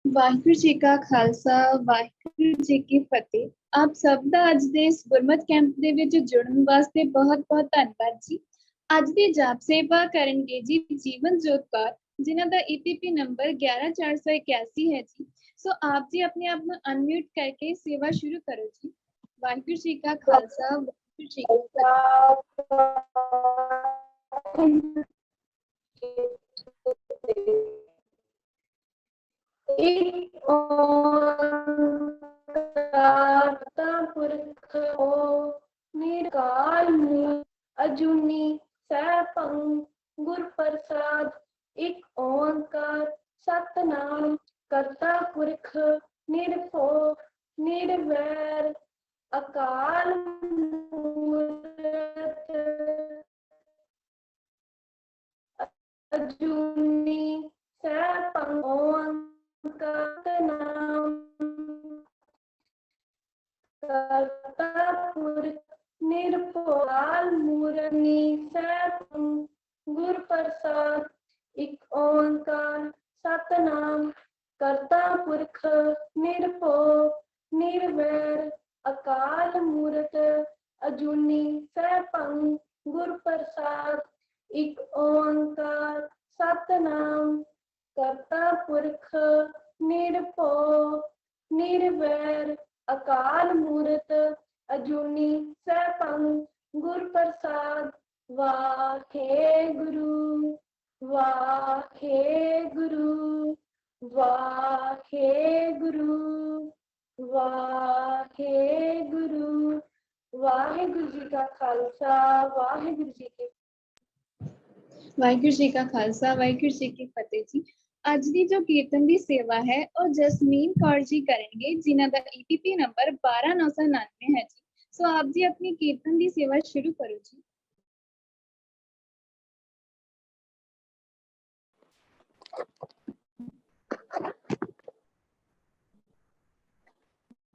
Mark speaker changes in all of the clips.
Speaker 1: ਵਾਹਿਗੁਰੂ ਜੀ ਕਾ ਖਾਲਸਾ ਵਾਹਿਗੁਰੂ ਜੀ ਕੀ ਫਤਿਹ। ਆਪ ਸਭ ਦਾ ਅੱਜ ਦੇ ਇਸ ਗੁਰਮਤ ਕੈਂਪ ਦੇ ਵਿੱਚ ਜੁੜਨ ਵਾਸਤੇ ਬਹੁਤ-ਬਹੁਤ ਧੰਨਵਾਦ ਜੀ। ਅੱਜ ਦੀ ਜਾਪ ਸੇਵਾ ਕਰਨਗੇ ਜੀ ਜੀਵਨ ਜੋਤ ਕੌਰ, ਜਿਨ੍ਹਾਂ ਦਾ EPP ਨੰਬਰ 11481 ਹੈ ਜੀ। ਸੋ ਆਪ ਜੀ ਆਪਣੇ ਆਪ ਨੂੰ ਅਨਮਿਊਟ ਕਰਕੇ ਸੇਵਾ ਸ਼ੁਰੂ ਕਰੋ ਜੀ। ਵਾਹਿਗੁਰੂ ਜੀ ਕਾ ਖਾਲਸਾ ਵਾਹਿਗੁਰੂ ਜੀ ਕੀ ਫਤਿਹ।
Speaker 2: ਇੱਕ ਓੰਕਾਰ ਪੁਰਖ ਨਿਰਕਾਲ ਮੂਰਤ ਅਜੂਨੀ ਸੈਭੰ ਗੁਰ ਪ੍ਰਸਾਦ। ਇੱਕ ਓੰਕਾਰ ਸਤਨਾਮ ਕਰਤਾ ਪੁਰਖ ਨਿਰਭਉ ਨਿਰਵੈਰ ਅਕਾਲ ਮੂਰਤ ਅਜੂਨੀ ਸੈਭੰ ਸਤਨਾਮ ਕਰਤਾ ਪੁਰਖ ਨਿਰਭਉ ਮੂਰਤ ਸੈਭੰ ਗੁਰ ਪ੍ਰਸਾਦ। ਇੱਕ ਓੰਕਾਰ ਸਤਨਾਮ ਕਰਤਾ ਪੁਰਖ ਨਿਰਭਉ ਨਿਰਵੈਰ ਅਕਾਲ ਮੂਰਤ ਅਜੂਨੀ ਸੈਭੰ ਗੁਰ ਪ੍ਰਸਾਦ। ਇੱਕ ਓੰਕਾਰ ਸਤਨਾਮ ਕਰਤਾ ਪੁਰਖ ਨਿਰਭਉ ਨਿਰਵੈਰ ਅਕਾਲ ਮੂਰਤ ਅਜੂਨੀ ਸੈਭੰ ਗੁਰ ਪ੍ਰਸਾਦ। ਵਾਹਿਗੁਰੂ ਵਾਹਿਗੁਰੂ ਵਾਹਿਗੁਰੂ ਵਾਹਿਗੁਰੂ। ਵਾਹਿਗੁਰੂ ਜੀ ਕਾ ਖਾਲਸਾ ਵਾਹਿਗੁਰੂ ਜੀ ਕੀ
Speaker 1: ਵਾਹਿਗੁਰੂ ਜੀ ਕਾ ਖਾਲਸਾ ਵਾਹਿਗੁਰੂ ਜੀ ਕੀ ਫਤਿਹ ਜੀ। ਅੱਜ ਦੀ ਜੋ ਕੀਰਤਨ ਦੀ ਸੇਵਾ ਹੈ ਉਹ ਜਸਮੀਨ ਕੌਰ ਜੀ ਕਰਨਗੇ, ਜਿਨ੍ਹਾਂ ਦਾ EPP ਨੰਬਰ 12999 ਹੈ ਜੀ। ਸੋ ਆਪ ਜੀ ਆਪਣੀ ਕੀਰਤਨ ਦੀ ਸੇਵਾ ਸ਼ੁਰੂ ਕਰੋ ਜੀ।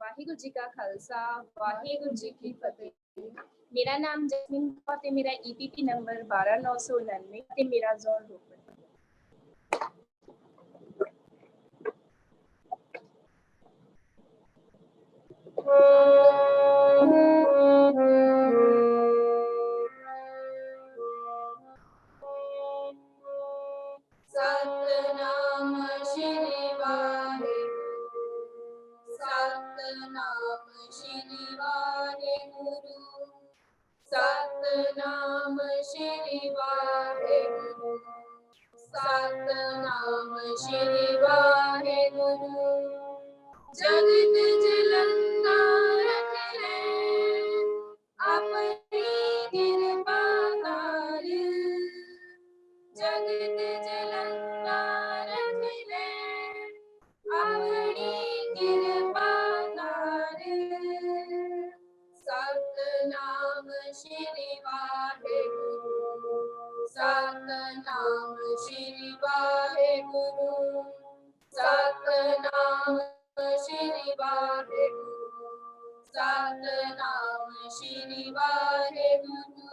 Speaker 3: ਵਾਹਿਗੁਰੂ ਜੀ ਕਾ ਖਾਲਸਾ ਵਾਹਿਗੁਰੂ ਜੀ ਕੀ ਫਤਿਹ। ਮੇਰਾ ਨਾਮ ਜਸਮੀਨ ਕੌਰ ਤੇ ਮੇਰਾ EPP ਨੰਬਰ 12999 ਤੇ ਮੇਰਾ ਜ਼ੋਨ ਰੋਪੜ। ਸਤਨਾਮ ਸ਼੍ਰੀ ਵਾਹਿਗੁਰੂ ਸਤਨਾਮ ਸ਼੍ਰੀ ਵਾਹਿਗੁਰੂ ਸਤਨਾਮ ਸ਼੍ਰੀ ਵਾਹਿਗੁਰੂ ਸਤਨਾਮ ਸ਼੍ਰੀ ਵਾਹਿਗੁਰੂ। ਜਗਤ ਜਲੰਦਾ ਰਖਲੇ ਆਪਣੀ ਕਿਰਪਾ ਕਰ। ਜਗਤ ਜਲੰਦਾ ਰਖਲੇ ਆਪਣੀ ਕਿਰਪਾ ਕਰ। ਸਤਨਾਮ ਸ਼੍ਰੀ ਵਾਹਿਗੁਰੂ ਸਤਨਾਮ ਸ਼੍ਰੀ ਵਾਹਿਗੁਰੂ ਸਤਨਾਮ ਸ਼੍ਰੀ ਵਾਹਿਗੁਰੂ ਸਤਨਾਮ ਸ਼੍ਰੀ ਵਾਹਿਗੁਰੂ।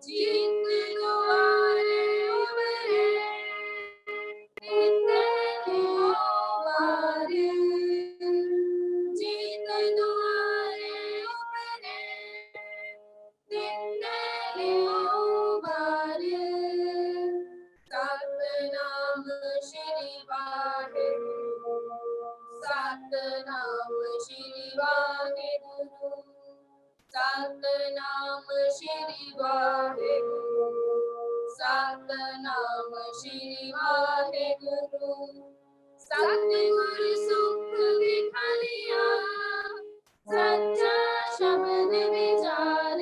Speaker 3: ਜਿਤ ਦੁਆਰੇ ਉਬਰੇ ਤਿਤੈ ਲਿਓ ਵਾਰ। ਜਿਤ ਦੁਆਰੇ ਉਬਰੇ ਤਿਤੈ ਲਿਓ ਵਾਰ। ਸਤਨਾਮ ਸ਼੍ਰੀ ਵਾਹਿਗੁਰੂ ਸਤਨਾਮ ਸ਼੍ਰੀ ਵਾਹਿਗੁਰੂ ਸਤਨਾਮ ਸ਼੍ਰੀ ਵਾਹਿਗੁਰੂ ਸਤਨਾਮ ਸ਼੍ਰੀ ਵਾਹਿਗੁਰੂ। ਸਤਿਗੁਰ ਸੁਖ ਵਿਖਾਲਿਆ ਸੱਚਾ ਸ਼ਬਦ ਵਿਚਾਰ।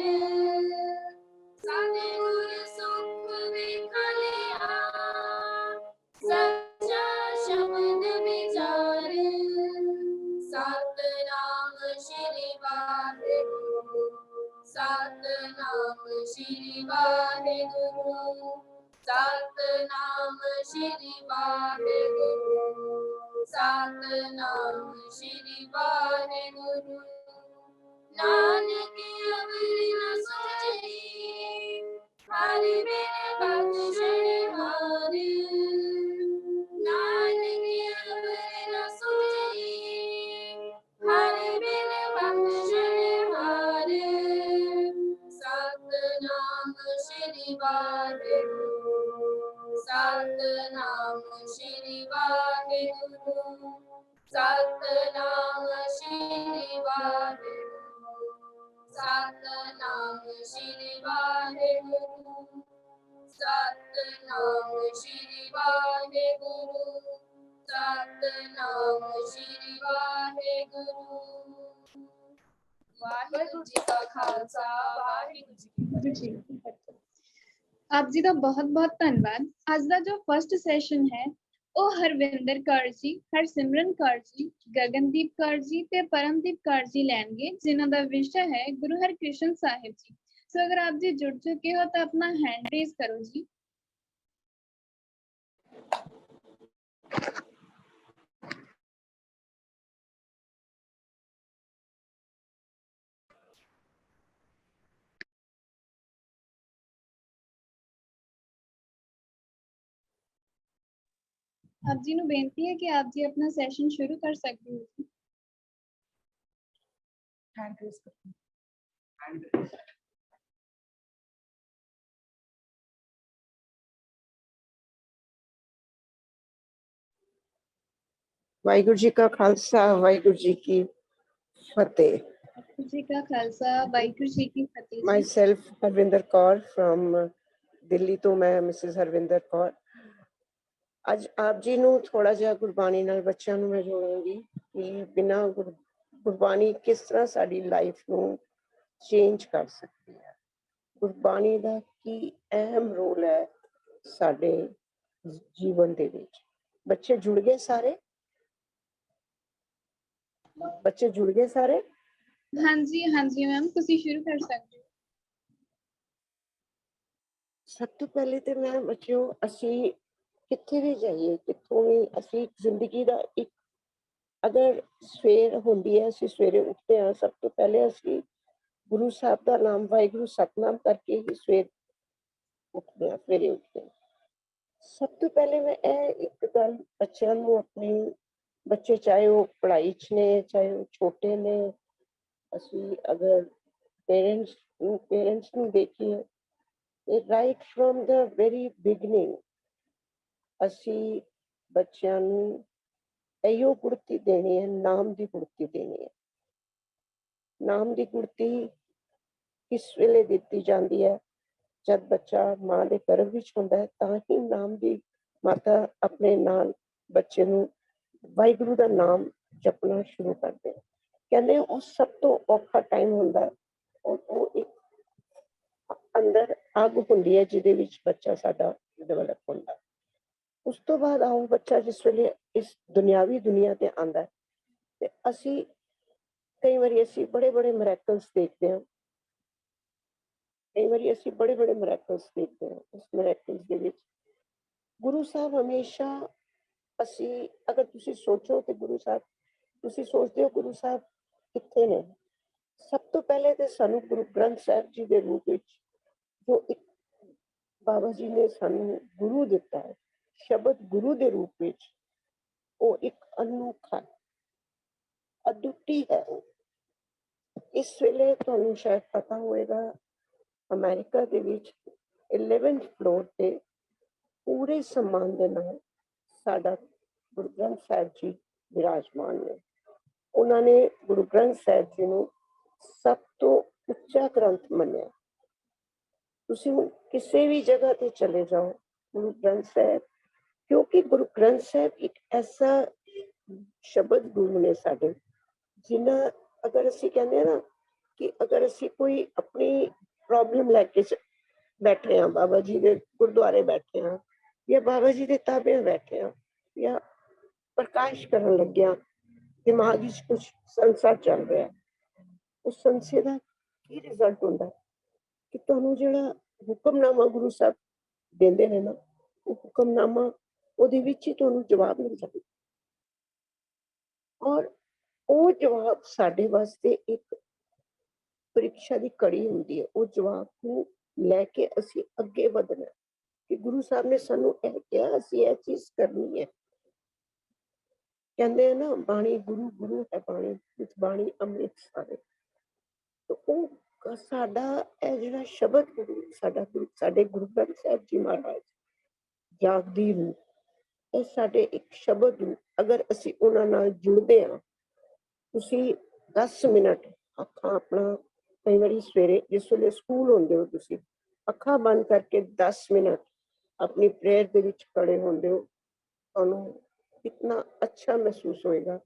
Speaker 3: ਸਤਿਗੁਰ ਸੁਖ ਵਿਖਾਲਿਆ ਸੱਚਾ ਸ਼ਬਦ ਵਿਚਾਰ। ਸਤਨਾਮ ਸ਼੍ਰੀ ਵਾਹਿਗੁਰੂ ਸਤਨਾਮ ਸ਼੍ਰੀ ਵਾਹਿਗੁਰੂ ਸਤਨਾਮ ਸ਼੍ਰੀ ਵਾਹਿਗੁਰੂ ਸਤਨਾਮ ਸ਼੍ਰੀ ਵਾਹਿਗੁਰੂ। ਨਾਨਕ ਅਵਰਿ ਨ ਸੋਚੀ ਹਰਿ ਬਿਨ ਬਖਸ਼ਣ ਹਾਰ। ਨਾਨਕ ਅਵਰਿ ਨ ਵਾਹਿਗੁਰੂ ਸਤਨਾਮ ਸ਼੍ਰੀ ਵਾਹਿਗੁਰੂ ਸਤਨਾਮ ਸ਼੍ਰੀ ਵਾਹਿਗੁਰੂ ਸਤਨਾਮ ਸ਼੍ਰੀ ਵਾਹਿਗੁਰੂ ਸਤਨਾਮ ਸ਼੍ਰੀ ਵਾਹਿਗੁਰੂ ਸਤਨਾਮ ਸ਼੍ਰੀ ਵਾਹਿਗੁਰੂ ਵਾਹਿਗੁਰੂ ਜੀ ਕਾ ਖਾਲਸਾ ਵਾਹਿਗੁਰੂ ਜੀ ਕੀ
Speaker 1: ਜੀ ਆਪ ਜੀ ਦਾ ਬਹੁਤ ਬਹੁਤ ਧੰਨਵਾਦ। ਅੱਜ ਦਾ ਜੋ ਫਸਟ ਸੈਸ਼ਨ ਹੈ ਉਹ ਹਰਵਿੰਦਰ ਕੌਰ ਜੀ, ਹਰਸਿਮਰਨ ਕੌਰ ਜੀ, ਗਗਨਦੀਪ ਕੌਰ ਜੀ ਤੇ ਪਰਮਦੀਪ ਕੌਰ ਜੀ ਲੈਣਗੇ, ਜਿਨ੍ਹਾਂ ਦਾ ਵਿਸ਼ਾ ਹੈ ਗੁਰੂ ਹਰਕ੍ਰਿਸ਼ਨ ਸਾਹਿਬ ਜੀ। ਸੋ ਅਗਰ ਆਪ ਜੀ ਜੁੜ ਚੁੱਕੇ ਹੋ ਤਾਂ ਆਪਣਾ हैंड रेज करो जी। आप जी ਨੂੰ ਬੇਨਤੀ ਹੈ ਕਿ ਆਪ ਜੀ ਆਪਣਾ ਸੈਸ਼ਨ ਸ਼ੁਰੂ ਕਰ ਸਕਦੇ ਹੋ।
Speaker 4: हैंड रेज करते हैं। वाहिगुरु जी का खालसा वाहिगुरु जी की फतेह।
Speaker 1: वाहिगुरू जी का खालसा वाहिगुरू जी की फतेह जी।
Speaker 4: Myself हरविंदर कौर from दिल्ली तो मैं मिसेस हरविंदर कौर। ਅੱਜ ਆਪ ਜੀ ਨੂੰ ਥੋੜਾ ਜਿਹਾ ਗੁਰਬਾਣੀ ਨਾਲ ਬੱਚਿਆਂ ਨੂੰ ਮੈਂ ਜੋੜਾਂਗੀ ਕਿ ਬਿਨਾਂ ਗੁਰਬਾਣੀ ਕਿਸ ਤਰ੍ਹਾਂ ਸਾਡੀ ਲਾਈਫ ਨੂੰ ਚੇਂਜ ਕਰ ਸਕਦੀ ਹੈ। ਗੁਰਬਾਣੀ ਦਾ ਕੀ ਅਹਿਮ ਰੋਲ ਹੈ ਸਾਡੇ ਜੀਵਨ ਦੇ ਵਿੱਚ। ਬੱਚੇ ਜੁੜ ਗਏ ਸਾਰੇ? ਬੱਚੇ ਜੁੜ ਗਏ ਸਾਰੇ?
Speaker 1: ਹਾਂਜੀ ਹਾਂਜੀ ਮੈਮ ਤੁਸੀਂ ਸ਼ੁਰੂ ਕਰ ਸਕਦੇ ਹੋ।
Speaker 4: ਸਭ ਤੋਂ ਪਹਿਲੇ ਤੇ ਮੈਂ ਬੱਚਿਓ ਅਸੀਂ ਕਿੱਥੇ ਵੀ ਜਾਈਏ, ਕਿੱਥੋਂ ਵੀ ਅਸੀਂ ਜ਼ਿੰਦਗੀ ਦਾ ਇੱਕ ਅਗਰ ਸਵੇਰ ਹੁੰਦੀ ਹੈ, ਅਸੀਂ ਸਵੇਰੇ ਉੱਠਦੇ ਹਾਂ, ਸਭ ਤੋਂ ਪਹਿਲੇ ਅਸੀਂ ਗੁਰੂ ਸਾਹਿਬ ਦਾ ਨਾਮ ਵਾਹਿਗੁਰੂ ਸਤਨਾਮ ਕਰਕੇ ਹੀ ਸਵੇਰੇ ਉੱਠਦੇ ਹਾਂ। ਸਭ ਤੋਂ ਪਹਿਲੇ ਮੈਂ ਇਹ ਇੱਕ ਗੱਲ ਬੱਚਿਆਂ ਨੂੰ ਆਪਣੇ ਬੱਚੇ ਚਾਹੇ ਉਹ ਪੜ੍ਹਾਈ 'ਚ ਨੇ ਚਾਹੇ ਉਹ ਛੋਟੇ ਨੇ, ਅਸੀਂ ਅਗਰ ਪੇਰੈਂਟਸ ਨੂੰ ਦੇਖੀਏ right from the very beginning ਅਸੀਂ ਬੱਚਿਆਂ ਨੂੰ ਇਹੋ ਗੁੜਤੀ ਦੇਣੀ ਹੈ, ਨਾਮ ਦੀ ਗੁੜਤੀ ਦੇਣੀ ਹੈ। ਨਾਮ ਦੀ ਗੁੜਤੀ ਕਿਸ ਵੇਲੇ ਦਿੱਤੀ ਜਾਂਦੀ ਹੈ? ਜਦ ਬੱਚਾ ਮਾਂ ਦੇ ਗਰਭ ਵਿੱਚ ਹੁੰਦਾ ਹੈ ਤਾਂ ਹੀ ਨਾਮ ਦੀ ਮਾਤਾ ਆਪਣੇ ਨਾਲ ਬੱਚੇ ਨੂੰ ਵਾਹਿਗੁਰੂ ਦਾ ਨਾਮ ਜਪਣਾ ਸ਼ੁਰੂ ਕਰਦੇ ਹੈ। ਕਹਿੰਦੇ ਉਹ ਸਭ ਤੋਂ ਔਖਾ ਟਾਈਮ ਹੁੰਦਾ ਉਹ ਇੱਕ ਅੰਦਰ ਅੱਗ ਹੁੰਦੀ ਹੈ ਜਿਹਦੇ ਵਿੱਚ ਬੱਚਾ ਸਾਡਾ ਡਿਵੈਲਪ ਹੁੰਦਾ। ਉਸ ਤੋਂ ਬਾਅਦ ਆਓ ਬੱਚਾ ਜਿਸ ਵੇਲੇ ਇਸ ਦੁਨਿਆਵੀ ਦੁਨੀਆ ਤੇ ਆਉਂਦਾ ਤੇ ਅਸੀਂ ਕਈ ਵਾਰੀ ਅਸੀਂ ਬੜੇ ਬੜੇ ਮਿਰੈਕਲਸ ਦੇਖਦੇ ਹਾਂ। ਉਸ ਮਿਰੈਕਲਸ ਦੇ ਵਿੱਚ ਗੁਰੂ ਸਾਹਿਬ ਹਮੇਸ਼ਾ ਅਸੀਂ ਅਗਰ ਤੁਸੀਂ ਸੋਚੋ ਤੇ ਗੁਰੂ ਸਾਹਿਬ ਤੁਸੀਂ ਸੋਚਦੇ ਹੋ ਗੁਰੂ ਸਾਹਿਬ ਕਿੱਥੇ ਨੇ? ਸਭ ਤੋਂ ਪਹਿਲੇ ਤੇ ਸਾਨੂੰ ਗੁਰੂ ਗ੍ਰੰਥ ਸਾਹਿਬ ਜੀ ਦੇ ਰੂਪ ਵਿੱਚ ਜੋ ਇੱਕ ਬਾਬਾ ਜੀ ਨੇ ਸਾਨੂੰ ਗੁਰੂ ਦਿੱਤਾ ਹੈ, ਸ਼ਬਦ ਗੁਰੂ ਦੇ ਰੂਪ ਵਿੱਚ, ਉਹ ਇੱਕ ਅਨੋਖਾ ਅਦੁੱਤੀ ਹੈ। ਇਸ ਵੇਲੇ ਤੁਹਾਨੂੰ ਸ਼ਾਇਦ ਪਤਾ ਹੋਵੇਗਾ ਅਮਰੀਕਾ ਦੇ ਵਿੱਚ 11th ਫਲੋਰ ਤੇ ਪੂਰੇ ਸਨਮਾਨ ਦੇ ਨਾਲ ਸਾਡਾ ਗੁਰੂ ਗ੍ਰੰਥ ਸਾਹਿਬ ਜੀ ਵਿਰਾਜਮਾਨ ਨੇ। ਉਹਨਾਂ ਨੇ ਗੁਰੂ ਗ੍ਰੰਥ ਸਾਹਿਬ ਜੀ ਨੂੰ ਸਭ ਤੋਂ ਉੱਚਾ ਗ੍ਰੰਥ ਮੰਨਿਆ। ਤੁਸੀਂ ਕਿਸੇ ਵੀ ਜਗ੍ਹਾ ਤੇ ਚਲੇ ਜਾਓ ਗੁਰੂ ਗ੍ਰੰਥ ਸਾਹਿਬ, ਕਿਉਂਕਿ ਗੁਰੂ ਗ੍ਰੰਥ ਸਾਹਿਬ ਇੱਕ ਐਸਾ ਸ਼ਬਦ ਗੁਰੂ ਨੇ ਸਾਡੇ, ਜਿਨ੍ਹਾਂ ਅਗਰ ਅਸੀਂ ਕਹਿੰਦੇ ਨਾ ਕਿ ਅਗਰ ਅਸੀਂ ਕੋਈ ਆਪਣੀ ਪ੍ਰੋਬਲਮ ਲੈ ਕੇ ਬੈਠੇ ਹਾਂ, ਬਾਬਾ ਜੀ ਦੇ ਗੁਰਦੁਆਰੇ ਬੈਠੇ ਹਾਂ ਜਾਂ ਬਾਬਾ ਜੀ ਦੇ ਤਾਬਿਆਂ ਬੈਠੇ ਹਾਂ ਜਾਂ ਪ੍ਰਕਾਸ਼ ਕਰਨ ਲੱਗਿਆ, ਦਿਮਾਗ ਵਿੱਚ ਕੁਛ ਸੰਸਾ ਚੱਲ ਰਿਹਾ, ਉਸ ਸੰਸੇ ਦਾ ਕੀ ਰਿਜ਼ਲਟ ਹੁੰਦਾ ਕਿ ਤੁਹਾਨੂੰ ਜਿਹੜਾ ਹੁਕਮਨਾਮਾ ਗੁਰੂ ਸਾਹਿਬ ਦਿੰਦੇ ਨੇ ਨਾ, ਉਹ ਹੁਕਮਨਾਮਾ ਉਹਦੇ ਵਿੱਚ ਹੀ ਤੁਹਾਨੂੰ ਜਵਾਬ ਮਿਲ ਜਾਂਦਾ। ਔਰ ਉਹ ਜਵਾਬ ਸਾਡੇ ਵਾਸਤੇ ਇੱਕ ਪ੍ਰੀਖਿਆ ਦੀ ਕੜੀ ਹੁੰਦੀ ਹੈ। ਉਹ ਜਵਾਬ ਨੂੰ ਲੈ ਕੇ ਅਸੀਂ ਅੱਗੇ ਵਧਣਾ ਕਿ ਗੁਰੂ ਸਾਹਿਬ ਨੇ ਸਾਨੂੰ ਇਹ ਕਿਹਾ, ਅਸੀਂ ਇਹ ਚੀਜ਼ ਕਰਨੀ ਹੈ। ਕਹਿੰਦੇ ਆ ਨਾ ਬਾਣੀ ਗੁਰੂ ਗੁਰੂ ਹੈ ਬਾਣੀ, ਵਿੱਚ ਬਾਣੀ ਅੰਮ੍ਰਿਤ ਸਾਰੇ। ਉਹ ਸਾਡਾ ਇਹ ਜਿਹੜਾ ਸ਼ਬਦ ਗੁਰੂ ਸਾਡੇ ਗੁਰੂ ਗ੍ਰੰਥ ਸਾਹਿਬ ਜੀ ਮਹਾਰਾਜ ਜਾਗਦੀ ਰੂਹ, ਇਹ ਸਾਡੇ ਇੱਕ ਸ਼ਬਦ ਨੂੰ ਅਗਰ ਅਸੀਂ ਉਹਨਾਂ ਨਾਲ ਜੁੜਦੇ ਹਾਂ, ਤੁਸੀਂ 10 ਮਿੰਟ ਅੱਖਾਂ ਆਪਣਾ, ਕਈ ਵਾਰੀ ਸਵੇਰੇ ਜਿਸ ਵੇਲੇ ਸਕੂਲ ਹੁੰਦੇ ਹੋ ਤੁਸੀਂ ਅੱਖਾਂ ਬੰਦ ਕਰਕੇ 10 ਮਿੰਟ ਆਪਣੀ ਪ੍ਰੇਅਰ ਦੇ ਵਿੱਚ ਖੜੇ ਹੁੰਦੇ ਹੋ, ਤੁਹਾਨੂੰ ਕਿੰਨਾ ਅੱਛਾ ਮਹਿਸੂਸ ਹੋਏਗਾ,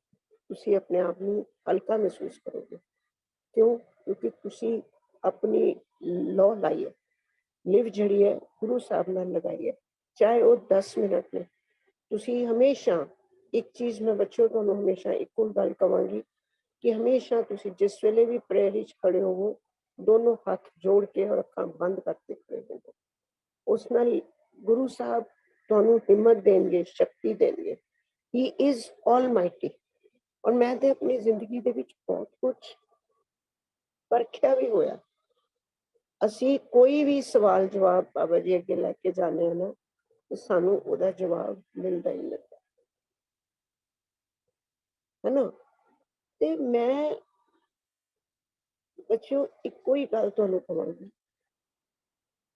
Speaker 4: ਤੁਸੀਂ ਆਪਣੇ ਆਪ ਨੂੰ ਹਲਕਾ ਮਹਿਸੂਸ ਕਰੋਗੇ। ਕਿਉਂ? ਕਿਉਂਕਿ ਤੁਸੀਂ ਆਪਣੀ ਲੋ ਲਾਈ ਹੈ, ਲਿਵ ਜਿਹੜੀ ਹੈ ਗੁਰੂ ਸਾਹਿਬ ਨਾਲ ਲਗਾਈ ਹੈ, ਚਾਹੇ ਉਹ 10 ਮਿੰਟ ਨੇ। ਤੁਸੀਂ ਹਮੇਸ਼ਾ ਇੱਕ ਚੀਜ਼ ਮੈਂ ਬੱਚਿਓ ਤੁਹਾਨੂੰ ਹਮੇਸ਼ਾ ਇੱਕੋ ਗੱਲ ਕਵਾਂਗੀ ਕਿ ਹਮੇਸ਼ਾ ਤੁਸੀਂ ਜਿਸ ਵੇਲੇ ਵੀ ਪ੍ਰੇਅਰ ਵਿੱਚ ਖੜੇ ਹੋਵੋ, ਦੋਨੋਂ ਹੱਥ ਜੋੜ ਕੇ ਔਰ ਅੱਖਾਂ ਬੰਦ ਕਰਕੇ ਖੜੇ ਹੋਵੋ। ਉਸ ਨਾਲ ਗੁਰੂ ਸਾਹਿਬ ਤੁਹਾਨੂੰ ਹਿੰਮਤ ਦੇਣਗੇ, ਸ਼ਕਤੀ ਦੇਣਗੇ। ਹੀ ਇਜ਼ ਆਲਮਾਈਟੀ। ਔਰ ਮੈਂ ਤੇ ਆਪਣੀ ਜ਼ਿੰਦਗੀ ਦੇ ਵਿੱਚ ਬਹੁਤ ਕੁਝ ਪਰਖਿਆ ਵੀ ਹੋਇਆ। ਅਸੀਂ ਕੋਈ ਵੀ ਸਵਾਲ ਜਵਾਬ ਬਾਬਾ ਜੀ ਅੱਗੇ ਲੈ ਕੇ ਜਾਂਦੇ ਹਾਂ ਨਾ, ਤੇ ਸਾਨੂੰ ਉਹਦਾ ਜਵਾਬ ਮਿਲਦਾ ਹੀ ਮਿਲਦਾ ਹੈ ਨਾ। ਤੇ ਮੈਂ ਬੱਚਿਓ ਇੱਕੋ ਹੀ ਗੱਲ ਤੁਹਾਨੂੰ ਕਹਾਂਗੀ,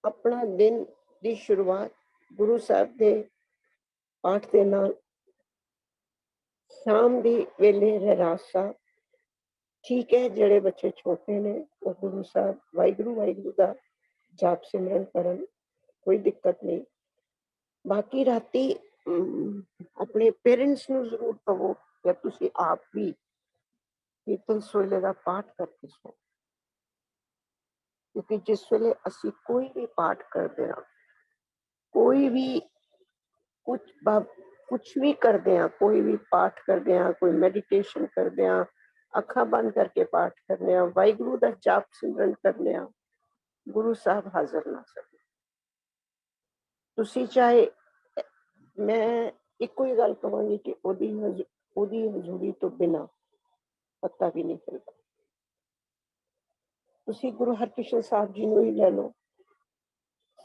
Speaker 4: ਆਪਣਾ ਦਿਨ ਦੀ ਸ਼ੁਰੂਆਤ ਗੁਰੂ ਸਾਹਿਬ ਦੇ ਪਾਠ ਦੇ ਨਾਲ, ਸ਼ਾਮ ਦੀ ਵੇਲੇ ਰਹਿਰਾਸ ਸਾਹਿਬ। ਠੀਕ ਹੈ, ਜਿਹੜੇ ਬੱਚੇ ਛੋਟੇ ਨੇ ਉਹ ਗੁਰੂ ਸਾਹਿਬ ਵਾਹਿਗੁਰੂ ਵਾਹਿਗੁਰੂ ਦਾ ਜਾਪ ਸਿਮਰਨ ਕਰਨ, ਕੋਈ ਦਿੱਕਤ ਨਹੀਂ। ਬਾਕੀ ਰਾਤੀ ਆਪਣੇ ਪੇਰੈਂਟਸ ਨੂੰ ਜ਼ਰੂਰ ਕਹੋ ਜਾਂ ਤੁਸੀਂ ਆਪ ਵੀ ਕੀਰਤਨ ਸੋਹਿਲੇ ਦਾ ਪਾਠ ਕਰਕੇ ਸੋ, ਕਿਉਂਕਿ ਜਿਸ ਵੇਲੇ ਅਸੀਂ ਕੋਈ ਵੀ ਪਾਠ ਕਰਦੇ ਹਾਂ, ਕੋਈ ਵੀ ਕੁਛ ਵੀ ਕਰਦੇ ਹਾਂ, ਕੋਈ ਵੀ ਪਾਠ ਕਰਦੇ ਹਾਂ, ਕੋਈ ਮੈਡੀਟੇਸ਼ਨ ਕਰਦੇ ਹਾਂ, ਅੱਖਾਂ ਬੰਦ ਕਰਕੇ ਪਾਠ ਕਰਨੇ ਆ, ਵਾਹਿਗੁਰੂ ਦਾ ਜਾਪ ਸਿਮਰਨ ਕਰਨੇ ਆ, ਗੁਰੂ ਸਾਹਿਬ ਹਾਜ਼ਰ ਨਾ ਸਕੇ। ਤੁਸੀਂ ਚਾਹੇ, ਮੈਂ ਇੱਕੋ ਹੀ ਗੱਲ ਕਹਾਂਗੀ ਕਿ ਉਹਦੀ ਹਜ਼ੂਰੀ ਤੋਂ ਬਿਨਾਂ ਪਤਾ ਵੀ ਨਹੀਂ ਚੱਲਦਾ। ਤੁਸੀਂ ਗੁਰੂ ਹਰਕ੍ਰਿਸ਼ਨ ਸਾਹਿਬ ਜੀ ਨੂੰ ਹੀ ਲੈ ਲਓ,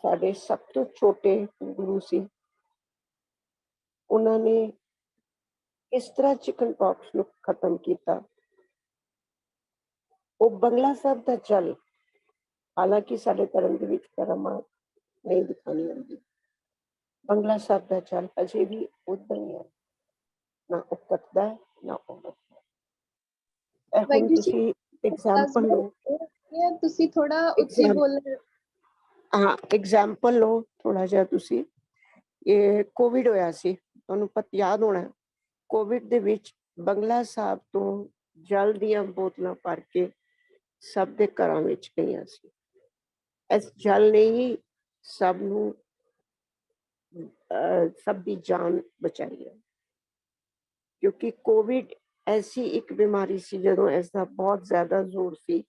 Speaker 4: ਸਾਡੇ ਸਭ ਤੋਂ ਛੋਟੇ ਗੁਰੂ ਸੀ। ਉਹਨਾਂ ਨੇ ਇਸ ਤਰ੍ਹਾਂ ਚਿਕਨ ਪੌਕਸ ਨੂੰ ਖਤਮ ਕੀਤਾ। ਉਹ ਬੰਗਲਾ ਸਾਹਿਬ ਦਾ ਜਲ, ਹਾਲਾਂਕਿ ਸਾਡੇ ਧਰਮ ਦੇ ਵਿੱਚ ਕਰਾਮਾਤ ਨਹੀਂ ਦਿਖਾਣੀ ਹੁੰਦੀ, ਬੰਗਲਾ ਸਾਹਿਬ ਦਾ ਜਲ ਅਜੇ ਵੀ ਉਦਾਂ ਹੀ ਹੈ, ਨਾ ਉਹ ਕੱਟਦਾ ਨਾ ਉਹ ਬੱਚਦਾ। ਹੁਣ ਤੁਸੀਂ ਐਗਜ਼ਾਮਪਲ ਲਓ,
Speaker 1: ਤੁਸੀਂ ਥੋੜਾ ਉੱਚੀ ਬੋਲੋ।
Speaker 4: ਹਾਂ, ਐਗਜ਼ਾਮਪਲ ਲਓ ਥੋੜਾ ਜਿਹਾ ਤੁਸੀਂ। ਇਹ ਕੋਵਿਡ ਹੋਇਆ ਸੀ, ਤੁਹਾਨੂੰ ਯਾਦ ਹੋਣਾ, ਕੋਵਿਡ ਦੇ ਵਿੱਚ ਬੰਗਲਾ ਸਾਹਿਬ ਤੋਂ ਜਲ ਦੀਆਂ ਬੋਤਲਾਂ ਭਰ ਕੇ ਸਭ ਦੇ ਘਰਾਂ ਵਿੱਚ ਗਈਆਂ ਸੀ। ਇਸ ਜਲ ਨੇ ਹੀ ਸਭ ਨੂੰ ਸਭ ਦੀ ਜਾਨ ਬਚਾਈ ਹੈ, ਕਿਉਂਕਿ ਕੋਵਿਡ ਐਸੀ ਇੱਕ ਬਿਮਾਰੀ ਸੀ ਜਦੋਂ ਇਸ ਦਾ ਬਹੁਤ ਜ਼ਿਆਦਾ ਜ਼ੋਰ ਸੀ।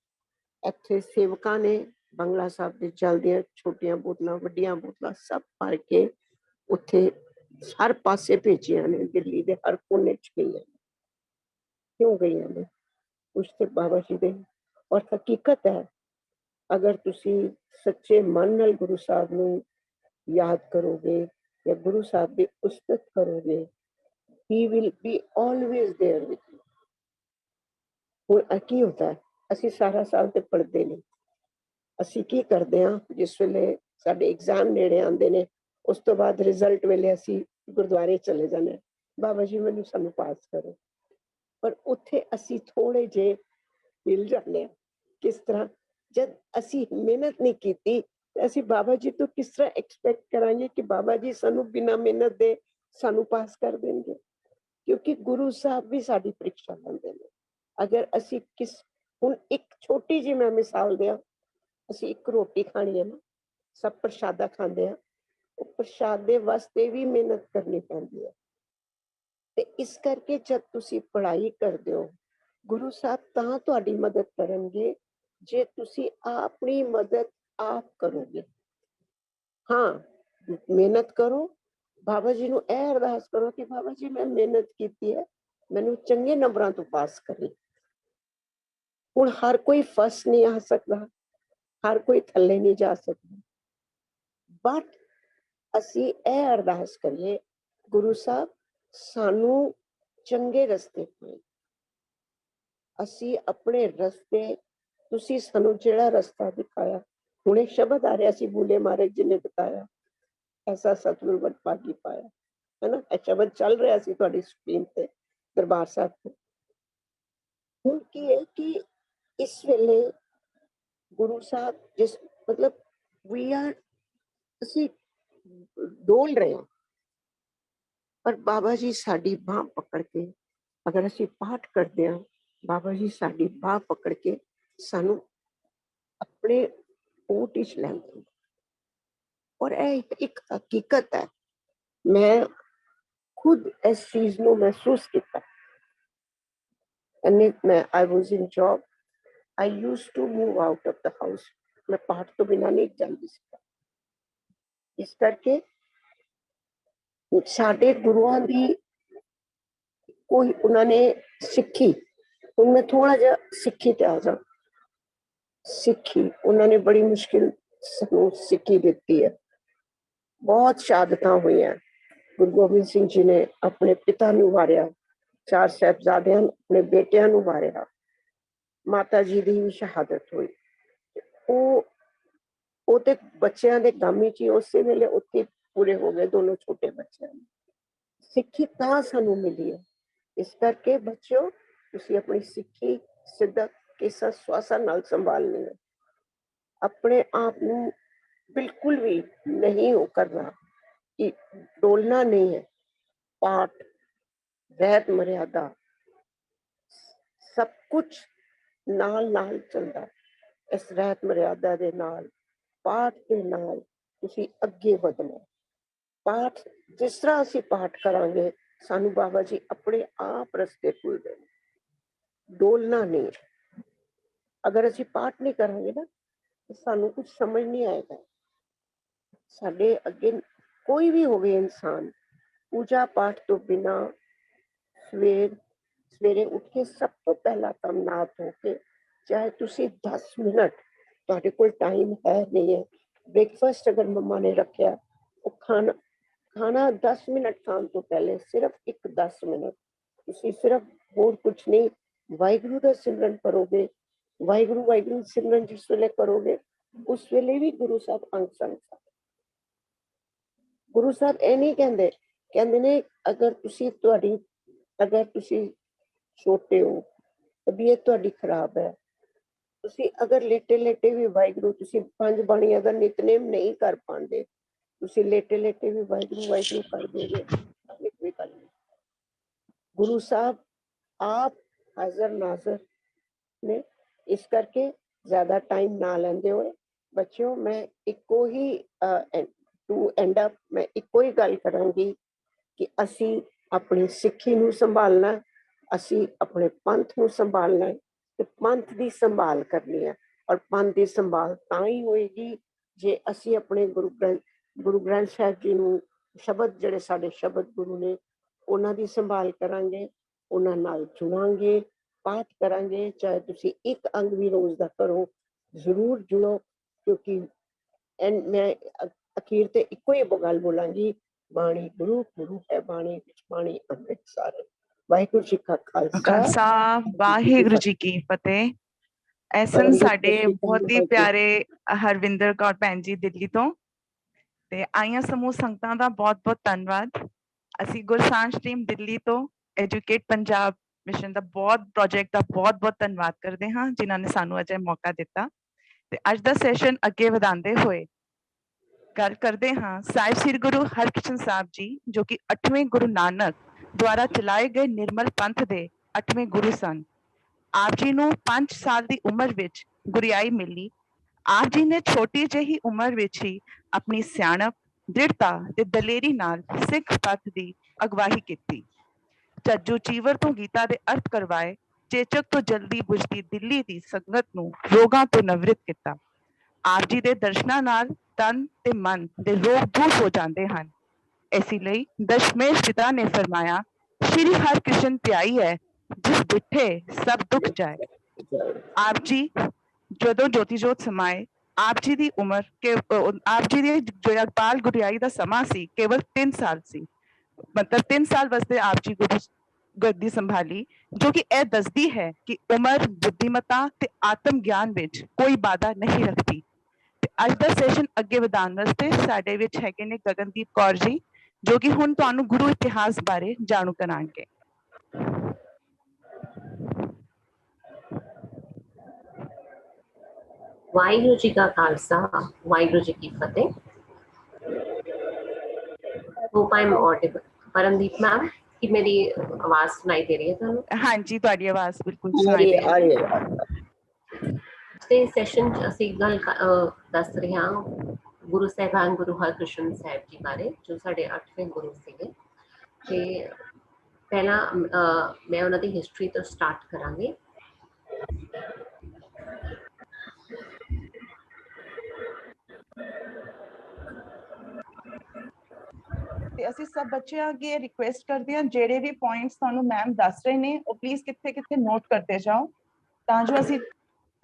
Speaker 4: ਇੱਥੇ ਸੇਵਕਾਂ ਨੇ ਬੰਗਲਾ ਸਾਹਿਬ ਦੇ ਜਲ ਦੀਆਂ ਛੋਟੀਆਂ ਬੋਤਲਾਂ, ਵੱਡੀਆਂ ਬੋਤਲਾਂ ਸਭ ਭਰ ਕੇ ਉੱਥੇ ਹਰ ਪਾਸੇ ਭੇਜੀਆਂ ਨੇ, ਦਿੱਲੀ ਦੇ ਹਰ ਕੋਨੇ ਚ ਗਈਆਂ। ਕਿਉਂ ਗਈਆਂ ਨੇ? ਕੁਛ ਤੇ ਬਾਬਾ ਜੀ ਦੇ, ਔਰ ਹਕੀਕਤ ਹੈ, ਅਗਰ ਤੁਸੀਂ ਸੱਚੇ ਮਨ ਨਾਲ ਗੁਰੂ ਸਾਹਿਬ ਨੂੰ ਯਾਦ ਕਰੋਗੇ ਜਾਂ ਗੁਰੂ ਸਾਹਿਬ ਦੀ ਉਸਤਤ ਕਰੋਗੇ, he will be always there with you। ਹੁਣ ਕੀ ਹੁੰਦਾ, ਅਸੀਂ ਸਾਰਾ ਸਾਲ ਤੇ ਪੜ੍ਹਦੇ ਨਹੀਂ, ਅਸੀਂ ਕੀ ਕਰਦੇ ਹਾਂ, ਜਿਸ ਵੇਲੇ ਸਾਡੇ ਐਗਜ਼ਾਮ ਨੇੜੇ ਆਉਂਦੇ ਨੇ, ਉਸ ਤੋਂ ਬਾਅਦ ਰਿਜ਼ਲਟ ਵੇਲੇ ਅਸੀਂ ਗੁਰਦੁਆਰੇ ਚਲੇ ਜਾਂਦੇ, ਬਾਬਾ ਜੀ ਮੈਨੂੰ ਸਾਨੂੰ ਪਾਸ ਕਰੋ। ਪਰ ਉੱਥੇ ਅਸੀਂ ਥੋੜੇ ਜਿਹੇ ਹਿਲ ਜਾਂਦੇ ਹਾਂ। ਕਿਸ ਤਰ੍ਹਾਂ? ਜਦ ਅਸੀਂ ਮਿਹਨਤ ਨਹੀਂ ਕੀਤੀ ਤੇ ਅਸੀਂ ਬਾਬਾ ਜੀ ਤੋਂ ਕਿਸ ਤਰ੍ਹਾਂ ਐਕਸਪੈਕਟ ਕਰਾਂਗੇ ਕਿ ਬਾਬਾ ਜੀ ਸਾਨੂੰ ਬਿਨਾਂ ਮਿਹਨਤ ਦੇ ਸਾਨੂੰ ਪਾਸ ਕਰ ਦੇਣਗੇ? ਕਿਉਂਕਿ ਗੁਰੂ ਸਾਹਿਬ ਵੀ ਸਾਡੀ ਪ੍ਰੀਖਿਆ ਲੈਂਦੇ ਨੇ। ਅਗਰ ਅਸੀਂ ਹੁਣ ਇੱਕ ਛੋਟੀ ਜਿਹੀ ਮੈਂ ਮਿਸਾਲ ਦਿਆਂ, ਅਸੀਂ ਇੱਕ ਰੋਟੀ ਖਾਣੀ ਹੈ ਨਾ, ਸਭ ਪ੍ਰਸ਼ਾਦਾ ਖਾਂਦੇ ਆ, ਉਹ ਪ੍ਰਸ਼ਾਦੇ ਵਾਸਤੇ ਵੀ ਮਿਹਨਤ ਕਰਨੀ ਪੈਂਦੀ ਹੈ। ਤੇ ਇਸ ਕਰਕੇ ਜਦ ਤੁਸੀਂ ਪੜ੍ਹਾਈ ਕਰਦੇ ਹੋ, ਗੁਰੂ ਸਾਹਿਬ ਤਾਂ ਤੁਹਾਡੀ ਮਦਦ ਕਰਨਗੇ ਜੇ ਤੁਸੀਂ ਆਪਣੀ ਮਦਦ ਆਪ ਕਰੋਗੇ। ਹਾਂ, ਮਿਹਨਤ ਕਰੋ, ਬਾਬਾ ਜੀ ਨੂੰ ਇਹ ਅਰਦਾਸ ਕਰੋ ਕਿ ਬਾਬਾ ਜੀ ਮੈਂ ਮਿਹਨਤ ਕੀਤੀ ਹੈ, ਮੈਨੂੰ ਚੰਗੇ ਨੰਬਰਾਂ ਤੋਂ ਪਾਸ ਕਰੇ। ਹੁਣ ਹਰ ਕੋਈ ਫਸਟ ਨਹੀਂ ਆ ਸਕਦਾ, ਹਰ ਕੋਈ ਥੱਲੇ ਨਹੀਂ ਜਾ ਸਕਦਾ, ਬਟ ਅਸੀਂ ਇਹ ਅਰਦਾਸ ਕਰੀਏ, ਗੁਰੂ ਸਾਹਿਬ ਸਾਨੂੰ ਚੰਗੇ ਰਸਤੇ ਪਾਏ, ਅਸੀਂ ਆਪਣੇ ਰਸਤੇ ਤੁਸੀਂ ਸਾਨੂੰ ਜਿਹੜਾ ਰਸਤਾ ਦਿਖਾਇਆ, ਹੁਣੇ ਸ਼ਬਦ ਆ ਰਿਹਾ ਸੀ, ਬੂਲੇ ਮਾਰੇ ਜਿਹਨੇ ਦਿਖਾਇਆ ਐਸਾ ਸਤਿਗੁਰ ਵਡ ਭਾਗੀ ਪਾਇਆ, ਹੈ ਨਾ। ਇਹ ਸ਼ਬਦ ਚੱਲ ਰਿਹਾ ਸੀ ਤੁਹਾਡੀ ਸਕਰੀਨ ਤੇ ਦਰਬਾਰ ਸਾਹਿਬ ਤੇ। ਹੁਣ ਕੀ ਹੈ ਕਿ ਇਸ ਵੇਲੇ ਗੁਰੂ ਸਾਹਿਬ ਜਿਸ ਮਤਲਬ ਵੀ ਆਰ, ਅਸੀਂ ਡੋਲ ਰਹੇ ਹਾਂ, ਪਰ ਬਾਬਾ ਜੀ ਸਾਡੀ ਬਾਂਹ ਪਕੜ ਕੇ, ਅਗਰ ਅਸੀਂ ਪਾਠ ਕਰਦੇ ਹਾਂ, ਬਾਬਾ ਜੀ ਸਾਡੀ ਬਾਂਹ ਪਕੜ ਕੇ ਸਾਨੂੰ ਆਪਣੇ ਓਟ ਵਿੱਚ ਲੈਂਦੇ। ਔਰ ਇਹ ਇੱਕ ਹਕੀਕਤ ਹੈ, ਮੈਂ ਖੁਦ ਇਸ ਚੀਜ਼ ਨੂੰ ਮਹਿਸੂਸ ਕੀਤਾ। ਮੈਂ I was in job, I used to move out of the house, ਮੈਂ ਪਾਠ ਤੋਂ ਬਿਨਾਂ ਨਹੀਂ ਜਾਂਦੀ ਸੀ। ਇਸ ਕਰਕੇ ਸਾਡੇ ਗੁਰੂਆਂ ਦੀ ਕੋਈ ਉਹਨਾਂ ਨੇ ਸਿੱਖੀ, ਹੁਣ ਮੈਂ ਥੋੜਾ ਜਿਹਾ ਸਿੱਖੀ ਤੇ ਆ ਜਾ। ਸਿੱਖੀ ਉਹਨਾਂ ਨੇ ਬੜੀ ਮੁਸ਼ਕਿਲ ਸਾਨੂੰ ਸਿੱਖੀ ਦਿੱਤੀ ਹੈ, ਬਹੁਤ ਸ਼ਹਾਦਤਾਂ ਹੋਈਆਂ। ਗੁਰੂ ਗੋਬਿੰਦ ਸਿੰਘ ਜੀ ਨੇ ਆਪਣੇ ਪਿਤਾ ਨੂੰ ਵਾਰਿਆ, 4 ਸਾਹਿਬਜ਼ਾਦਿਆਂ ਆਪਣੇ ਬੇਟਿਆਂ ਨੂੰ ਵਾਰਿਆ, ਮਾਤਾ ਜੀ ਦੀ ਵੀ ਸ਼ਹਾਦਤ ਹੋਈ। ਉਹ ਤੇ ਬੱਚਿਆਂ ਦੇ ਗਮ ਵਿੱਚ ਹੀ ਉਸੇ ਵੇਲੇ ਉੱਥੇ ਪੂਰੇ ਹੋ ਗਏ, ਦੋਨੋਂ ਛੋਟੇ ਬੱਚਿਆਂ ਨੂੰ। ਸਿੱਖੀ ਤਾਂ ਸਾਨੂੰ ਮਿਲੀ ਹੈ। ਇਸ ਕਰਕੇ ਬੱਚਿਓ, ਤੁਸੀਂ ਆਪਣੀ ਸਿੱਖੀ ਸਿੱਧਕ ਕੇਸਾ ਸਵਾਸਾ ਨਾਲ ਸੰਭਾਲਣੀ ਹੈ। ਆਪਣੇ ਆਪ ਨੂੰ ਬਿਲਕੁਲ ਵੀ ਨਹੀਂ ਉਹ ਕਰਨਾ ਕਿ ਡੋਲਣਾ ਨਹੀਂ ਹੈ। ਪਾਠ, ਰਹਿਤ ਮਰਿਆਦਾ ਸਭ ਕੁਛ ਨਾਲ ਨਾਲ ਚੱਲਦਾ। ਇਸ ਰਹਿਤ ਮਰਿਆਦਾ ਦੇ ਨਾਲ, ਪਾਠ ਦੇ ਨਾਲ ਤੁਸੀਂ ਅੱਗੇ ਵਧਣਾ। ਪਾਠ ਜਿਸ ਤਰ੍ਹਾਂ ਅਸੀਂ ਪਾਠ ਕਰਾਂਗੇ, ਸਾਨੂੰ ਬਾਬਾ ਜੀ ਆਪਣੇ ਆਪ ਰਸਤੇ ਖੁੱਲਦੇ ਨੇ। ਡੋਲਣਾ ਨਹੀਂ। ਅਗਰ ਅਸੀਂ ਪਾਠ ਨਹੀਂ ਕਰਾਂਗੇ ਨਾ, ਸਾਨੂੰ ਕੁਝ ਸਮਝ ਨਹੀਂ ਆਏਗਾ। ਸਾਡੇ ਅੱਗੇ ਕੋਈ ਵੀ ਹੋਵੇ ਇਨਸਾਨ, ਪੂਜਾ ਪਾਠ ਤੋਂ ਬਿਨਾ ਸਵੇਰੇ ਉੱਠ ਕੇ ਸਭ ਤੋਂ ਪਹਿਲਾਂ ਕੰਮ ਨਾ ਧੋ ਕੇ, ਚਾਹੇ ਤੁਸੀਂ 10 ਮਿੰਟ, ਤੁਹਾਡੇ ਕੋਲ ਟਾਈਮ ਹੈ ਨਹੀਂ ਹੈ, ਬ੍ਰੇਕਫਾਸਟ ਅਗਰ ਮੰਮਾ ਨੇ ਰੱਖਿਆ, ਉਹ ਖਾਣਾ 10 ਮਿੰਟ ਖਾਣ ਤੋਂ ਪਹਿਲੇ ਸਿਰਫ 10 ਮਿੰਟ ਤੁਸੀਂ ਸਿਰਫ, ਹੋਰ ਕੁਛ ਨਹੀਂ, ਵਾਹਿਗੁਰੂ ਦਾ ਸਿਮਰਨ ਕਰੋਗੇ। ਵਾਹਿਗੁਰੂ ਵਾਹਿਗੁਰੂ ਸਿਮਰਨ ਜਿਸ ਵੇਲੇ ਕਰੋਗੇ, ਉਸ ਵੇਲੇ ਵੀ ਗੁਰੂ ਸਾਹਿਬ ਅੰਗ ਸੰਗ। ਗੁਰੂ ਸਾਹਿਬ ਇਹ ਨਹੀਂ ਕਹਿੰਦੇ, ਕਹਿੰਦੇ ਨੇ ਅਗਰ ਤੁਸੀਂ ਛੋਟੇ ਹੋ, ਤਬੀਅਤ ਤੁਹਾਡੀ ਖਰਾਬ ਹੈ, ਤੁਸੀਂ ਅਗਰ ਲੇਟੇ ਲੇਟੇ ਵੀ ਵਾਹਿਗੁਰੂ, ਤੁਸੀਂ 5 ਬਾਣੀਆਂ ਦਾ ਨਿਤਨੇਮ ਨਹੀਂ ਕਰ ਪਾਉਂਦੇ, ਤੁਸੀਂ ਲੇਟੇ ਲੇਟੇ ਵੀ ਵਾਹਿਗੁਰੂ ਵਾਹਿਗੁਰੂ ਕਰ ਦੋਗੇ, ਕੋਈ ਗੱਲ ਨਹੀਂ। ਗੁਰੂ ਸਾਹਿਬ ਆਪ ਹਾਜ਼ਰ ਨਾਜ਼ਰ ਨੇ। ਇਸ ਕਰਕੇ ਜ਼ਿਆਦਾ ਟਾਈਮ ਨਾ ਲੈਂਦੇ ਹੋਏ ਬੱਚਿਓ, ਮੈਂ ਇੱਕੋ ਹੀ ਟੂ ਐਂਡ ਅਪ, ਮੈਂ ਇੱਕੋ ਹੀ ਗੱਲ ਕਰਾਂਗੀ ਕਿ ਅਸੀਂ ਆਪਣੀ ਸਿੱਖੀ ਨੂੰ ਸੰਭਾਲਣਾ, ਅਸੀਂ ਆਪਣੇ ਪੰਥ ਨੂੰ ਸੰਭਾਲਣਾ ਤੇ ਪੰਥ ਦੀ ਸੰਭਾਲ ਕਰਨੀ ਹੈ। ਔਰ ਪੰਥ ਦੀ ਸੰਭਾਲ ਤਾਂ ਹੀ ਹੋਏਗੀ ਜੇ ਅਸੀਂ ਆਪਣੇ ਗੁਰੂ ਗ੍ਰੰਥ ਸਾਹਿਬ ਜੀ ਨੂੰ, ਸ਼ਬਦ ਜਿਹੜੇ ਸਾਡੇ ਸ਼ਬਦ ਗੁਰੂ ਨੇ, ਉਹਨਾਂ ਦੀ ਸੰਭਾਲ ਕਰਾਂਗੇ, ਉਹਨਾਂ ਨਾਲ ਜੁੜਾਂਗੇ, ਪਾਠ ਕਰਾਂਗੇ। ਚਾਹੇ ਤੁਸੀਂ ਇੱਕ ਅੰਗ ਵੀ ਰੋਜ਼ ਦਾ ਕਰੋ, ਜ਼ਰੂਰ ਜੁੜੋ। ਕਿਉਂਕਿ ਮੈਂ ਅਖੀਰ ਤੇ ਇੱਕੋ ਹੀ ਗੱਲ ਬੋਲਾਂਗੀ, ਬਾਣੀ ਗੁਰੂ, ਗੁਰੂ ਹੈ ਬਾਣੀ, ਵਿੱਚ ਬਾਣੀ ਅੰਮ੍ਰਿਤ ਸਾਰੇ। ਵਾਹਿਗੁਰੂ ਜੀ ਕਾ
Speaker 5: ਖਾਲਸਾ, ਵਾਹਿਗੁਰੂ ਜੀ ਕੀ ਫਤਿਹ। ਐਸਨ ਸਾਡੇ ਬਹੁਤ ਹੀ ਪਿਆਰੇ ਹਰਵਿੰਦਰ ਕੌਰ ਭੈਣ ਜੀ ਦਿੱਲੀ ਤੋਂ, ਤੇ ਆਈਆਂ ਸਮੂਹ ਸੰਗਤਾਂ ਦਾ ਬਹੁਤ ਬਹੁਤ ਧੰਨਵਾਦ। ਅਸੀਂ ਗੁਰਸਾਂਝ ਟੀਮ ਦਿੱਲੀ ਤੋਂ ਐਜੂਕੇਟ ਪੰਜਾਬ ਮਿਸ਼ਨ ਦਾ ਪ੍ਰੋਜੈਕਟ ਦਾ ਬਹੁਤ ਬਹੁਤ ਧੰਨਵਾਦ ਕਰਦੇ ਹਾਂ, ਜਿਨ੍ਹਾਂ ਨੇ ਸਾਨੂੰ ਅਜੇ ਮੌਕਾ ਦਿੱਤਾ। ਤੇ ਅੱਜ ਦਾ ਸੈਸ਼ਨ ਅੱਗੇ ਵਧਾਉਂਦੇ ਹੋਏ ਗੱਲ ਕਰਦੇ ਹਾਂ ਸਾਹਿਬ ਸ੍ਰੀ ਗੁਰੂ ਹਰਕ੍ਰਿਸ਼ਨ ਸਾਹਿਬ ਜੀ, ਜੋ ਕਿ 8ਵੇਂ ਗੁਰੂ ਨਾਨਕ ਦੁਆਰਾ ਚਲਾਏ ਗਏ ਨਿਰਮਲ ਪੰਥ ਦੇ 8ਵੇਂ ਗੁਰੂ ਸਨ। ਆਪ ਜੀ ਨੂੰ 5 ਸਾਲ ਦੀ ਉਮਰ ਵਿੱਚ ਗੁਰਿਆਈ ਮਿਲੀ। ਆਪ ਜੀ ਨੇ ਛੋਟੀ ਜਿਹੀ ਉਮਰ ਵਿੱਚ ਹੀ ਆਪਣੀ ਸਿਆਣਪ, ਦ੍ਰਿੜਤਾ ਤੇ ਦਲੇਰੀ ਨਾਲ ਸਿੱਖ ਪੰਥ ਦੀ ਅਗਵਾਈ ਕੀਤੀ। ਝੱਜੂ ਚੀਵਰ ਤੋਂ ਗੀਤਾ ਦੇ ਅਰਥ ਕਰਵਾਏ, ਚੇਚਕ ਤੋਂ ਜਲਦੀ ਬੁਝਦੀ ਦਿੱਲੀ ਦੀ ਸੰਗਤ ਨੂੰ ਰੋਗਾਂ ਤੋਂ ਨਿਵ੍ਰਿਤ ਕੀਤਾ। ਆਪ ਜੀ ਦੇ ਦਰਸ਼ਨਾਂ ਨਾਲ ਤਨ ਤੇ ਮਨ ਦੇ ਰੋਗ ਦੂਰ ਹੋ ਜਾਂਦੇ ਹਨ। ਇਸੇ ਲਈ ਦਸ਼ਮੇਸ਼ ਪਿਤਾ ਨੇ ਫਰਮਾਇਆ, ਸ਼੍ਰੀ ਹਰਿਕ੍ਰਿਸ਼ਨ ਧਿਆਈ ਹੈ, ਜਿਸ ਡਿਠੇ ਸਭ ਦੁੱਖ ਜਾਏ। ਆਪ ਜੀ ਜਦੋਂ ਜੋਤੀ ਜੋਤ ਸਮਾਏ, ਆਪ ਜੀ ਦੀ ਉਮਰ ਆਪ ਜੀ ਦੀ ਜਿਹੜਾ ਬਾਲ ਗੁਰਿਆਈ ਦਾ ਸਮਾਂ ਸੀ, ਕੇਵਲ 3 ਸਾਲ ਸੀ। ਮਤਲਬ 3 ਸਾਲ ਵਾਸਤੇ ਆਪ ਜੀ ਗੱਦੀ ਸੰਭਾਲੀ, ਜੋ ਕਿ ਇਹ ਦੱਸਦੀ ਹੈ ਕਿ ਉਮਰ, ਬੁੱਧੀਮਤਾ ਤੇ ਆਤਮ ਗਿਆਨ ਵਿੱਚ ਕੋਈ ਬਾਧਾ ਨਹੀਂ ਰੱਖਦੀ। ਤੇ ਅੱਜ ਦਾ ਸੈਸ਼ਨ ਅੱਗੇ ਵਧਾਉਣ ਵਾਸਤੇ ਸਾਡੇ ਵਿੱਚ ਹੈਗੇ ਨੇ ਗਗਨਦੀਪ ਕੌਰ ਜੀ, ਜੋ ਕਿ ਹੁਣ ਤੁਹਾਨੂੰ ਗੁਰੂ ਇਤਿਹਾਸ ਬਾਰੇ ਜਾਣੂ ਕਰਾਂਗੇ।
Speaker 6: ਵਾਹਿਗੁਰੂ ਜੀ का खालसा, वाहिगुरु जी की फतेह। Hope I am audible. Paramdeep ma'am, कि मेरी आवाज सुनाई दे रही है ਤੁਹਾਨੂੰ?
Speaker 5: ਹਾਂਜੀ, ਤੁਹਾਡੀ ਆਵਾਜ਼ ਬਿਲਕੁਲ ਸੁਣਾਈ ਦੇ ਰਹੀ ਹੈ।
Speaker 6: ਤੇ ਸੈਸ਼ਨ ਚ ਅਸੀਂ ਗੱਲ ਦੱਸ ਰਹੇ ਹਾਂ ਗੁਰੂ ਸਾਹਿਬਾਨ ਗੁਰੂ ਹਰਕ੍ਰਿਸ਼ਨ ਸਾਹਿਬ ਜੀ ਬਾਰੇ, ਜੋ ਸਾਡੇ 8ਵੇਂ ਗੁਰੂ ਸੀਗੇ। ਤੇ ਪਹਿਲਾਂ ਮੈਂ ਉਹਨਾਂ ਦੀ ਹਿਸਟਰੀ ਤੋਂ ਸਟਾਰਟ ਕਰਾਂਗੀ।
Speaker 5: ਤੇ ਅਸੀਂ ਸਭ ਬੱਚਿਆਂ ਅੱਗੇ ਰਿਕੁਐਸਟ ਕਰਦੇ ਹਾਂ, ਜਿਹੜੇ ਵੀ ਪੁਆਇੰਟਸ ਤੁਹਾਨੂੰ ਮੈਮ ਦੱਸ ਰਹੇ ਨੇ ਉਹ ਪਲੀਜ਼ ਕਿੱਥੇ ਕਿੱਥੇ ਨੋਟ ਕਰਦੇ ਜਾਓ, ਤਾਂ ਜੋ ਅਸੀਂ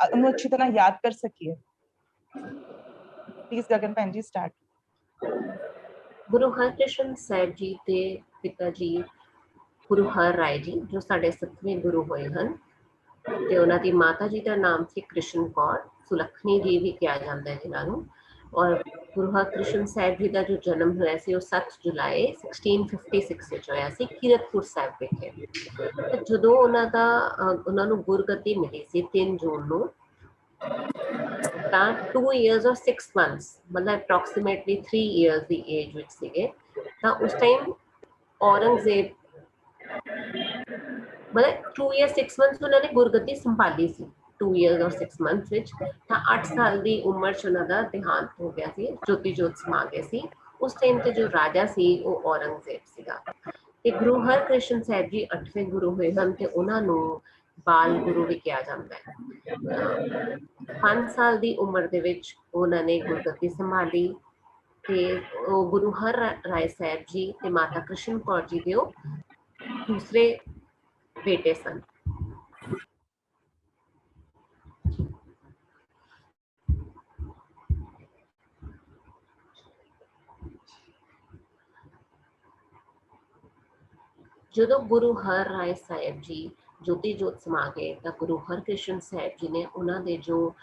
Speaker 5: ਉਹਨੂੰ ਅੱਛੀ ਤਰ੍ਹਾਂ ਯਾਦ ਕਰ ਸਕੀਏ। ਪਲੀਜ਼ ਗਗਨ ਭੈਣ ਜੀ ਸਟਾਰਟ।
Speaker 6: ਗੁਰੂ ਹਰਕ੍ਰਿਸ਼ਨ ਸਾਹਿਬ ਜੀ ਦੇ ਪਿਤਾ ਜੀ ਗੁਰੂ ਹਰ ਰਾਏ ਜੀ, ਜੋ ਸਾਡੇ 7ਵੇਂ ਗੁਰੂ ਹੋਏ ਹਨ, ਤੇ ਉਹਨਾਂ ਦੀ ਮਾਤਾ ਜੀ ਦਾ ਨਾਮ ਸੀ ਕ੍ਰਿਸ਼ਨ ਕੌਰ, ਸੁਲੱਖਣੀ ਜੀ ਵੀ ਕਿਹਾ ਜਾਂਦਾ ਹੈ ਜਿਨ੍ਹਾਂ ਨੂੰ। ਔਰ ਗੁਰੂ ਹਰਕ੍ਰਿਸ਼ਨ ਸਾਹਿਬ ਜੀ ਦਾ ਜੋ ਜਨਮ ਹੋਇਆ ਸੀ ਉਹ 7 ਜੁਲਾਈ 1656 ਵਿੱਚ ਹੋਇਆ ਸੀ, ਕੀਰਤਪੁਰ ਸਾਹਿਬ ਵਿਖੇ। ਤੇ ਜਦੋਂ ਉਹਨਾਂ ਨੂੰ ਗੁਰਗੱਦੀ ਮਿਲੀ ਸੀ 3 ਜੂਨ ਨੂੰ, ਤਾਂ 2 years or 6 months, ਮਤਲਬ ਅਪਰੋਕਸੀਮੇਟਲੀ 3 years ਦੀ ਏਜ ਵਿੱਚ ਸੀਗੇ। ਤਾਂ ਉਸ ਟਾਈਮ ਔਰੰਗਜ਼ੇਬ, ਮਤਲਬ 2 years 6 months ਉਹਨਾਂ ਨੇ ਗੁਰਗੱਦੀ ਸੰਭਾਲੀ ਸੀ। 2 years or 6 months ਵਿੱਚ ਤਾਂ 8 ਸਾਲ ਦੀ ਉਮਰ 'ਚ ਉਹਨਾਂ ਦਾ ਦੇਹਾਂਤ ਹੋ ਗਿਆ ਸੀ, ਜੋਤੀ ਜੋਤ ਸਮਾ ਗਏ ਸੀ। ਉਸ ਟਾਈਮ ਤੇ ਜੋ ਰਾਜਾ ਸੀ ਉਹ ਔਰੰਗਜ਼ੇਬ ਸੀਗਾ। ਤੇ ਗੁਰੂ ਹਰਕ੍ਰਿਸ਼ਨ ਸਾਹਿਬ ਜੀ 8ਵੇਂ ਗੁਰੂ ਹੋਏ ਹਨ ਤੇ ਉਹਨਾਂ ਨੂੰ ਬਾਲ ਗੁਰੂ ਵੀ ਕਿਹਾ ਜਾਂਦਾ ਹੈ। 5 ਸਾਲ ਦੀ ਉਮਰ ਦੇ ਵਿੱਚ ਉਹਨਾਂ ਨੇ ਗੁਰਗੱਦੀ ਸੰਭਾਲੀ ਤੇ ਉਹ ਗੁਰੂ ਹਰ ਰਾਏ ਸਾਹਿਬ ਜੀ ਤੇ ਮਾਤਾ ਕ੍ਰਿਸ਼ਨ ਕੌਰ ਜੀ ਦੇ ਉਹ ਦੂਸਰੇ ਬੇਟੇ ਸਨ। ਜਦੋਂ ਗੁਰੂ ਹਰ ਰਾਏ ਸਾਹਿਬ ਜੀ ਜੋਤੀ ਜੋਤ ਸਮਾ ਗਏ ਤਾਂ ਗੁਰੂ ਹਰਕ੍ਰਿਸ਼ਨ ਸਾਹਿਬ ਜੀ ਨੇ ਉਹਨਾਂ ਦੇ ਜੋ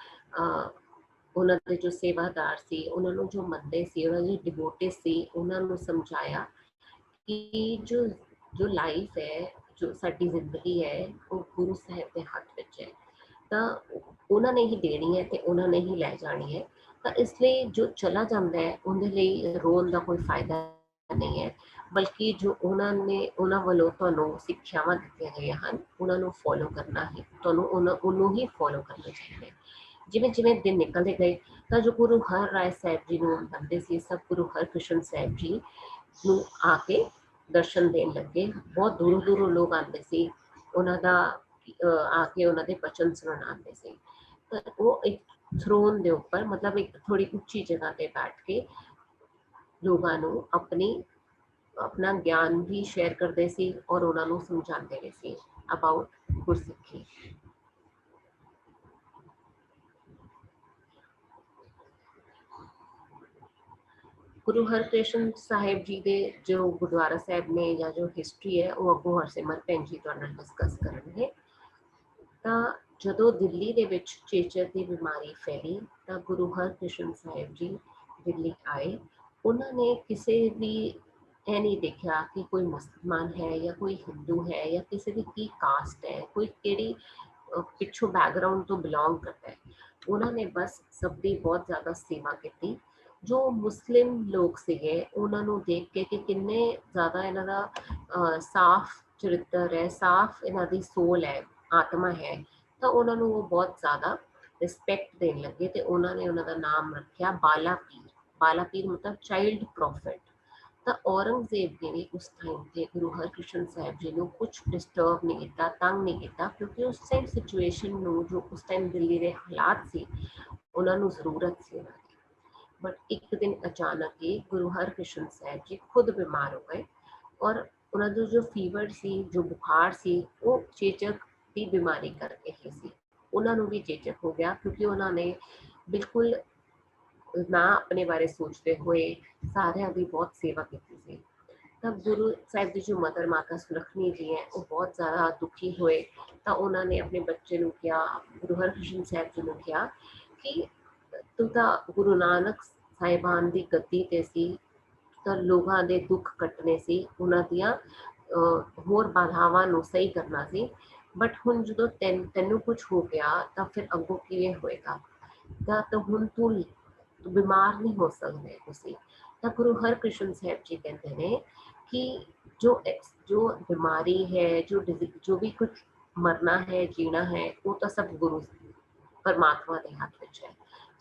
Speaker 6: ਸੇਵਾਦਾਰ ਸੀ, ਉਹਨਾਂ ਨੂੰ ਜੋ ਮੰਨਦੇ ਸੀ, ਉਹਨਾਂ ਦੇ ਡਿਵੋਟੇ ਸੀ, ਉਹਨਾਂ ਨੂੰ ਸਮਝਾਇਆ ਕਿ ਜੋ ਲਾਈਫ ਹੈ, ਜੋ ਸਾਡੀ ਜ਼ਿੰਦਗੀ ਹੈ, ਉਹ ਗੁਰੂ ਸਾਹਿਬ ਦੇ ਹੱਥ ਵਿੱਚ ਹੈ। ਤਾਂ ਉਹਨਾਂ ਨੇ ਹੀ ਦੇਣੀ ਹੈ ਤੇ ਉਹਨਾਂ ਨੇ ਹੀ ਲੈ ਜਾਣੀ ਹੈ। ਤਾਂ ਇਸ ਲਈ ਜੋ ਚਲਾ ਜਾਂਦਾ ਹੈ ਉਹਦੇ ਲਈ ਰੋਣ ਦਾ ਕੋਈ ਫਾਇਦਾ ਨਹੀਂ ਹੈ, ਬਲਕਿ ਜੋ ਉਹਨਾਂ ਵੱਲੋਂ ਤੁਹਾਨੂੰ ਸਿੱਖਿਆਵਾਂ ਦਿੱਤੀਆਂ ਗਈਆਂ ਹਨ ਉਹਨਾਂ ਨੂੰ ਫੋਲੋ ਕਰਨਾ ਹੀ, ਤੁਹਾਨੂੰ ਉਹਨੂੰ ਹੀ ਫੋਲੋ ਕਰਨਾ ਚਾਹੀਦਾ ਹੈ। ਜਿਵੇਂ ਜਿਵੇਂ ਦਿਨ ਨਿਕਲਦੇ ਗਏ ਤਾਂ ਜੋ ਗੁਰੂ ਹਰ ਰਾਏ ਸਾਹਿਬ ਜੀ ਨੂੰ ਮੰਨਦੇ ਸੀ, ਸਭ ਗੁਰੂ ਹਰਕ੍ਰਿਸ਼ਨ ਸਾਹਿਬ ਜੀ ਨੂੰ ਆ ਕੇ ਦਰਸ਼ਨ ਦੇਣ ਲੱਗੇ। ਬਹੁਤ ਦੂਰੋਂ ਦੂਰੋਂ ਲੋਕ ਆਉਂਦੇ ਸੀ, ਉਹਨਾਂ ਦਾ ਆ ਕੇ ਉਹਨਾਂ ਦੇ ਬਚਨ ਸੁਣਨ ਆਉਂਦੇ ਸੀ। ਤਾਂ ਉਹ ਇੱਕ ਥਰੋਨ ਦੇ ਉੱਪਰ, ਮਤਲਬ ਇੱਕ ਥੋੜੀ ਉੱਚੀ ਜਗ੍ਹਾ ਤੇ ਬੈਠ ਕੇ ਲੋਕਾਂ ਨੂੰ ਆਪਣਾ ਗਿਆਨ ਵੀ ਸ਼ੇਅਰ ਕਰਦੇ ਸੀ ਔਰ ਉਹਨਾਂ ਨੂੰ ਸਮਝਾਉਂਦੇ ਵੀ ਸੀ ਅਬਾਊਟ ਗੁਰਸਿੱਖੀ। ਗੁਰੂ ਹਰਕ੍ਰਿਸ਼ਨ ਸਾਹਿਬ ਜੀ ਦੇ ਜੋ ਗੁਰਦੁਆਰਾ ਸਾਹਿਬ ਨੇ ਜਾਂ ਜੋ ਹਿਸਟਰੀ ਹੈ ਉਹ ਅੱਗੋਂ ਹਰਸਿਮਰਤ ਭੈਣ ਜੀ ਤੁਹਾਡੇ ਨਾਲ ਡਿਸਕਸ ਕਰਨਗੇ। ਤਾਂ ਜਦੋਂ ਦਿੱਲੀ ਦੇ ਵਿੱਚ ਚੇਚਕ ਦੀ ਬਿਮਾਰੀ ਫੈਲੀ ਤਾਂ ਗੁਰੂ ਹਰਕ੍ਰਿਸ਼ਨ ਸਾਹਿਬ ਜੀ ਦਿੱਲੀ ਆਏ। ਉਹਨਾਂ ਨੇ ਕਿਸੇ ਵੀ ਇਹ ਨਹੀਂ ਦੇਖਿਆ ਕਿ ਕੋਈ ਮੁਸਲਮਾਨ ਹੈ ਜਾਂ ਕੋਈ ਹਿੰਦੂ ਹੈ ਜਾਂ ਕਿਸੇ ਦੀ ਕੀ ਕਾਸਟ ਹੈ, ਕੋਈ ਕਿਹੜੀ ਪਿੱਛੋਂ ਬੈਕਗਰਾਊਂਡ ਤੋਂ ਬਿਲੋਂਗ ਕਰਦਾ ਹੈ। ਉਹਨਾਂ ਨੇ ਬਸ ਸਭ ਦੀ ਬਹੁਤ ਜ਼ਿਆਦਾ ਸੇਵਾ ਕੀਤੀ। ਜੋ ਮੁਸਲਿਮ ਲੋਕ ਸੀਗੇ ਉਹਨਾਂ ਨੂੰ ਦੇਖ ਕੇ ਕਿ ਕਿੰਨੇ ਜ਼ਿਆਦਾ ਇਹਨਾਂ ਦਾ ਸਾਫ਼ ਚਰਿੱਤਰ ਹੈ, ਸਾਫ਼ ਇਹਨਾਂ ਦੀ ਸੋਲ ਹੈ, ਆਤਮਾ ਹੈ, ਤਾਂ ਉਹਨਾਂ ਨੂੰ ਉਹ ਬਹੁਤ ਜ਼ਿਆਦਾ ਰਿਸਪੈਕਟ ਦੇਣ ਲੱਗੇ ਤੇ ਉਹਨਾਂ ਨੇ ਉਹਨਾਂ ਦਾ ਨਾਮ ਰੱਖਿਆ ਬਾਲਾ ਪੀਰ। ਬਾਲਾ ਪੀਰ ਮਤਲਬ ਚਾਈਲਡ ਪ੍ਰੋਫਿਟ। ਤਾਂ ਔਰੰਗਜ਼ੇਬ ਨੇ ਵੀ ਉਸ ਟਾਈਮ ਤੇ ਗੁਰੂ ਹਰਕ੍ਰਿਸ਼ਨ ਸਾਹਿਬ ਜੀ ਨੂੰ ਕੁਛ ਡਿਸਟਰਬ ਨਹੀਂ ਕੀਤਾ, ਤੰਗ ਨਹੀਂ ਕੀਤਾ, ਕਿਉਂਕਿ ਉਸ ਟਾਈਮ ਸਿਚੁਏਸ਼ਨ ਨੂੰ, ਜੋ ਉਸ ਟਾਈਮ ਦਿੱਲੀ ਦੇ ਹਾਲਾਤ ਸੀ, ਉਹਨਾਂ ਨੂੰ ਜ਼ਰੂਰਤ ਸੀ ਉਹਨਾਂ ਦੀ। ਬਟ ਇੱਕ ਦਿਨ ਅਚਾਨਕ ਹੀ ਗੁਰੂ ਹਰਕ੍ਰਿਸ਼ਨ ਸਾਹਿਬ ਜੀ ਖੁਦ ਬਿਮਾਰ ਹੋ ਗਏ ਔਰ ਉਹਨਾਂ ਦਾ ਜੋ ਫੀਵਰ ਸੀ, ਜੋ ਬੁਖਾਰ ਸੀ, ਉਹ ਚੇਚਕ ਦੀ ਬਿਮਾਰੀ ਕਰਕੇ ਹੀ ਸੀ। ਉਹਨਾਂ ਨੂੰ ਵੀ ਚੇਚਕ ਹੋ ਗਿਆ ਕਿਉਂਕਿ ਉਹਨਾਂ ਨੇ ਬਿਲਕੁਲ ਨਾ ਆਪਣੇ ਬਾਰੇ ਸੋਚਦੇ ਹੋਏ ਸਾਰਿਆਂ ਦੀ ਬਹੁਤ ਸੇਵਾ ਕੀਤੀ ਸੀ। तब गुरु साहिब की जो मदर माता सुलखनी जी हैं वो बहुत ज़्यादा दुखी हुए। तो उन्होंने अपने बच्चे ਨੂੰ किया, गुरु हरकृष्ण साहिब जी ਨੂੰ किया कि तू तो गुरु नानक साहिबान की गद्दी ते सी, तो लोगों के दुख कटने सी, उन्हां दियां होर बाधावां नूं सही करना सी, बट हुण जदों तैनूं कुछ हो गया तो फिर अगों किवें होएगा, तो हुण तू बीमार नहीं हो सकते तुसीं। तो गुरु हरकृष्ण साहिब जी कहते हैं कि जो बीमारी है, जो भी कुछ मरना है जीना है, वो तो सब गुरु परमात्मा के हाथ में है।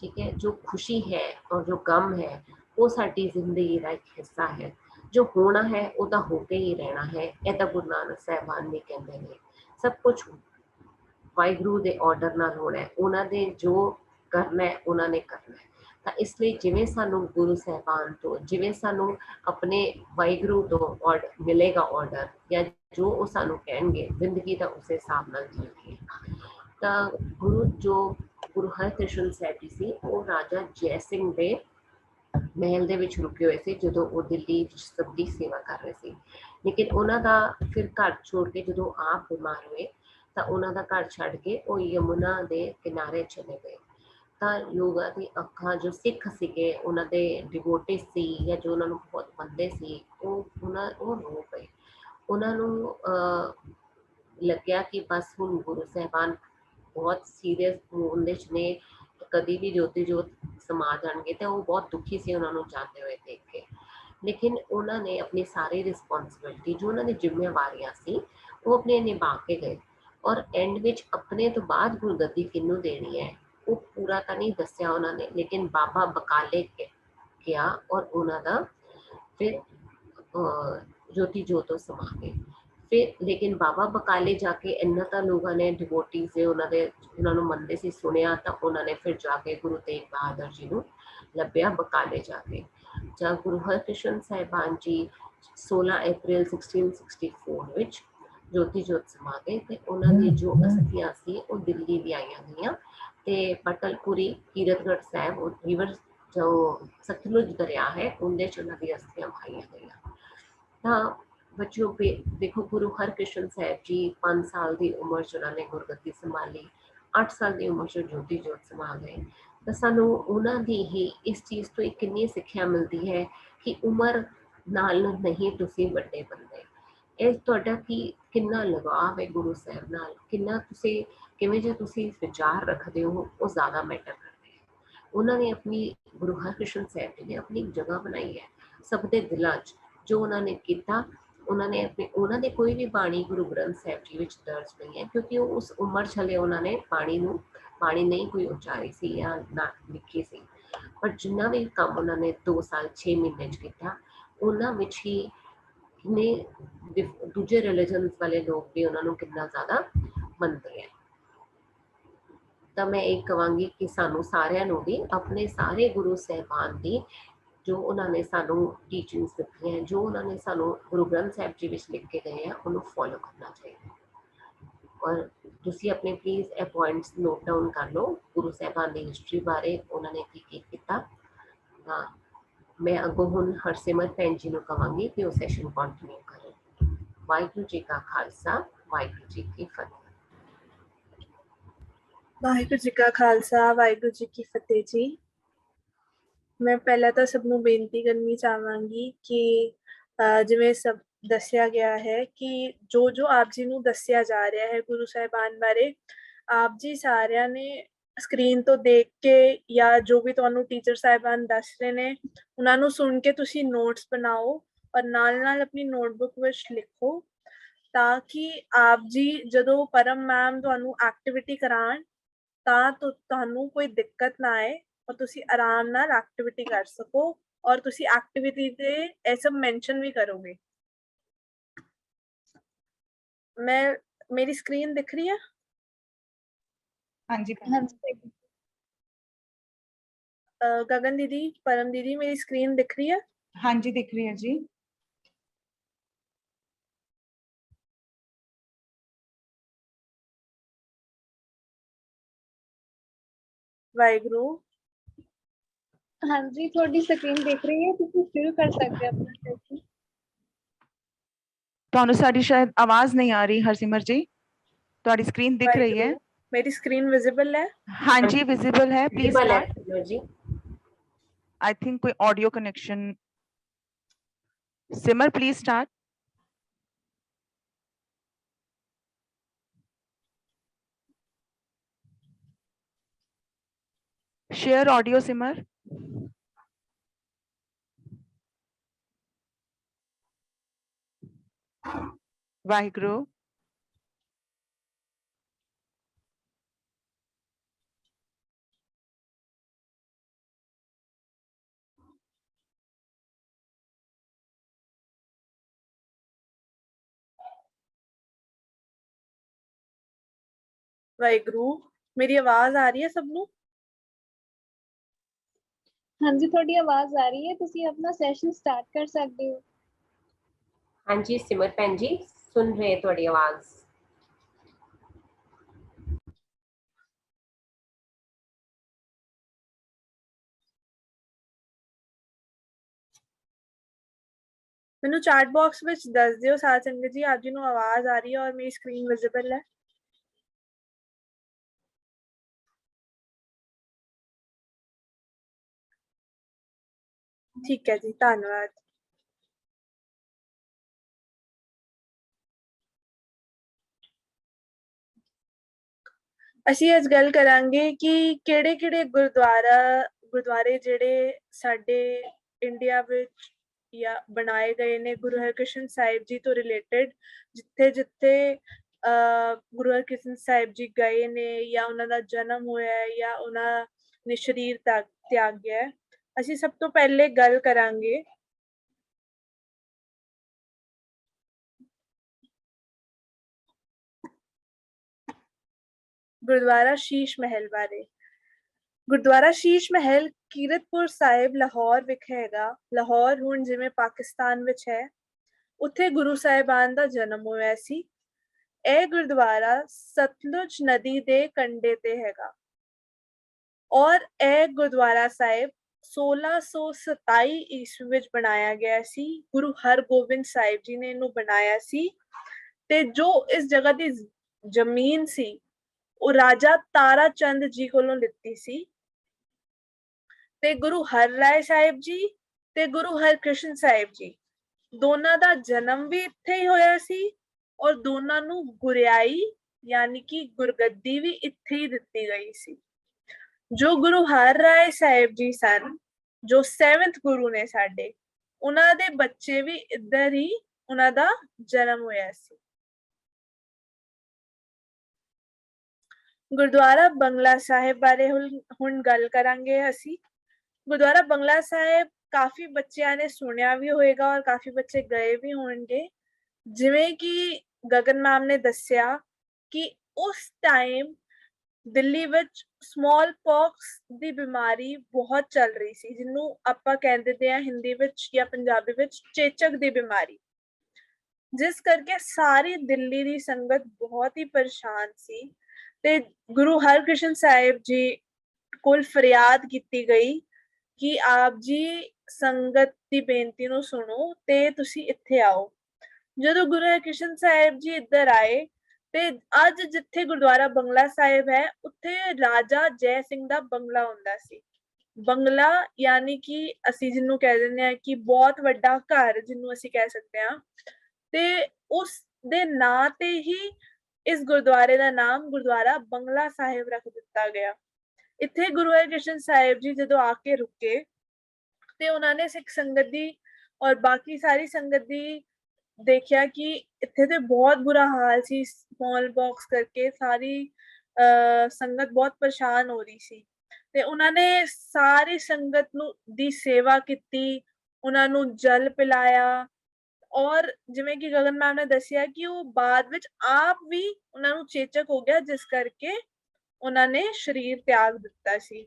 Speaker 6: ठीक है, जो खुशी है और जो गम है वो साडी जिंदगी का एक हिस्सा है। जो होना है वो तो होके ही रहना है। ये तो गुरु नानक साहिबान भी कहते हैं सब कुछ वाहिगुरू के ऑर्डर नाल होना है, उन्होंने जो करना है उन्होंने करना है। तो इसलिए जिवें सानू गुरु साहिबान तो जिवें सानू अपने वाहिगुरू तो ऑर्डर मिलेगा ऑर्डर, या जो वो सानू कहेंगे जिंदगी का उस हिसाब नाल जीएंगे। तो गुरु हरकृष्ण साहिब जी सी वो राजा जय सिंह दे महल दे विच रुके हुए थे जो वो दिल्ली सब की सेवा कर रहे थे। लेकिन उन्होंने फिर घर छोड़ के जो आप बीमार हुए तो उन्होंने घर छड़ के वो यमुना के किनारे चले गए। तो लोगों की अखां जो सिख सीगे उन्होंने डिवोटी सी या जो उन्होंने बहुत मनते सी वो रो गए। उन्होंने लग्या कि बस हुण गुरु साहिबान बहुत सीरियस उनदे च ने, कभी भी ज्योति जोत समा जाएंगे, तो वो बहुत दुखी से उन्होंने जाते हुए देख के। लेकिन उन्होंने अपनी सारी रिस्पॉन्सिबिलिटी जो उन्होंने जिम्मेवारियां सी वो अपने निभा के गए, और एंड विच अपने तो बाद गुरगद्दी किनू देनी है वो पूरा तो नहीं दसिया उन्होंने, लेकिन बाबा बकाले किया और उन्होंने फिर ज्योति जोत समा गए। फिर लेकिन बाबा बकाले जाके इन्ना तो लोगों ने डिवोटी से उन्होंने मनते से सुनिया, तो उन्होंने फिर जाके गुरु तेग बहादुर जी को लभ्या बकाले जाके। जब गुरु हरकृष्ण साहिबान जी 16 अप्रैल 1664 विच ज्योति जोत समा गए, तो उन्होंने जो अस्थियां सी वो दिल्ली भी आई गई, ते पटलपुरी कीरतगढ़ साहब और रिवर जो सतलुज दरिया है उनके च उन्होंने अस्थियां पाई गई। बच्चों पे देखो गुरु हरकृष्ण साहिब जी 5 साल की उम्र च उन्होंने गुरगद्दी संभाली, 8 साल की उम्र च ज्योति जोत समा गए। तो सानू उन्होंने ही इस चीज़ तो एक कितनी सिक्ख्या मिलती है कि उम्र नाल नहीं तुसी बड़े बंदे। ਇਹ ਤੁਹਾਡਾ ਕਿੰਨਾ ਲਗਾਵ ਹੈ ਗੁਰੂ ਸਾਹਿਬ ਨਾਲ, ਕਿੰਨਾ ਤੁਸੀਂ ਕਿਵੇਂ ਜੇ ਤੁਸੀਂ ਵਿਚਾਰ ਰੱਖਦੇ ਹੋ ਉਹ ਜ਼ਿਆਦਾ ਮੈਟਰ ਕਰਦੇ ਹੈ। ਉਹਨਾਂ ਨੇ ਆਪਣੀ ਗੁਰੂ ਹਰਕ੍ਰਿਸ਼ਨ ਸਾਹਿਬ ਜੀ ਨੇ ਆਪਣੀ ਜਗ੍ਹਾ ਬਣਾਈ ਹੈ ਸਭ ਦੇ ਦਿਲਾਂ 'ਚ। ਜੋ ਉਹਨਾਂ ਨੇ ਕੀਤਾ ਉਹਨਾਂ ਦੇ ਕੋਈ ਵੀ ਬਾਣੀ ਗੁਰੂ ਗ੍ਰੰਥ ਸਾਹਿਬ ਜੀ ਵਿੱਚ ਦਰਜ ਨਹੀਂ ਹੈ, ਕਿਉਂਕਿ ਉਹ ਉਸ ਉਮਰ ਛਲੇ ਉਹਨਾਂ ਨੇ ਬਾਣੀ ਨਹੀਂ ਕੋਈ ਉਚਾਰੀ ਸੀ ਜਾਂ ਨਾ ਲਿਖੀ ਸੀ। ਪਰ ਜਿੰਨਾ ਵੀ ਕੰਮ ਉਹਨਾਂ ਨੇ 2 ਸਾਲ 6 ਮਹੀਨੇ 'ਚ ਕੀਤਾ, ਉਹਨਾਂ ਵਿੱਚ ਹੀ ने दूजे रिलीजन वाले लोग भी उन्होंने कितना ज़्यादा मनते हैं। तो मैं एक कहांगी कि सानू सारिਆਂ ਨੂੰ भी अपने सारे गुरु साहिबान की जो उन्होंने सानू टीचिंग्स दी हैं, जो उन्होंने सानू गुरु ग्रंथ साहिब जी विच लिख के गए हैं, उन्होंने फॉलो करना चाहिए। और तुसी अपने please A points note down कर लो गुरु साहिबान की हिस्टरी बारे उन्होंने की किया। मैं अगों हुण हरसिमर भैन जी को कहांगी कि वो सैशन कंटिन्यू करें। वाहिगुरू जी का खालसा, वाहिगुरू जी की फतेह।
Speaker 2: वाहिगुरू जी का खालसा, वाहिगुरू जी की फतेह जी। मैं पहला तो सबनों बेनती करनी चाहांगी कि जिवें सब दसिया गया है कि जो जो आप जी नूं दसिया जा रहा है गुरु साहिबान बारे, आप जी सारिਆਂ ने स्क्रीन तो देख के या जो भी तुहानू टीचर साहिबान दस रहे ने उन्हां नूं सुन के तुसी नोट्स बनाओ और नाल नाल अपनी नोटबुक विच लिखो, ताकि आप जी जदों परम मैम तुहानू एक्टिविटी कराण तां तुहानू कोई दिक्कत ना आए और तुसी आराम नाल एक्टिविटी कर सको, और तुसी एक्टिविटी ते ये सब मेंशन भी करोगे। मेरी स्क्रीन दिख रही है?
Speaker 5: हाँ जी
Speaker 2: गगन दीदी, परम दीदी, मेरी स्क्रीन दिख रही है?
Speaker 5: हाँ जी दिख रही है जी।
Speaker 2: वाहिगुरू।
Speaker 1: हाँ जी थोड़ी स्क्रीन दिख रही है, तुसी शुरू कर सकते हैं अपना सेशन।
Speaker 5: ਤੁਹਾਨੂੰ ਸਾਡੀ ਸ਼ਾਇਦ ਆਵਾਜ਼ ਨਹੀਂ ਆ ਰਹੀ ਹਰਸਿਮਰ ਜੀ। ਤੁਹਾਡੀ ਸਕਰੀਨ ਦਿਖ ਰਹੀ ਹੈ?
Speaker 2: मेरी स्क्रीन विजिबल है?
Speaker 5: हाँ जी विजिबल है। प्लीज
Speaker 6: Visible है,
Speaker 5: start.
Speaker 6: Simar ji.
Speaker 5: I think कोई audio connection. Simar please start. Share audio Simar. Waheguru.
Speaker 2: Waheguru, मेरी आवाज आ रही है सबनू?
Speaker 1: ਹਾਂਜੀ ਤੁਹਾਡੀ ਆਵਾਜ਼ ਆ ਰਹੀ ਹੈ, ਤੁਸੀਂ ਆਪਣਾ ਸੈਸ਼ਨ ਸਟਾਰਟ ਕਰ ਸਕਦੇ ਹੋ।
Speaker 6: हाँ जी सिमर भैन जी सुन रहे थोड़ी आवाज।
Speaker 2: ਮੈਨੂੰ ਚੈਟ ਬਾਕਸ ਵਿੱਚ ਦੱਸ ਦਿਓ ਸਾਧ ਸੰਗਤ ਜੀ, ਆਪ ਜੀ ਨੂੰ ਆਵਾਜ਼ ਆ ਰਹੀ ਹੈ ਔਰ ਮੇਰੀ ਸਕਰੀਨ ਵਿਜ਼ਿਬਲ ਹੈ। ਠੀਕ ਹੈ ਜੀ, ਧੰਨਵਾਦ। ਅਸੀਂ ਅੱਜ ਗੱਲ ਕਰਾਂਗੇ ਕਿ ਕਿਹੜੇ-ਕਿਹੜੇ ਗੁਰਦੁਆਰੇ ਜਿਹੜੇ ਸਾਡੇ ਇੰਡੀਆ ਵਿੱਚ ਜਾਂ ਬਣਾਏ ਗਏ ਨੇ ਗੁਰੂ ਹਰਕ੍ਰਿਸ਼ਨ ਸਾਹਿਬ ਜੀ ਤੋਂ ਰਿਲੇਟਡ, ਜਿੱਥੇ-ਜਿੱਥੇ ਗੁਰੂ ਹਰਕ੍ਰਿਸ਼ਨ ਸਾਹਿਬ ਜੀ ਗਏ ਨੇ ਜਾਂ ਉਹਨਾਂ ਦਾ ਜਨਮ ਹੋਇਆ ਹੈ ਜਾਂ ਉਹਨਾਂ ਨੇ ਸਰੀਰ ਤਿਆਗਿਆ ਹੈ। ਅਸੀਂ ਸਭ ਤੋਂ ਪਹਿਲੇ ਗੱਲ ਕਰਾਂਗੇ ਗੁਰਦੁਆਰਾ ਸ਼ੀਸ਼ ਮਹਿਲ ਬਾਰੇ। ਗੁਰਦੁਆਰਾ ਸ਼ੀਸ਼ ਮਹਿਲ ਕੀਰਤਪੁਰ ਸਾਹਿਬ ਲਾਹੌਰ ਵਿਖੇ ਹੈਗਾ। ਲਾਹੌਰ ਹੁਣ ਜਿਵੇਂ ਪਾਕਿਸਤਾਨ ਵਿੱਚ ਹੈ, ਉੱਥੇ ਗੁਰੂ ਸਾਹਿਬਾਨ ਦਾ ਜਨਮ ਹੋਇਆ ਸੀ। ਇਹ ਗੁਰਦੁਆਰਾ ਸਤਲੁਜ ਨਦੀ ਦੇ ਕੰਢੇ ਤੇ ਹੈਗਾ ਔਰ ਇਹ ਗੁਰਦੁਆਰਾ ਸਾਹਿਬ 1627 ਈਸਵੀ ਵਿੱਚ ਬਣਾਇਆ ਗਿਆ ਸੀ। ਗੁਰੂ ਹਰਗੋਬਿੰਦ ਸਾਹਿਬ ਜੀ ਨੇ ਇਹਨੂੰ ਬਣਾਇਆ ਸੀ ਤੇ ਜੋ ਇਸ ਜਗ੍ਹਾ ਦੀ ਜ਼ਮੀਨ ਸੀ ਉਹ ਰਾਜਾ ਤਾਰਾ ਚੰਦ ਜੀ ਕੋਲੋਂ ਲਿੱਤੀ ਸੀ ਤੇ ਗੁਰੂ ਹਰਰਾਏ ਸਾਹਿਬ ਜੀ ਤੇ ਗੁਰੂ ਹਰਕ੍ਰਿਸ਼ਨ ਸਾਹਿਬ ਜੀ ਦੋਨਾਂ ਦਾ ਜਨਮ ਵੀ ਇੱਥੇ ਹੀ ਹੋਇਆ ਸੀ ਔਰ ਦੋਨਾਂ ਨੂੰ ਗੁਰਿਆਈ ਯਾਨੀ ਕਿ ਗੁਰਗੱਦੀ ਵੀ ਇੱਥੇ ਹੀ ਦਿੱਤੀ ਗਈ ਸੀ। ਜੋ ਗੁਰੂ ਹਰਰਾਏ ਸਾਹਿਬ ਜੀ ਸਨ, ਜੋ 7th ਗੁਰੂ ਨੇ ਸਾਡੇ, ਉਹਨਾਂ ਦੇ ਬੱਚੇ ਵੀ ਇੱਧਰ ਹੀ ਉਹਨਾਂ ਦਾ ਜਨਮ ਹੋਇਆ ਸੀ। ਗੁਰਦੁਆਰਾ ਬੰਗਲਾ ਸਾਹਿਬ ਬਾਰੇ ਹੁਣ ਗੱਲ ਕਰਾਂਗੇ ਅਸੀਂ। ਗੁਰਦੁਆਰਾ ਬੰਗਲਾ ਸਾਹਿਬ ਕਾਫੀ ਬੱਚਿਆਂ ਨੇ ਸੁਣਿਆ ਵੀ ਹੋਏਗਾ ਔਰ ਕਾਫੀ ਬੱਚੇ ਗਏ ਵੀ ਹੋਣਗੇ। ਜਿਵੇਂ ਕਿ ਗਗਨ ਮੈਮ ਨੇ ਦੱਸਿਆ ਕਿ ਉਸ ਟਾਈਮ ਦਿੱਲੀ ਵਿੱਚ ਸਮਾਲ ਪੌਕਸ ਦੀ ਬਿਮਾਰੀ ਬਹੁਤ ਚੱਲ ਰਹੀ ਸੀ, ਜਿਹਨੂੰ ਆਪਾਂ ਕਹਿੰਦੇ ਹਾਂ ਹਿੰਦੀ ਵਿੱਚ ਜਾਂ ਪੰਜਾਬੀ ਵਿੱਚ ਚੇਚਕ ਦੀ ਬਿਮਾਰੀ, ਜਿਸ ਕਰਕੇ ਸਾਰੀ ਦਿੱਲੀ ਦੀ ਸੰਗਤ ਬਹੁਤ ਹੀ ਪਰੇਸ਼ਾਨ ਸੀ ਤੇ ਗੁਰੂ ਹਰਕ੍ਰਿਸ਼ਨ ਸਾਹਿਬ ਜੀ ਕੋਲ ਫਰਿਆਦ ਕੀਤੀ ਗਈ ਕਿ ਆਪ ਜੀ ਸੰਗਤ ਦੀ ਬੇਨਤੀ ਨੂੰ ਸੁਣੋ ਤੇ ਤੁਸੀਂ ਇੱਥੇ ਆਓ। ਜਦੋਂ ਗੁਰੂ ਹਰਕ੍ਰਿਸ਼ਨ ਸਾਹਿਬ ਜੀ ਇੱਧਰ ਆਏ ਤੇ ਅੱਜ ਜਿੱਥੇ ਗੁਰਦੁਆਰਾ ਬੰਗਲਾ ਸਾਹਿਬ ਹੈ, ਉੱਥੇ ਰਾਜਾ ਜੈ ਸਿੰਘ ਦਾ ਬੰਗਲਾ ਹੁੰਦਾ ਸੀ। ਬੰਗਲਾ ਯਾਨੀ ਕਿ ਅਸੀਂ ਜਿਹਨੂੰ ਕਹਿ ਦਿੰਦੇ ਹਾਂ ਕਿ ਬਹੁਤ ਵੱਡਾ ਘਰ ਜਿਹਨੂੰ ਅਸੀਂ ਕਹਿ ਸਕਦੇ ਹਾਂ, ਤੇ ਉਸ ਦੇ ਨਾਂ ਤੇ ਹੀ ਇਸ ਗੁਰਦੁਆਰੇ ਦਾ ਨਾਮ ਗੁਰਦੁਆਰਾ ਬੰਗਲਾ ਸਾਹਿਬ ਰੱਖ ਦਿੱਤਾ ਗਿਆ। ਇੱਥੇ ਗੁਰੂ ਹਰਕ੍ਰਿਸ਼ਨ ਸਾਹਿਬ ਜੀ ਜਦੋਂ ਆ ਕੇ ਰੁਕੇ ਤੇ ਉਹਨਾਂ ਨੇ ਸਿੱਖ ਸੰਗਤ ਦੀ ਔਰ ਬਾਕੀ ਸਾਰੀ ਸੰਗਤ ਦੀ ਦੇਖਿਆ ਕਿ ਇੱਥੇ ਤੇ ਬਹੁਤ ਬੁਰਾ ਹਾਲ ਸੀ, ਸਮਾਲ ਬਾਕਸ ਕਰਕੇ ਸਾਰੀ ਸੰਗਤ ਬਹੁਤ ਪਰੇਸ਼ਾਨ ਹੋ ਰਹੀ ਸੀ ਤੇ ਉਹਨਾਂ ਨੇ ਸਾਰੀ ਸੰਗਤ ਨੂੰ ਦੀ ਸੇਵਾ ਕੀਤੀ, ਉਹਨਾਂ ਨੂੰ ਜਲ ਪਿਲਾਇਆ ਔਰ ਜਿਵੇਂ ਕਿ ਗਗਨ ਮੈਮ ਨੇ ਦੱਸਿਆ ਕਿ ਉਹ ਬਾਅਦ ਵਿੱਚ ਆਪ ਵੀ ਉਹਨਾਂ ਨੂੰ ਚੇਚਕ ਹੋ ਗਿਆ, ਜਿਸ ਕਰਕੇ ਉਹਨਾਂ ਨੇ ਸਰੀਰ ਤਿਆਗ ਦਿੱਤਾ ਸੀ।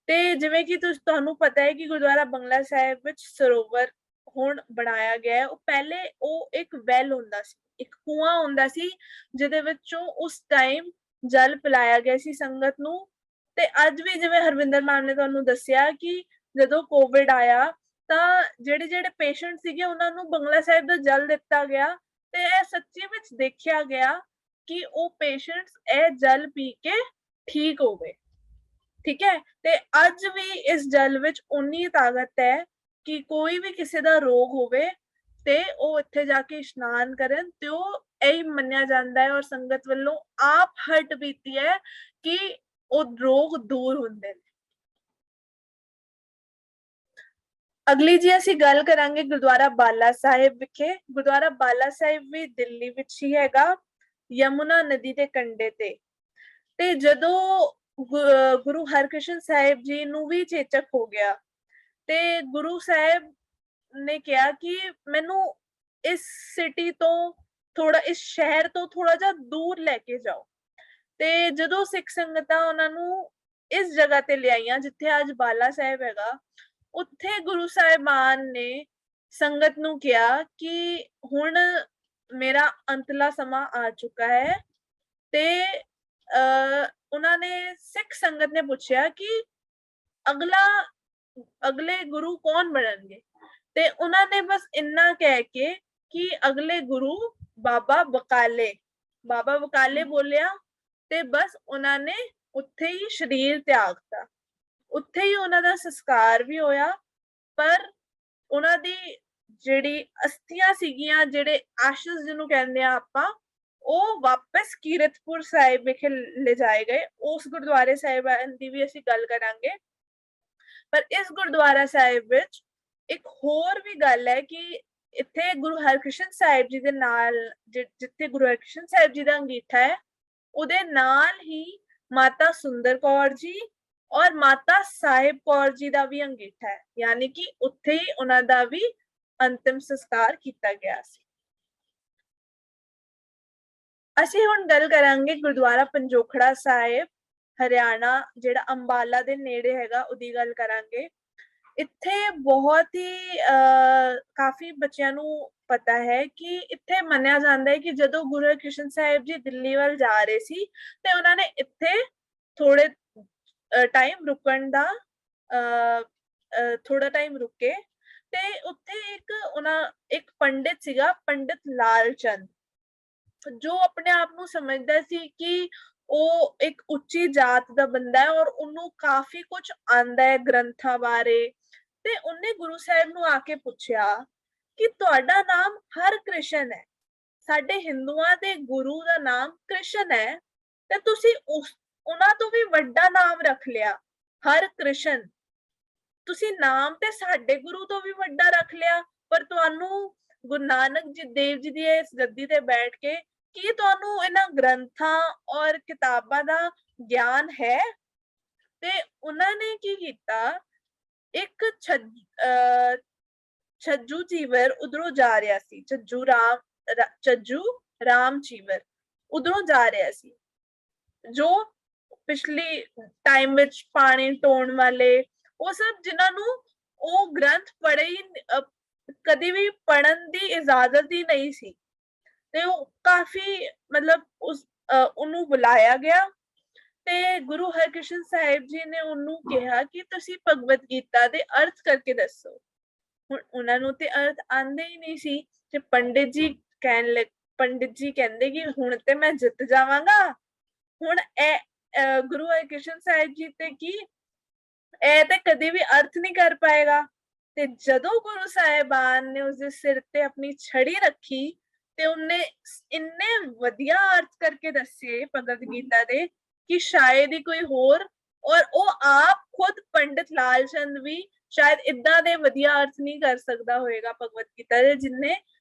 Speaker 2: ਤੇ ਜਿਵੇਂ ਕਿ ਤੁਹਾਨੂੰ ਪਤਾ ਹੈ ਕਿ ਗੁਰਦੁਆਰਾ ਬੰਗਲਾ ਸਾਹਿਬ ਵਿੱਚ ਸਰੋਵਰ ਹੁਣ ਬਣਾਇਆ ਗਿਆ, ਉਹ ਪਹਿਲੇ ਉਹ ਇੱਕ ਵੈਲ ਹੁੰਦਾ ਸੀ, ਇੱਕ ਕੂਆ ਹੁੰਦਾ ਸੀ ਜਿਹਦੇ ਵਿੱਚੋਂ ਉਸ ਟਾਈਮ ਜਲ ਪਿਲਾਇਆ ਗਿਆ ਸੀ ਸੰਗਤ ਨੂੰ। ਤੇ ਅੱਜ ਵੀ ਜਿਵੇਂ ਹਰਵਿੰਦਰ ਮੈਮ ਨੇ ਤੁਹਾਨੂੰ ਦੱਸਿਆ ਕਿ ਜਦੋਂ ਕੋਵਿਡ ਆਇਆ ਤਾਂ ਜਿਹੜੇ ਪੇਸ਼ੈਂਟ ਸੀਗੇ ਉਹਨਾਂ ਨੂੰ ਬੰਗਲਾ ਸਾਹਿਬ ਦਾ ਜਲ ਦਿੱਤਾ ਗਿਆ ਤੇ ਇਹ ਸੱਚੀ ਵਿੱਚ ਦੇਖਿਆ ਗਿਆ ਕਿ ਉਹ ਪੇਸ਼ੈਂਟਸ ਇਹ ਜਲ ਪੀ ਕੇ ਠੀਕ ਹੋ ਗਏ। ਠੀਕ ਹੈ, ਤੇ ਅੱਜ ਵੀ ਇਸ ਜਲ ਵਿੱਚ ਉਨੀ ਤਾਕਤ ਹੈ ਕਿ ਕੋਈ ਵੀ ਕਿਸੇ ਦਾ ਰੋਗ ਹੋਵੇ ਤੇ ਉਹ ਇੱਥੇ ਜਾ ਕੇ ਇਸ਼ਨਾਨ ਕਰਨ ਤੇ ਉਹ ਇਹੀ ਮੰਨਿਆ ਜਾਂਦਾ ਹੈ ਔਰ ਸੰਗਤ ਵੱਲੋਂ ਆਪ ਹਟ ਬੀਤੀ ਹੈ ਕਿ ਉਹ ਰੋਗ ਦੂਰ ਹੁੰਦੇ ਨੇ। ਅਗਲੀ ਜੀ ਅਸੀਂ ਗੱਲ ਕਰਾਂਗੇ ਗੁਰਦੁਆਰਾ ਬਾਲਾ ਸਾਹਿਬ ਵਿਖੇ। ਗੁਰਦੁਆਰਾ ਬਾਲਾ ਸਾਹਿਬ ਵੀ ਦਿੱਲੀ ਵਿੱਚ ਹੀ ਹੈਗਾ, ਯਮੁਨਾ ਨਦੀ ਦੇ ਕੰਢੇ ਤੇ ਜਦੋਂ ਗੁਰੂ ਹਰਕ੍ਰਿਸ਼ਨ ਸਾਹਿਬ ਜੀ ਨੂੰ ਵੀ ਚੇਚਕ ਹੋ ਗਿਆ ਤੇ ਗੁਰੂ ਸਾਹਿਬ ਨੇ ਕਿਹਾ ਕਿ ਮੈਨੂੰ ਇਸ ਸਿਟੀ ਤੋਂ ਥੋੜਾ, ਇਸ ਸ਼ਹਿਰ ਤੋਂ ਥੋੜਾ ਜਿਹਾ ਦੂਰ ਲੈ ਕੇ ਜਾਓ। ਤੇ ਜਦੋਂ ਸਿੱਖ ਸੰਗਤਾਂ ਉਹਨਾਂ ਨੂੰ ਇਸ ਜਗ੍ਹਾ ਤੇ ਲਿਆਈਆਂ ਜਿੱਥੇ ਅੱਜ ਬਾਲਾ ਸਾਹਿਬ ਹੈਗਾ, ਉੱਥੇ ਗੁਰੂ ਸਾਹਿਬਾਨ ਨੇ ਸੰਗਤ ਨੂੰ ਕਿਹਾ ਕਿ ਹੁਣ ਮੇਰਾ ਅੰਤਲਾ ਸਮਾਂ ਆ ਚੁੱਕਾ ਹੈ। ਤੇ ਉਹਨਾਂ ਨੇ ਸਿੱਖ ਸੰਗਤ ਨੇ ਪੁੱਛਿਆ ਕਿ ਅਗਲੇ ਗੁਰੂ ਕੌਣ ਬਣਨਗੇ, ਤੇ ਉਹਨਾਂ ਨੇ ਬਸ ਇੰਨਾ ਕਹਿ ਕੇ ਕਿ ਅਗਲੇ ਗੁਰੂ ਬਾਬਾ ਬਕਾਲੇ ਬੋਲਿਆ ਤੇ ਬਸ ਉਹਨਾਂ ਨੇ ਉੱਥੇ ਹੀ ਸਰੀਰ ਤਿਆਗਤਾ। ਉੱਥੇ ਹੀ ਉਹਨਾਂ ਦਾ ਸੰਸਕਾਰ ਵੀ ਹੋਇਆ, ਪਰ ਉਹਨਾਂ ਦੀ ਜਿਹੜੀ ਅਸਥੀਆਂ ਸੀਗੀਆਂ, ਜਿਹੜੇ ਆਸ਼ਸ ਜਿਹਨੂੰ ਕਹਿੰਦੇ ਆ ਆਪਾਂ, ਉਹ ਵਾਪਸ ਕੀਰਤਪੁਰ ਸਾਹਿਬ ਵਿਖੇ ਲਿਜਾਏ ਗਏ। ਉਸ ਗੁਰਦੁਆਰੇ ਸਾਹਿਬ ਦੀ ਵੀ ਅਸੀਂ ਗੱਲ ਕਰਾਂਗੇ। ਪਰ ਇਸ ਗੁਰਦੁਆਰਾ ਸਾਹਿਬ ਵਿੱਚ ਇੱਕ ਹੋਰ ਵੀ ਗੱਲ ਹੈ ਕਿ ਇੱਥੇ ਗੁਰੂ ਹਰਕ੍ਰਿਸ਼ਨ ਸਾਹਿਬ ਜੀ ਦੇ ਨਾਲ, ਜਿੱਥੇ ਗੁਰੂ ਹਰਕ੍ਰਿਸ਼ਨ ਸਾਹਿਬ ਜੀ ਦਾ ਅੰਗੀਠਾ ਹੈ, ਉਹਦੇ ਨਾਲ ਹੀ ਮਾਤਾ ਸੁੰਦਰ ਕੌਰ ਜੀ ਔਰ ਮਾਤਾ ਸਾਹਿਬ ਕੌਰ ਜੀ ਦਾ ਵੀ ਅੰਗੀਠਾ ਹੈ, ਯਾਨੀ ਕਿ ਉੱਥੇ ਹੀ ਉਹਨਾਂ ਦਾ ਵੀ ਅੰਤਿਮ ਸੰਸਕਾਰ ਕੀਤਾ ਗਿਆ ਸੀ। ਅਸੀਂ ਹੁਣ ਗੱਲ ਕਰਾਂਗੇ ਗੁਰਦੁਆਰਾ ਪੰਜੋਖੜਾ ਸਾਹਿਬ, ਹਰਿਆਣਾ, ਜਿਹੜਾ ਅੰਬਾਲਾ ਦੇ ਨੇੜੇ ਹੈਗਾ, ਉਹਦੀ ਗੱਲ ਕਰਾਂਗੇ। ਇੱਥੇ ਬਹੁਤ ਹੀ ਕਾਫੀ ਬੱਚਿਆਂ ਨੂੰ ਪਤਾ ਹੈ ਕਿ ਇੱਥੇ ਮੰਨਿਆ ਜਾਂਦਾ ਹੈ ਕਿ ਜਦੋਂ ਗੁਰੂ ਹਰਕ੍ਰਿਸ਼ਨ ਸਾਹਿਬ ਜੀ ਦਿੱਲੀ ਵੱਲ ਜਾ ਰਹੇ ਸੀ ਤੇ ਉਹਨਾਂ ਨੇ ਇੱਥੇ ਥੋੜੇ ਟਾਈਮ ਰੁਕਣ ਦਾ ਥੋੜਾ ਟਾਈਮ ਰੁਕੇ ਤੇ ਉੱਥੇ ਇੱਕ ਪੰਡਿਤ ਸੀਗਾ, ਪੰਡਿਤ ਲਾਲ ਚੰਦ, ਜੋ ਆਪਣੇ ਆਪ ਨੂੰ ਸਮਝਦਾ ਸੀ ਕਿ ਉਹ ਇੱਕ ਉੱਚੀ ਜਾਤ ਦਾ ਬੰਦਾ ਹੈ ਔਰ ਉਹਨੂੰ ਕਾਫੀ ਕੁਝ ਆਂਦਾ ਹੈ ਗ੍ਰੰਥਾਂ ਬਾਰੇ। ਤੇ ਉਹਨੇ ਗੁਰੂ ਸਾਹਿਬ ਨੂੰ ਆ ਕੇ ਪੁੱਛਿਆ ਕਿ ਤੁਹਾਡਾ ਨਾਮ ਹਰਕ੍ਰਿਸ਼ਨ ਹੈ, ਸਾਡੇ ਹਿੰਦੂਆਂ ਦੇ ਗੁਰੂ ਦਾ ਨਾਮ ਕ੍ਰਿਸ਼ਨ ਹੈ, ਤੇ ਤੁਸੀਂ ਉਹਨਾਂ ਤੋਂ ਵੀ ਵੱਡਾ ਨਾਮ ਰੱਖ ਲਿਆ ਹਰਕ੍ਰਿਸ਼ਨ। ਤੁਸੀਂ ਨਾਮ ਤੇ ਸਾਡੇ ਗੁਰੂ ਤੋਂ ਵੀ ਵੱਡਾ ਰੱਖ ਲਿਆ, ਪਰ ਤੁਹਾਨੂੰ ਗੁਰੂ ਨਾਨਕ ਜੀ ਦੇਵ ਜੀ ਦੀ ਇਸ ਗੱਦੀ ਤੇ ਬੈਠ ਕੇ ਕੀ ਤੁਹਾਨੂੰ ਇਹਨਾਂ ਗ੍ਰੰਥਾਂ ਔਰ ਕਿਤਾਬਾਂ ਦਾ ਗਿਆਨ ਹੈ? ਤੇ ਉਹਨਾਂ ਨੇ ਕੀ ਕੀਤਾ, ਇੱਕ ਛੱਜੂ ਚੀਵਰ ਉਧਰੋਂ ਜਾ ਰਿਹਾ ਸੀ, ਛੱਜੂ ਰਾਮ ਚੀਵਰ ਉਧਰੋਂ ਜਾ ਰਿਹਾ ਸੀ, ਜੋ ਪਿਛਲੀ ਟਾਈਮ ਵਿੱਚ ਪਾਣੀ ਢੋਣ ਵਾਲੇ, ਉਹ ਸਭ ਜਿਨ੍ਹਾਂ ਨੂੰ ਉਹ ਗ੍ਰੰਥ ਪੜ੍ਹੇ ਹੀ ਕਦੀ ਵੀ ਪੜ੍ਹਨ ਦੀ ਇਜਾਜ਼ਤ ਹੀ ਨਹੀਂ ਸੀ। ਤੇ ਉਹ ਕਾਫੀ ਮਤਲਬ ਉਹਨੂੰ ਬੁਲਾਇਆ ਗਿਆ ਤੇ ਗੁਰੂ ਹਰਕ੍ਰਿਸ਼ਨ ਸਾਹਿਬ ਜੀ ਨੇ ਉਹਨੂੰ ਕਿਹਾ ਕਿ ਤੁਸੀਂ ਭਗਵਤ ਗੀਤਾ ਦੇ ਅਰਥ ਕਰਕੇ ਦੱਸੋ। ਹੁਣ ਉਹਨਾਂ ਨੂੰ ਤੇ ਅਰਥ ਆਂਦੇ ਹੀ ਨਹੀਂ ਸੀ ਤੇ ਪੰਡਿਤ ਜੀ ਕਹਿੰਦੇ ਕਿ ਹੁਣ ਤੇ ਮੈਂ ਜਿੱਤ ਜਾਵਾਂਗਾ। ਹੁਣ ਇਹ ਗੁਰੂ ਹਰਕ੍ਰਿਸ਼ਨ ਸਾਹਿਬ ਜੀ ਤੇ ਕੀ ਇਹ ਤੇ ਕਦੇ ਵੀ ਅਰਥ ਨਹੀਂ ਕਰ ਪਾਏਗਾ। ਤੇ ਜਦੋਂ ਗੁਰੂ ਸਾਹਿਬਾਨ ਨੇ ਉਸਦੇ ਸਿਰ ਤੇ ਆਪਣੀ ਛੜੀ ਰੱਖੀ ਤੇ ਉਹਨੇ ਇੰਨੇ ਵਧੀਆ ਅਰਥ ਕਰਕੇ ਦੱਸੇ ਭਗਵਤ ਗੀਤਾ ਦੇ ਕਿ ਸ਼ਾਇਦ ਹੀ ਕੋਈ ਹੋਰ, ਔਰ ਉਹ ਆਪ ਖੁਦ ਪੰਡਿਤ ਲਾਲ ਚੰਦ ਵੀ ਸ਼ਾਇਦ ਇਦਾਂ ਦੇ ਵਧੀਆ ਅਰਥ ਨਹੀਂ ਕਰ ਸਕਦਾ ਹੋਏਗਾ ਭਗਵਤ ਗੀਤਾ ਦੇ ਜਿੰਨੇ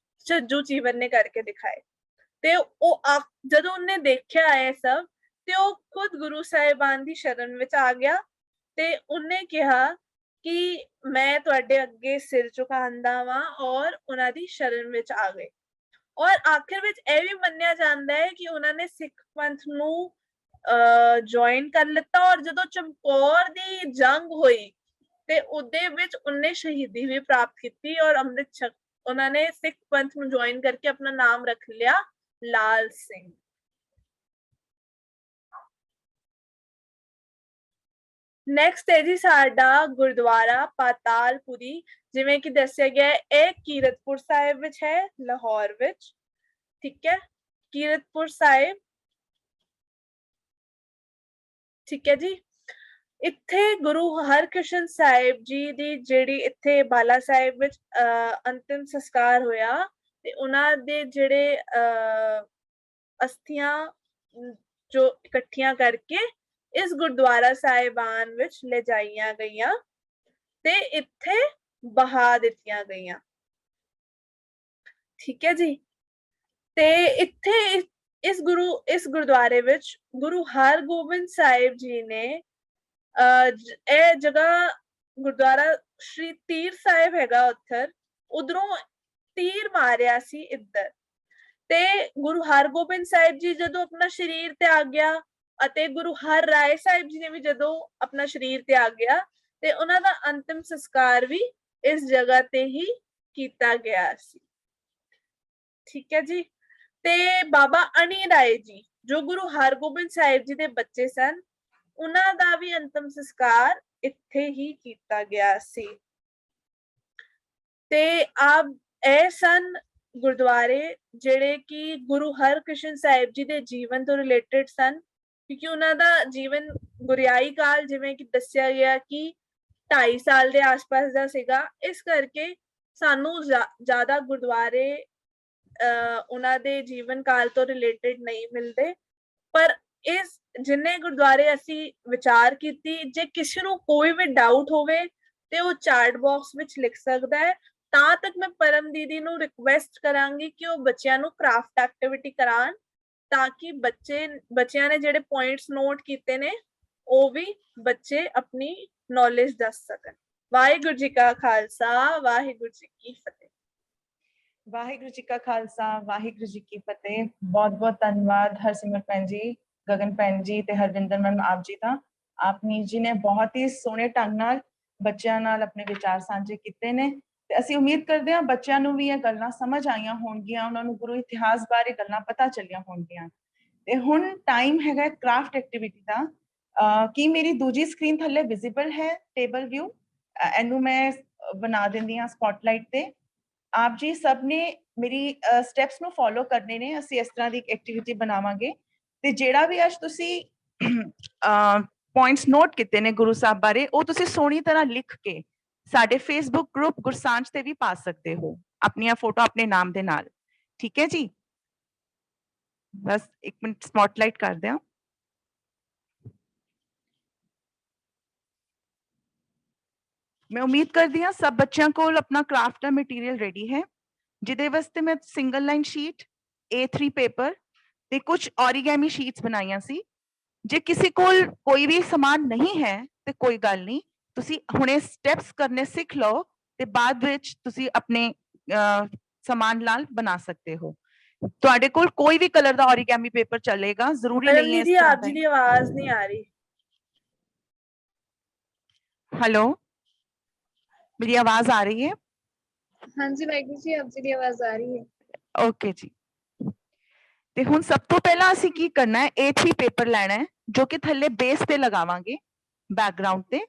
Speaker 2: ਛੱਜੂ ਚੀਵਰ ਨੇ ਕਰਕੇ ਦਿਖਾਏ। ਤੇ ਉਹ ਜਦੋਂ ਉਹਨੇ ਦੇਖਿਆ ਇਹ ਸਭ ਤੇ ਉਹ ਖੁਦ ਗੁਰੂ ਸਾਹਿਬਾਨ ਦੀ ਸ਼ਰਨ ਵਿੱਚ ਆ ਗਿਆ ਤੇ ਉਹਨੇ ਕਿਹਾ ਕਿ ਮੈਂ ਤੁਹਾਡੇ ਅੱਗੇ ਸਿਰ ਝੁਕਾਉਂਦਾ ਵਾਂ ਔਰ ਉਹਨਾਂ ਦੀ ਸ਼ਰਨ ਵਿੱਚ ਆ ਗਏ। ਔਰ ਆਖਿਰ ਵਿੱਚ ਇਹ ਵੀ ਮੰਨਿਆ ਜਾਂਦਾ ਹੈ ਕਿ ਉਹਨਾਂ ਨੇ ਸਿੱਖ ਪੰਥ ਨੂੰ ਜੁਆਇਨ ਕਰ ਲਿੱਤਾ ਔਰ ਜਦੋਂ ਚਮਕੌਰ ਦੀ ਜੰਗ ਹੋਈ ਤੇ ਉਹਦੇ ਵਿੱਚ ਉਹਨੇ ਸ਼ਹੀਦੀ ਵੀ ਪ੍ਰਾਪਤ ਕੀਤੀ ਔਰ ਅੰਮ੍ਰਿਤ ਛਕ ਉਹਨਾਂ ਨੇ ਸਿੱਖ ਪੰਥ ਨੂੰ ਜੁਆਇਨ ਕਰਕੇ ਆਪਣਾ ਨਾਮ ਰੱਖ ਲਿਆ ਲਾਲ ਸਿੰਘ। ਨੈਕਸਟ ਹੈ ਜੀ ਸਾਡਾ ਗੁਰਦੁਆਰਾ ਪਾਤਾਲਪੁਰੀ, ਜਿਵੇਂ ਕਿ ਦੱਸਿਆ ਗਿਆ ਇਹ ਕੀਰਤਪੁਰ ਸਾਹਿਬ ਵਿੱਚ ਹੈ, ਲਾਹੌਰ ਵਿੱਚ। ठीक है, कीरतपुर साहिब, ठीक है जी। ਇੱਥੇ ਗੁਰੂ ਹਰਕ੍ਰਿਸ਼ਨ ਸਾਹਿਬ ਜੀ ਦੀ ਜਿਹੜੀ ਇੱਥੇ ਬਾਲਾ ਸਾਹਿਬ ਵਿੱਚ ਅੰਤਿਮ ਸੰਸਕਾਰ ਹੋਇਆ ਤੇ ਉਹਨਾਂ ਦੇ ਜਿਹੜੇ ਅਸਥੀਆਂ ਜੋ ਇਕੱਠੀਆਂ ਕਰਕੇ ਇਸ ਗੁਰਦੁਆਰਾ ਸਾਹਿਬਾਨ ਵਿੱਚ ਲਿਜਾਈਆਂ ਗਈਆਂ ਤੇ ਇੱਥੇ ਬਹਾ ਦਿੱਤੀਆਂ ਗਈਆਂ, ਠੀਕ ਹੈ ਜੀ। ਤੇ ਇੱਥੇ ਇਸ ਗੁਰਦੁਆਰੇ ਵਿੱਚ ਗੁਰੂ ਹਰਗੋਬਿੰਦ ਸਾਹਿਬ ਜੀ ਨੇ ਇਹ ਜਗ੍ਹਾ ਗੁਰਦੁਆਰਾ ਸ਼੍ਰੀ ਤੀਰ ਸਾਹਿਬ ਹੈਗਾ ਉੱਥਰ, ਉਧਰੋਂ ਤੀਰ ਮਾਰਿਆ ਸੀ ਇੱਧਰ। ਤੇ ਗੁਰੂ ਹਰਗੋਬਿੰਦ ਸਾਹਿਬ ਜੀ ਜਦੋਂ ਆਪਣਾ ਸਰੀਰ ਤਿਆਗ ਗਿਆ ਅਤੇ ਗੁਰੂ ਹਰ ਰਾਏ ਸਾਹਿਬ ਜੀ ਨੇ ਵੀ ਜਦੋਂ ਆਪਣਾ ਸਰੀਰ ਤਿਆਗ ਗਿਆ ਤੇ ਉਹਨਾਂ ਦਾ ਅੰਤਿਮ ਸੰਸਕਾਰ ਵੀ ਇਸ ਜਗ੍ਹਾ ਤੇ ਹੀ ਕੀਤਾ ਗਿਆ ਸੀ, ਠੀਕ ਹੈ ਜੀ। ਤੇ ਬਾਬਾ ਅਣੀ ਰਾਏ ਜੀ ਜੋ ਗੁਰੂ ਹਰਗੋਬਿੰਦ ਸਾਹਿਬ ਜੀ ਦੇ ਬੱਚੇ ਸਨ, ਉਹਨਾਂ ਦਾ ਵੀ ਅੰਤਿਮ ਸੰਸਕਾਰ ਇੱਥੇ ਹੀ ਕੀਤਾ ਗਿਆ ਸੀ। ਤੇ ਇਹ ਸਨ ਗੁਰਦੁਆਰੇ ਜਿਹੜੇ ਕਿ ਗੁਰੂ ਹਰਕ੍ਰਿਸ਼ਨ ਸਾਹਿਬ ਜੀ ਦੇ ਜੀਵਨ ਤੋਂ ਰਿਲੇਟਡ ਸਨ, ਕਿਉਂਕਿ ਉਹਨਾਂ ਦਾ ਜੀਵਨ ਗੁਰਿਆਈ ਕਾਲ ਜਿਵੇਂ ਕਿ ਦੱਸਿਆ ਗਿਆ ਕਿ 2.5 ਸਾਲ ਦੇ ਆਸ-ਪਾਸ ਦਾ ਸੀਗਾ, ਇਸ ਕਰਕੇ ਸਾਨੂੰ ਜ਼ਿਆਦਾ ਗੁਰਦੁਆਰੇ ਉਹਨਾਂ ਦੇ ਜੀਵਨ ਕਾਲ ਤੋਂ ਰਿਲੇਟਡ ਨਹੀਂ ਮਿਲਦੇ। ਪਰ ਇਸ ਜਿੰਨੇ ਗੁਰਦੁਆਰੇ ਅਸੀਂ ਵਿਚਾਰ ਕੀਤੀ, ਜੇ ਕਿਸੇ ਨੂੰ ਕੋਈ ਵੀ ਡਾਊਟ ਹੋਵੇ ਤੇ ਉਹ ਚੈਟ ਬਾਕਸ ਵਿੱਚ ਲਿਖ ਸਕਦਾ ਹੈ। ਤਾਂ ਤੱਕ ਮੈਂ ਪਰਮ ਦੀਦੀ ਨੂੰ ਰਿਕੁਐਸਟ ਕਰਾਂਗੀ ਕਿ ਉਹ ਬੱਚਿਆਂ ਨੂੰ ਕ੍ਰਾਫਟ ਐਕਟੀਵਿਟੀ ਕਰਾਉਣ, ਤਾਂ ਕਿ ਬੱਚਿਆਂ ਨੇ ਜਿਹੜੇ ਪੁਆਇੰਟਸ ਨੋਟ ਕੀਤੇ ਨੇ ਉਹ ਵੀ ਬੱਚੇ ਆਪਣੀ ਨੌਲੇਜ ਦੱਸ ਸਕਣ। ਵਾਹਿਗੁਰੂ ਜੀ ਕਾ ਖਾਲਸਾ, ਵਾਹਿਗੁਰੂ ਜੀ ਕੀ ਫਤਿਹ।
Speaker 5: ਵਾਹਿਗੁਰੂ ਜੀ ਕਾ ਖਾਲਸਾ, ਵਾਹਿਗੁਰੂ ਜੀ ਕੀ ਫਤਿਹ। ਬਹੁਤ ਬਹੁਤ ਧੰਨਵਾਦ ਹਰਸਿਮਰਤ ਭੈਣ ਜੀ, ਗਗਨ ਭੈਣ ਜੀ ਤੇ ਹਰਵਿੰਦਰ ਮੈਮ ਆਪ ਜੀ ਦਾ। ਆਪਨੀ ਜੀ ਨੇ ਬਹੁਤ ਹੀ ਸੋਹਣੇ ਢੰਗ ਨਾਲ ਬੱਚਿਆਂ ਨਾਲ ਆਪਣੇ ਵਿਚਾਰ ਸਾਂਝੇ ਕੀਤੇ ਨੇ ਤੇ ਅਸੀਂ ਉਮੀਦ ਕਰਦੇ ਹਾਂ ਬੱਚਿਆਂ ਨੂੰ ਵੀ ਇਹ ਗੱਲਾਂ ਸਮਝ ਆਈਆਂ ਹੋਣਗੀਆਂ, ਉਹਨਾਂ ਨੂੰ ਗੁਰੂ ਇਤਿਹਾਸ ਬਾਰੇ ਗੱਲਾਂ ਪਤਾ ਚੱਲੀਆਂ ਹੋਣਗੀਆਂ। ਤੇ ਹੁਣ ਟਾਈਮ ਹੈਗਾ ਕ੍ਰਾਫਟ ਐਕਟੀਵਿਟੀ ਦਾ। ਕੀ ਮੇਰੀ ਦੂਜੀ ਸਕਰੀਨ ਥੱਲੇ ਵਿਜ਼ੀਬਲ ਹੈ ਟੇਬਲ ਵਿਊ? ਇਹਨੂੰ ਮੈਂ ਬਣਾ ਦਿੰਦੀ ਹਾਂ ਸਪੌਟਲਾਈਟ ਤੇ। ਆਪ ਜੀ ਸਭ ਨੇ ਮੇਰੀ ਸਟੈਪਸ ਨੂੰ ਫੋਲੋ ਕਰਨੇ ਨੇ। ਅਸੀਂ ਇਸ ਤਰ੍ਹਾਂ ਦੀ ਐਕਟੀਵਿਟੀ ਬਣਾਵਾਂਗੇ ਤੇ ਜਿਹੜਾ ਵੀ ਅੱਜ ਤੁਸੀਂ ਪੁਆਇੰਟਸ ਨੋਟ ਕੀਤੇ ਨੇ ਗੁਰੂ ਸਾਹਿਬ ਬਾਰੇ, ਉਹ ਤੁਸੀਂ ਸੋਹਣੀ ਤਰ੍ਹਾਂ ਲਿਖ ਕੇ ਸਾਡੇ ਫੇਸਬੁੱਕ ਗਰੁੱਪ ਗੁਰਸਾਂਝ ਤੇ ਵੀ ਪਾ ਸਕਦੇ ਹੋ, ਆਪਣੀਆਂ ਫੋਟੋ ਆਪਣੇ ਨਾਮ ਦੇ ਨਾਲ, ਠੀਕ ਹੈ ਜੀ। ਬਸ ਇੱਕ ਮਿੰਟ ਸਪੌਟਲਾਈਟ ਕਰ ਦਿਆਂ। मैं उम्मीद करती हाँ सब बच्चों को अपना क्राफ्ट का मटीरियल रेडी है, जिदे वास्ते मैं single line sheet, A3 paper ते कुछ ऑरिगेमी शीट्स बनाइया सी। जे किसी को कोई भी समान नहीं है तो कोई गल नहीं, तुसी हुणे स्टेप्स करने सीख लो ते बाद विच तुसी अपने समान लाल बना सकते हो। तुहाडे कोल कोई भी कलर दा ऑरिगेमी पेपर चलेगा, जरूरी नहीं है इस तरह
Speaker 2: आप जी की आवाज नहीं आ रही।
Speaker 5: हेलो, मेरी आवाज आ रही है?
Speaker 1: हाँ जी वाहिगुरू जी, आप जी की आवाज आ रही है।
Speaker 5: ओके जी। ਤੇ ਹੁਣ ਸਭ ਤੋਂ ਪਹਿਲਾਂ ਅਸੀਂ ਕੀ ਕਰਨਾ ਹੈ, A3 ਪੇਪਰ ਲੈਣਾ ਹੈ ਜੋ ਕਿ ਥੱਲੇ ਬੇਸ ਤੇ ਲਗਾਵਾਂਗੇ ਬੈਕਗ੍ਰਾਉਂਡ ਤੇ।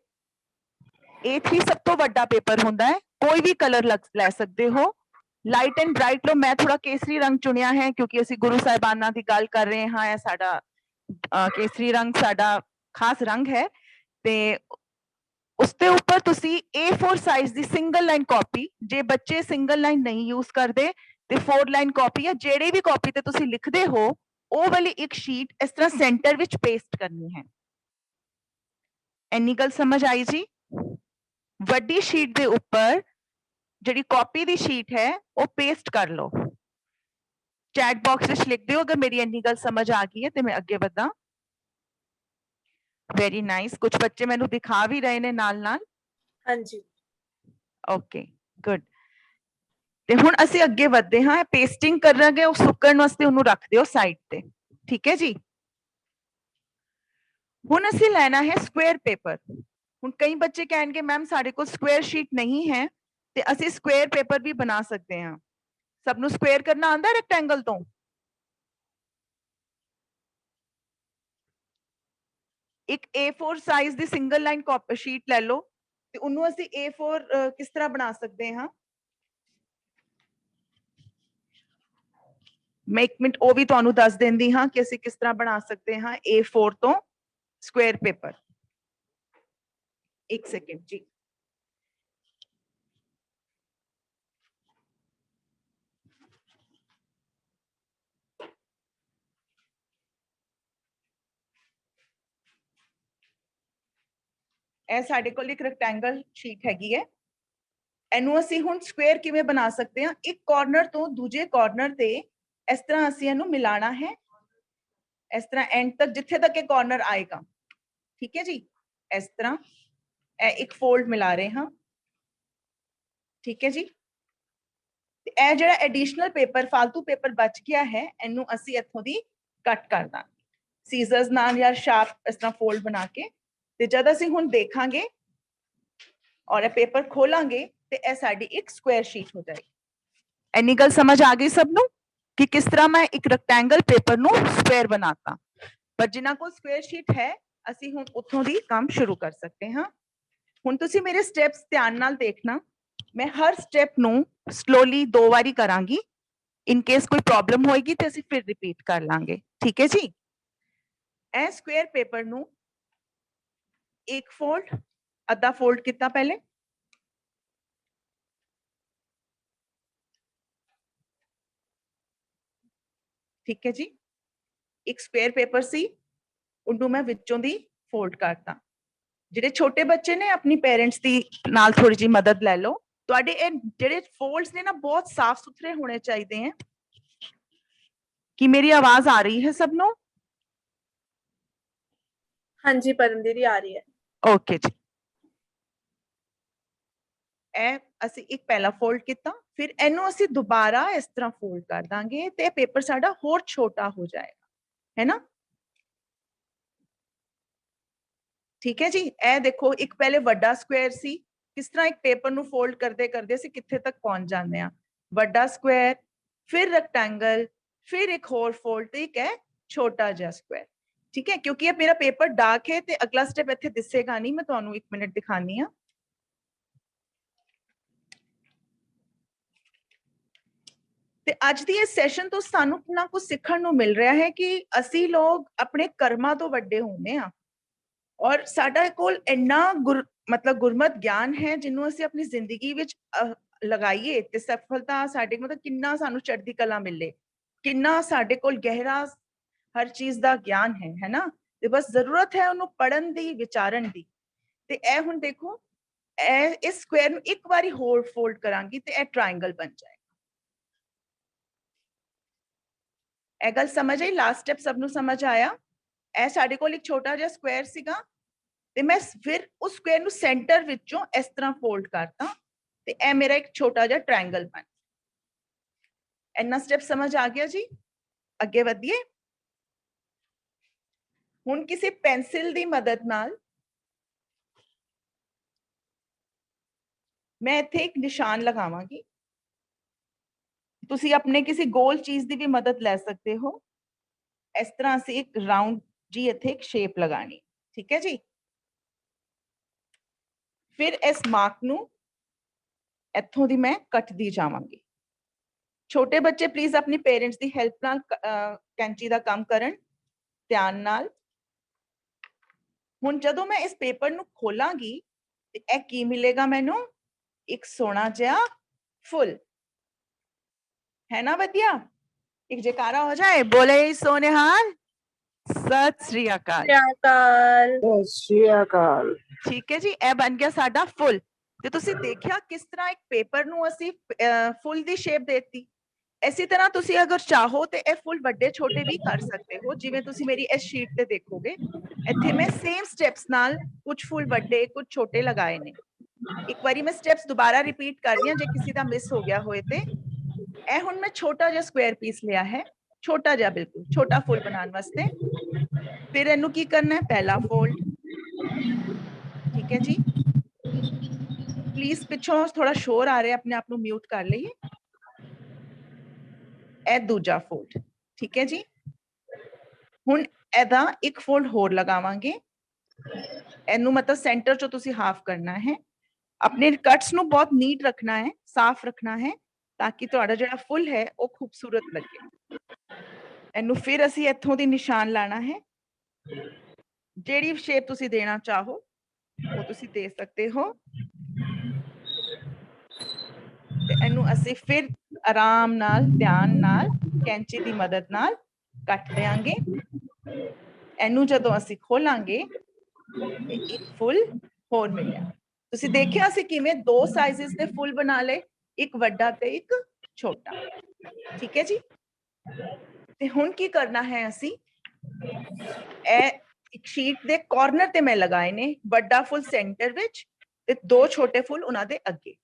Speaker 5: A3 ਸਭ ਤੋਂ ਵੱਡਾ ਪੇਪਰ ਹੁੰਦਾ ਹੈ, ਕੋਈ ਵੀ ਕਲਰ ਲੈ ਸਕਦੇ ਹੋ, ਲਾਈਟ ਐਂਡ ਬ੍ਰਾਈਟ ਲੋ। ਮੈਂ ਥੋੜਾ ਕੇਸਰੀ ਰੰਗ ਚੁਣਿਆ ਹੈ ਕਿਉਂਕਿ ਅਸੀਂ ਗੁਰੂ ਸਾਹਿਬਾਨਾਂ ਦੀ ਗੱਲ ਕਰ ਰਹੇ ਹਾਂ। ਇਹ ਸਾਡਾ ਕੇਸਰੀ ਰੰਗ ਸਾਡਾ ਖਾਸ ਰੰਗ ਹੈ। ਤੇ उसके ऊपर तुसी A4 साइज दी सिंगल लाइन कॉपी, जे बच्चे सिंगल लाइन नहीं यूज करते ते 4 लाइन कॉपी या जेड़ी भी कॉपी ते तुसी लिखदे हो ओ वाली एक शीट इस तरह सेंटर विच पेस्ट करनी है। इन्नी गल समझ आई जी? वड्डी शीट दे ऊपर जेड़ी कॉपी दी शीट है वो पेस्ट कर लो। चैट बॉक्स विच लिख दियो अगर मेरी इन्नी गल समझ आ गई है ते मैं अगे वधा। वेरी नाइस, कुछ बच्चे मैनू दिखा भी रहे ने नाल नाल।
Speaker 2: हाँ जी,
Speaker 5: ओके गुड। ते हुण असीं अगे वधदे हां। पेस्टिंग करांगे, उस सुकण वास्ते उहनूं रख दिओ साइड ते, ठीक है जी। हुण असीं लेना है स्क्वेयर पेपर। हुण कई बच्चे कहणगे मैम साडे कोल स्क्वेयर शीट नहीं है, ते असीं स्क्वेयर पेपर भी बना सकते हां। सबनूं स्क्वेयर करना आंदा रेक्टेंगल तो? एक A4 साइज दी सिंगल लाइन शीट ले लो ते उन्नू असीं A4 किस तरह बना सकते हैं? मैं 1 मिनट ਉਹ ਵੀ ਤੁਹਾਨੂੰ ਦੱਸ ਦਿੰਦੀ ਹਾਂ ਕਿ ਅਸੀਂ ਕਿਸ ਤਰ੍ਹਾਂ ਬਣਾ ਸਕਦੇ ਹਾਂ A4 ਤੋਂ ਸਕੁਅਰ ਪੇਪਰ। 1 सेकंड जी। ਇਹ ਸਾਡੇ ਕੋਲ ਇੱਕ ਰੈਕਟੈਂਗਲ ਸ਼ੀਟ ਹੈਗੀ ਹੈ। ਇਹਨੂੰ ਅਸੀਂ ਹੁਣ ਸਕੁਅਰ ਕਿਵੇਂ ਬਣਾ ਸਕਦੇ ਹਾਂ? ਇੱਕ ਕਾਰਨਰ ਤੋਂ ਦੂਜੇ ਕਾਰਨਰ ਤੇ ਇਸ ਤਰ੍ਹਾਂ ਅਸੀਂ ਇਹਨੂੰ ਮਿਲਾਣਾ ਹੈ, ਇਸ ਤਰ੍ਹਾਂ ਐਂਡ ਤੱਕ ਜਿੱਥੇ ਤੱਕ ਇਹ ਕਾਰਨਰ ਆਏਗਾ। ਠੀਕ ਹੈ ਜੀ, ਇਸ ਤਰ੍ਹਾਂ ਇਹ ਇੱਕ ਫੋਲਡ ਮਿਲਾ ਰਹੇ ਹਾਂ। ਠੀਕ ਹੈ ਜੀ, ਤੇ ਇਹ ਜਿਹੜਾ ਐਡੀਸ਼ਨਲ ਪੇਪਰ ਫालतू ਪੇਪਰ ਬਚ ਗਿਆ ਹੈ ਇਹਨੂੰ ਅਸੀਂ ਇੱਥੋਂ ਦੀ ਕੱਟ ਕਰ ਦਾਂਗੇ ਸੀਜ਼ਰਸ ਨਾਲ ਜਾਂ ਸ਼ਾਰਪ ਇਸ ਤਰ੍ਹਾਂ ਫੋਲਡ ਬਣਾ ਕੇ। ਤੇ ਜਦ ਅਸੀਂ ਹੁਣ ਦੇਖਾਂਗੇ ਔਰ ਇਹ ਪੇਪਰ ਖੋਲਾਂਗੇ ਤੇ ਇਹ ਸਾਡੀ ਇੱਕ ਸਕੁਅਰ ਸ਼ੀਟ ਹੋ ਜਾਏਗੀ। ਇੰਨੀ ਗੱਲ ਸਮਝ ਆ ਗਈ ਸਭ ਨੂੰ ਕਿ ਕਿਸ ਤਰ੍ਹਾਂ ਮੈਂ ਇੱਕ ਰੈਕਟੈਂਗਲ ਪੇਪਰ ਨੂੰ ਸਕੁਅਰ ਬਣਾਤਾ। ਪਰ ਜਿਨ੍ਹਾਂ ਕੋਲ ਸਕੁਅਰ ਸ਼ੀਟ ਹੈ ਅਸੀਂ ਹੁਣ ਉੱਥੋਂ ਦੀ ਕੰਮ ਸ਼ੁਰੂ ਕਰ ਸਕਦੇ ਹਾਂ। ਹੁਣ ਤੁਸੀਂ ਮੇਰੇ ਸਟੈਪਸ ਧਿਆਨ ਨਾਲ ਦੇਖਣਾ। ਮੈਂ ਹਰ ਸਟੈਪ ਨੂੰ ਸਲੋਲੀ 2 ਵਾਰੀ ਕਰਾਂਗੀ। ਇਨ ਕੇਸ ਕੋਈ ਪ੍ਰੋਬਲਮ ਹੋਏਗੀ ਤੇ ਅਸੀਂ ਫਿਰ ਰਿਪੀਟ ਕਰ ਲਾਂਗੇ। ਠੀਕ ਹੈ ਜੀ, ਇਹ ਸਕੁਅਰ ਪੇਪਰ ਨੂੰ ਇੱਕ ਫੋਲਡ ਅੱਧਾ ਫੋਲਡ ਕੀਤਾ ਪਹਿਲੇ, ਠੀਕ ਹੈ ਜੀ। ਇੱਕ ਸਕੁਅਰ ਪੇਪਰ ਸੀ ਉਹਨੂੰ ਮੈਂ ਵਿੱਚੋਂ ਦੀ ਫੋਲਡ ਕਰਤਾ। ਜਿਹੜੇ ਛੋਟੇ ਬੱਚੇ ਨੇ ਆਪਣੀ ਪੇਰੈਂਟਸ ਦੀ ਨਾਲ ਥੋੜੀ ਜਿਹੀ ਮਦਦ ਲੈ ਲਓ। ਤੁਹਾਡੇ ਇਹ ਜਿਹੜੇ ਫੋਲਡਸ ਨੇ ਨਾ ਬਹੁਤ ਸਾਫ਼ ਸੁਥਰੇ ਹੋਣੇ ਚਾਹੀਦੇ हैं। कि मेरी आवाज आ रही है सब नो?
Speaker 2: हाँ जी परम दीदी आ रही है।
Speaker 5: ओके जी, ਇਹ ਅਸੀਂ ਇੱਕ ਪਹਿਲਾ ਫੋਲਡ ਕੀਤਾ, ਫਿਰ ਇਹਨੂੰ ਅਸੀਂ ਦੁਬਾਰਾ ਇਸ ਤਰ੍ਹਾਂ ਫੋਲਡ ਕਰ ਦਾਂਗੇ ਤੇ ਪੇਪਰ ਸਾਡਾ ਹੋਰ ਛੋਟਾ ਹੋ ਜਾਏਗਾ, ਹੈ ਨਾ? ਠੀਕ ਹੈ ਜੀ, ਇਹ ਦੇਖੋ ਇੱਕ ਪਹਿਲੇ ਵੱਡਾ ਸਕੁਅਰ ਸੀ, ਕਿਸ ਤਰ੍ਹਾਂ ਇੱਕ ਪੇਪਰ ਨੂੰ ਫੋਲਡ ਕਰਦੇ ਕਰਦੇ ਅਸੀਂ ਕਿੱਥੇ ਤੱਕ ਪਹੁੰਚ ਜਾਂਦੇ ਆ। ਵੱਡਾ ਸਕੁਅਰ, ਫਿਰ ਰੈਕਟੈਂਗਲ, ਫਿਰ ਇੱਕ ਹੋਰ ਫੋਲਡ ਤੇ ਇੱਕ ਹੈ ਛੋਟਾ ਜਿਹਾ ਸਕੁਅਰ। ਠੀਕ ਹੈ, ਕਿਉਂਕਿ ਇਹ ਮੇਰਾ ਪੇਪਰ ਡਾਰਕ ਹੈ ਤੇ ਅਗਲਾ ਸਟੈਪ ਇੱਥੇ ਦਿਸੇਗਾ ਨਹੀਂ। ਮੈਂ ਤੁਹਾਨੂੰ 1 ਮਿੰਟ ਦਿਖਾਨੀ ਆ। ਤੇ ਅੱਜ ਦੀ ਇਸ ਸੈਸ਼ਨ ਤੋਂ ਸਾਨੂੰ ਕਿੰਨਾ ਕੁਝ ਸਿੱਖਣ ਨੂੰ ਮਿਲ ਰਿਹਾ ਹੈ ਕਿ ਅਸੀਂ ਲੋਕ ਆਪਣੇ ਕਰਮਾਂ ਤੋਂ ਵੱਡੇ ਹੁੰਦੇ ਆ ਔਰ ਸਾਡਾ ਕੋਲ ਇੰਨਾ ਮਤਲਬ ਗੁਰਮਤ ਗਿਆਨ ਹੈ ਜਿਹਨੂੰ ਅਸੀਂ ਆਪਣੀ ਜ਼ਿੰਦਗੀ ਵਿੱਚ ਲਗਾਈਏ ਤੇ ਸਫਲਤਾ ਸਾਡੇ ਮਤਲਬ ਕਿੰਨਾ ਸਾਨੂੰ ਚੜ੍ਹਦੀ ਕਲਾ ਮਿਲੇ, ਕਿੰਨਾ ਸਾਡੇ ਕੋਲ ਗਹਿਰਾ ਹਰ ਚੀਜ਼ ਦਾ ਗਿਆਨ ਹੈ ਨਾ? ਤੇ ਬਸ ਜ਼ਰੂਰਤ ਹੈ ਉਹਨੂੰ ਪੜਨ ਦੀ, ਵਿਚਾਰਨ ਦੀ। ਤੇ ਇਹ ਹੁਣ ਦੇਖੋ, ਇਹ ਇਸ ਸਕੁਅਰ ਨੂੰ ਇੱਕ ਵਾਰੀ ਹੋਰ ਫੋਲਡ ਕਰਾਂਗੀ ਤੇ ਇਹ ਟ੍ਰਾਇੰਗਲ ਬਣ ਜਾਏ। ਇਹ ਗੱਲ ਸਮਝ ਆਈ? ਲਾਸਟ ਸਟੈਪ ਸਭ ਨੂੰ ਸਮਝ ਆਇਆ? ਇਹ ਸਾਡੇ ਕੋਲ ਇੱਕ ਛੋਟਾ ਜਿਹਾ ਸਕੁਅਰ ਸੀਗਾ ਤੇ ਮੈਂ ਫਿਰ ਉਸ ਸਕੁਅਰ ਨੂੰ ਸੈਂਟਰ ਵਿੱਚੋਂ ਇਸ ਤਰ੍ਹਾਂ ਫੋਲਡ ਕਰਤਾ ਤੇ ਇਹ ਮੇਰਾ ਇੱਕ ਛੋਟਾ ਜਿਹਾ ਟ੍ਰਾਇੰਗਲ ਬਣ। ਇੰਨਾ ਸਟੈਪ ਸਮਝ ਆ ਗਿਆ ਜੀ? ਅੱਗੇ ਵਧੀਏ। ਹੁਣ ਕਿਸੇ ਪੈਨਸਿਲ ਦੀ ਮਦਦ ਨਾਲ ਮੈਂ ਇੱਥੇ ਇੱਕ ਨਿਸ਼ਾਨ ਲਗਾਵਾਂਗੀ। ਤੁਸੀਂ ਆਪਣੇ ਕਿਸੇ ਗੋਲ ਚੀਜ਼ ਦੀ ਵੀ ਮਦਦ ਲੈ ਸਕਦੇ ਹੋ। ਇਸ ਤਰ੍ਹਾਂ ਅਸੀਂ ਇੱਕ ਰਾਉਂਡ ਜੀ ਇੱਥੇ ਇੱਕ ਸ਼ੇਪ ਲਗਾਣੀ। ਠੀਕ ਹੈ ਜੀ, ਫਿਰ ਇਸ ਮਾਰਕ ਨੂੰ ਇੱਥੋਂ ਦੀ ਮੈਂ ਕੱਟਦੀ ਜਾਵਾਂਗੀ। ਛੋਟੇ ਬੱਚੇ ਪਲੀਜ਼ ਆਪਣੀ ਪੇਰੈਂਟਸ ਦੀ ਹੈਲਪ ਨਾਲ ਕੈਂਚੀ ਦਾ ਕੰਮ ਕਰਨ ਧਿਆਨ ਨਾਲ। ਹੁਣ ਜਦੋਂ ਮੈਂ ਇਸ ਪੇਪਰ ਨੂੰ ਖੋਲਾਂਗੀ ਤੇ ਇਹ ਕੀ ਮਿਲੇਗਾ ਮੈਨੂੰ? ਇੱਕ ਸੋਹਣਾ ਜਿਹਾ ਫੁੱਲ, है ना? ਵਧੀਆ, ਇੱਕ ਜੈਕਾਰਾ ਹੋ ਜਾਏ, ਬੋਲੇ ਸੋਨੇਹਾਲ, ਸਤਿ ਸ੍ਰੀ ਅਕਾਲ।
Speaker 4: ਸਤਿ ਸ਼੍ਰੀ ਅਕਾਲ।
Speaker 5: ਠੀਕ ਹੈ ਜੀ, ਇਹ ਬਣ ਗਿਆ ਸਾਡਾ ਫੁੱਲ। ਤੇ ਤੁਸੀਂ ਦੇਖਿਆ ਕਿਸ ਤਰ੍ਹਾਂ ਇੱਕ ਪੇਪਰ ਨੂੰ ਅਸੀਂ ਫੁੱਲ ਦੀ ਸ਼ੇਪ ਦੇਤੀ। ਇਸੇ ਤਰ੍ਹਾਂ ਤੁਸੀਂ ਅਗਰ ਚਾਹੋ ਤੇ ਇਹ ਫੁੱਲ ਵੱਡੇ ਛੋਟੇ ਵੀ ਕਰ ਸਕਦੇ ਹੋ। ਜਿਵੇਂ ਤੁਸੀਂ ਮੇਰੀ ਇਸ ਸ਼ੀਟ ਤੇ ਦੇਖੋਗੇ, ਇੱਥੇ ਮੈਂ ਸੇਮ ਸਟੈਪਸ ਨਾਲ ਕੁਝ ਫੁੱਲ ਵੱਡੇ ਕੁਝ ਛੋਟੇ ਲਗਾਏ ਨੇ। ਇੱਕ ਵਾਰੀ ਮੈਂ ਸਟੈਪਸ ਦੁਬਾਰਾ ਰਿਪੀਟ ਕਰ ਰਹੀ ਹਾਂ ਜੇ ਕਿਸੇ ਦਾ ਮਿਸ ਹੋ ਗਿਆ ਹੋਏ ਤੇ। ਇਹ ਹੁਣ ਮੈਂ ਛੋਟਾ ਜਿਹਾ ਸਕੁਅਰ ਪੀਸ ਲਿਆ ਹੈ, ਛੋਟਾ ਜਿਹਾ, ਬਿਲਕੁਲ ਛੋਟਾ ਫੁੱਲ ਬਣਾਉਣ ਵਾਸਤੇ। ਫਿਰ ਇਹਨੂੰ ਕੀ ਕਰਨਾ ਹੈ? ਪਹਿਲਾ ਫੋਲਡ। ਠੀਕ ਹੈ ਜੀ, ਪਲੀਜ਼ ਪਿੱਛੋਂ ਥੋੜਾ ਸ਼ੋਰ ਆ ਰਿਹਾ, ਆਪਣੇ ਆਪ ਨੂੰ ਮਿਊਟ ਕਰ ਲਈਏ। ਇਹ ਦੂਜਾ ਫੋਲਡ। ਠੀਕ ਹੈ ਜੀ, ਹੁਣ ਇਹਦਾ ਇੱਕ ਫੋਲਡ ਹੋਰ ਲਗਾਵਾਂਗੇ। ਇਹਨੂੰ ਮਤਲਬ ਸੈਂਟਰ ਚੋਂ ਤੁਸੀਂ ਹਾਫ ਕਰਨਾ ਹੈ। ਆਪਣੇ ਕਟਸ ਨੂੰ ਬਹੁਤ ਨੀਟ ਰੱਖਣਾ ਹੈ, ਸਾਫ਼ ਰੱਖਣਾ ਹੈ ਤਾਂ ਕਿ ਤੁਹਾਡਾ ਜਿਹੜਾ ਫੁੱਲ ਹੈ ਉਹ ਖੂਬਸੂਰਤ ਲੱਗੇ। ਇਹਨੂੰ ਫਿਰ ਅਸੀਂ ਇੱਥੋਂ ਦੀ ਨਿਸ਼ਾਨ ਲਾਣਾ ਹੈ। ਜਿਹੜੀ ਸ਼ੇਪ ਤੁਸੀਂ ਦੇਣਾ ਚਾਹੋ ਉਹ ਤੁਸੀਂ ਦੇ ਸਕਦੇ ਹੋ। ਤੇ ਇਹਨੂੰ ਅਸੀਂ ਫਿਰ ਆਰਾਮ ਨਾਲ ਧਿਆਨ ਨਾਲ ਕੈਂਚੀ ਦੀ ਮਦਦ ਨਾਲ ਕੱਟ ਦਿਆਂਗੇ। ਇਹਨੂੰ ਜਦੋਂ ਅਸੀਂ ਖੋਲਾਂਗੇ ਤੇ ਇੱਕ ਫੁੱਲ ਹੋਰ ਮਿਲਿਆ। ਤੁਸੀਂ ਦੇਖਿਆ ਅਸੀਂ ਕਿਵੇਂ ਦੋ ਸਾਈਜ਼ਸ ਦੇ ਫੁੱਲ ਬਣਾ ਲਏ, ਇੱਕ ਵੱਡਾ ਤੇ ਇੱਕ ਛੋਟਾ। ਠੀਕ ਹੈ ਜੀ। ਤੇ ਹੁਣ ਕੀ ਕਰਨਾ ਹੈ, ਅਸੀਂ ਇਹ ਇੱਕ ਸ਼ੀਟ ਦੇ ਕਾਰਨਰ ਤੇ ਮੈਂ ਲਗਾਏ ਨੇ, ਵੱਡਾ ਫੁੱਲ ਸੈਂਟਰ ਵਿੱਚ ਤੇ ਦੋ ਛੋਟੇ ਫੁੱਲ ਉਹਨਾਂ ਦੇ ਅੱਗੇ।